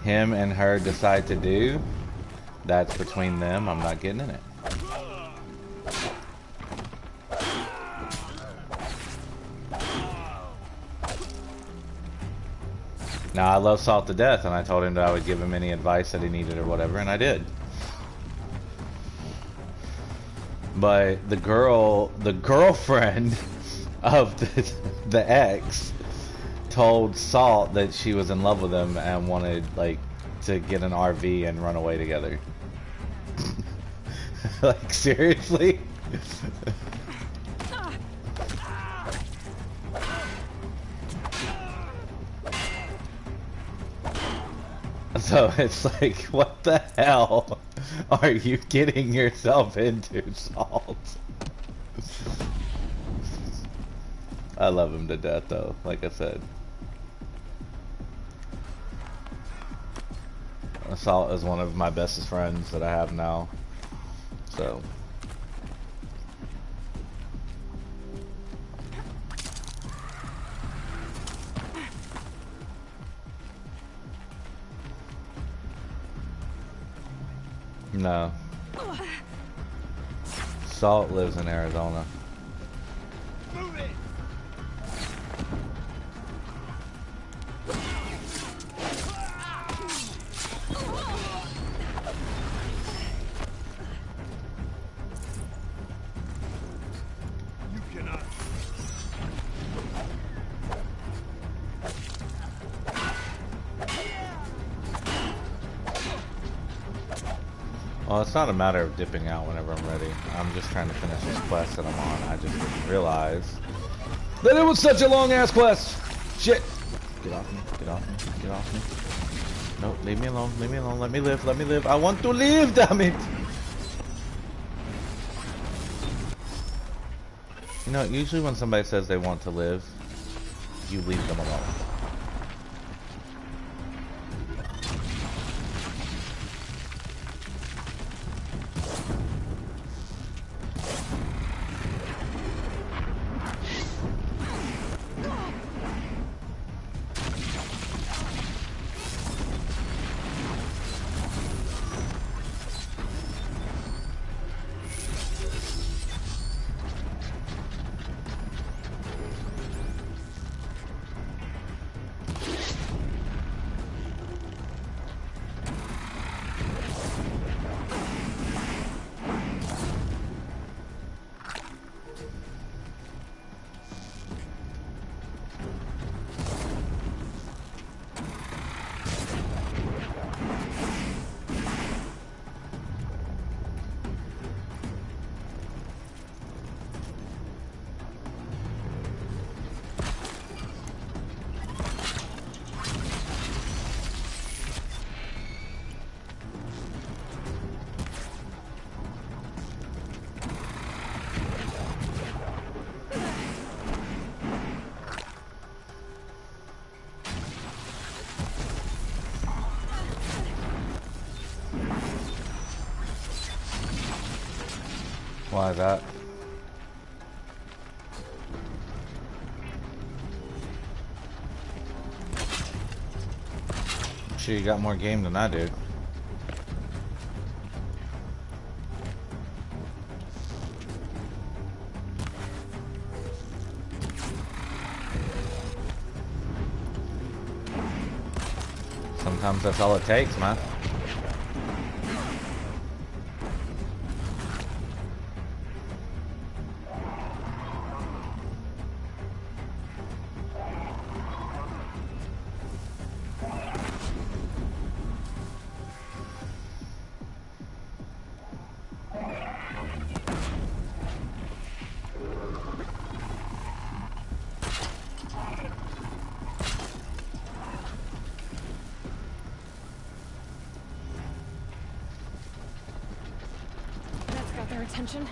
him and her decide to do. That's between them. I'm not getting in it. Now, I love Salt to death, and I told him that I would give him any advice that he needed or whatever, and I did. But the girlfriend of the ex told Salt that she was in love with him and wanted, like, to get an RV and run away together. Like, seriously? So it's like, what the hell are you getting yourself into, Salt? I love him to death, though, like I said. Salt is one of my bestest friends that I have now, so. No. Salt lives in Arizona. Move it. You cannot. Well, it's not a matter of dipping out whenever I'm ready. I'm just trying to finish this quest that I'm on. I just didn't realize that it was such a long-ass quest! Shit! Get off me, get off me, get off me. No, leave me alone, let me live, let me live. I want to live, damn it! You know, usually when somebody says they want to live, you leave them alone. Why is that? Sure, you got more game than I do. Sometimes that's all it takes, man. Their attention.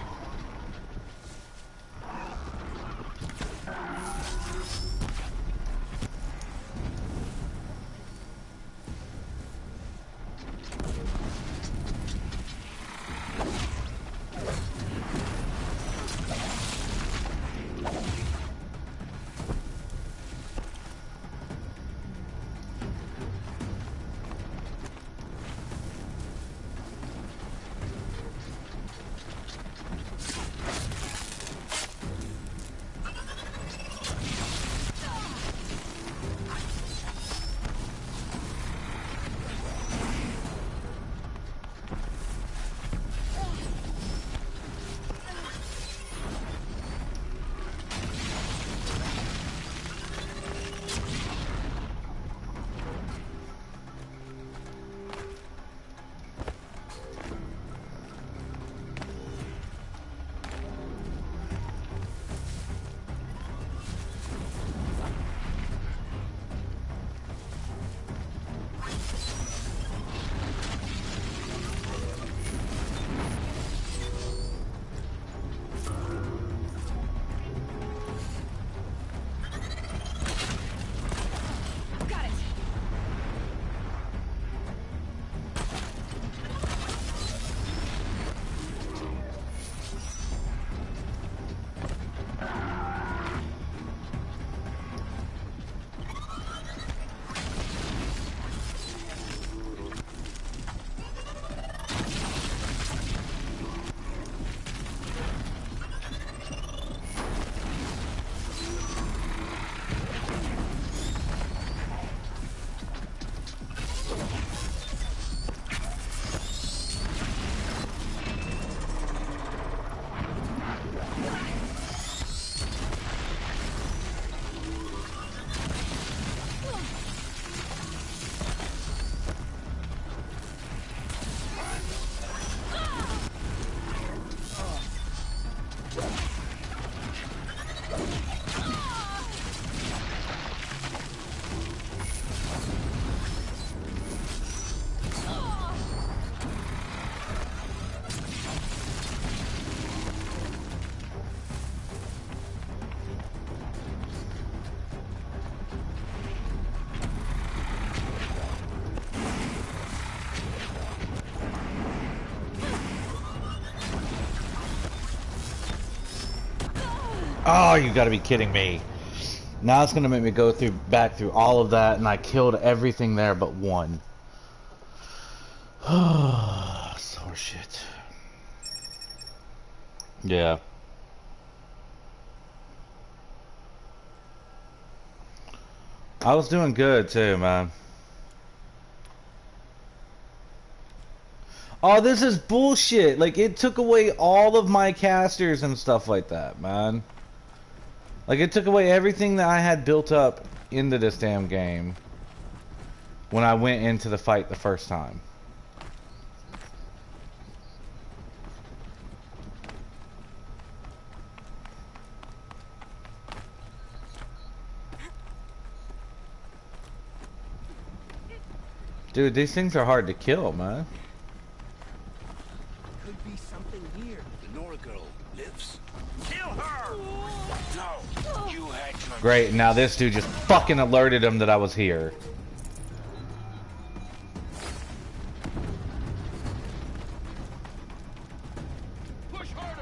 Oh, you gotta be kidding me. Now it's gonna make me go back through all of that, and I killed everything there but one. Sore shit. Yeah. I was doing good too, man. Oh, this is bullshit. Like, it took away all of my casters and stuff like that, man. Like, it took away everything that I had built up into this damn game when I went into the fight the first time. Dude, these things are hard to kill, man. Could be something here. The Nora girl lives. Kill her! No! You had your... Great, now this dude just fucking alerted him that I was here. Push harder!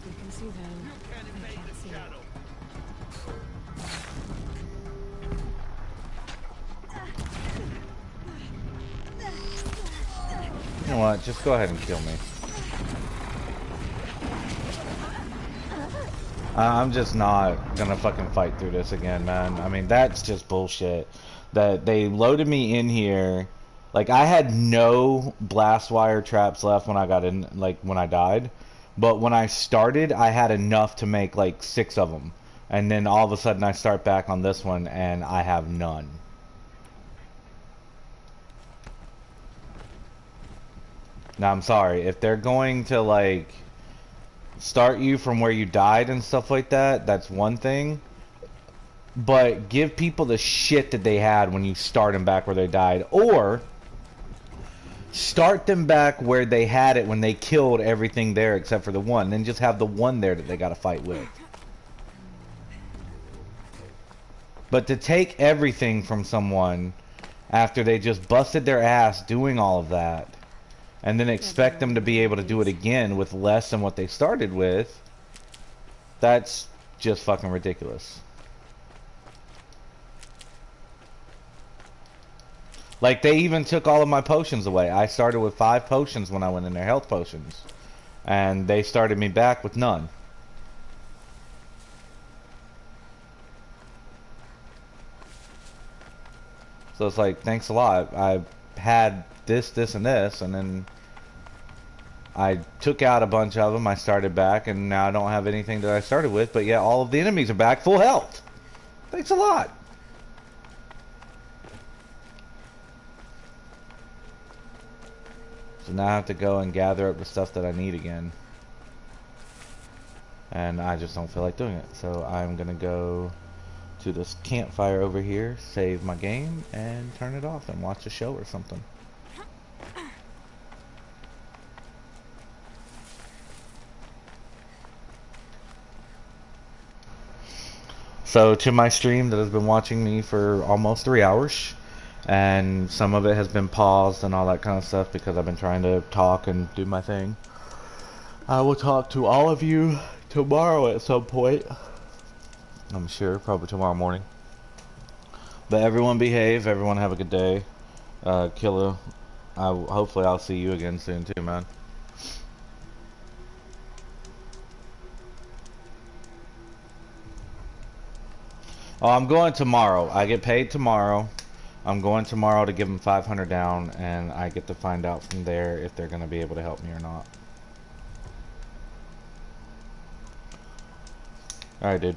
You can see them. I can't see them. You know what? Just go ahead and kill me. I'm just not gonna fucking fight through this again, man. I mean, that's just bullshit. That they loaded me in here. Like, I had no blast wire traps left when I got in, like, when I died. But when I started, I had enough to make, like, 6 of them. And then all of a sudden I start back on this one and I have none. Now, I'm sorry. If they're going to, like, start you from where you died and stuff like that, that's one thing. But give people the shit that they had when you start them back where they died. Or start them back where they had it when they killed everything there except for the one. Then just have the one there that they gotta fight with. But to take everything from someone after they just busted their ass doing all of that, and then expect them to be able to do it again with less than what they started with, that's just fucking ridiculous. Like, they even took all of my potions away. I started with 5 potions when I went in there, health potions. And they started me back with none. So it's like, thanks a lot. I had this, this, and this, and then I took out a bunch of them, I started back, and now I don't have anything that I started with, but yeah, all of the enemies are back full health. Thanks a lot. So now I have to go and gather up the stuff that I need again. And I just don't feel like doing it. So I'm going to go to this campfire over here, save my game, and turn it off and watch a show or something. So to my stream that has been watching me for almost 3 hours, and some of it has been paused and all that kind of stuff because I've been trying to talk and do my thing. I will talk to all of you tomorrow at some point. I'm sure, probably tomorrow morning. But everyone behave, everyone have a good day. Killa, hopefully I'll see you again soon too, man. Oh, I'm going tomorrow. I get paid tomorrow. I'm going tomorrow to give them 500 down, and I get to find out from there if they're going to be able to help me or not. Alright, dude.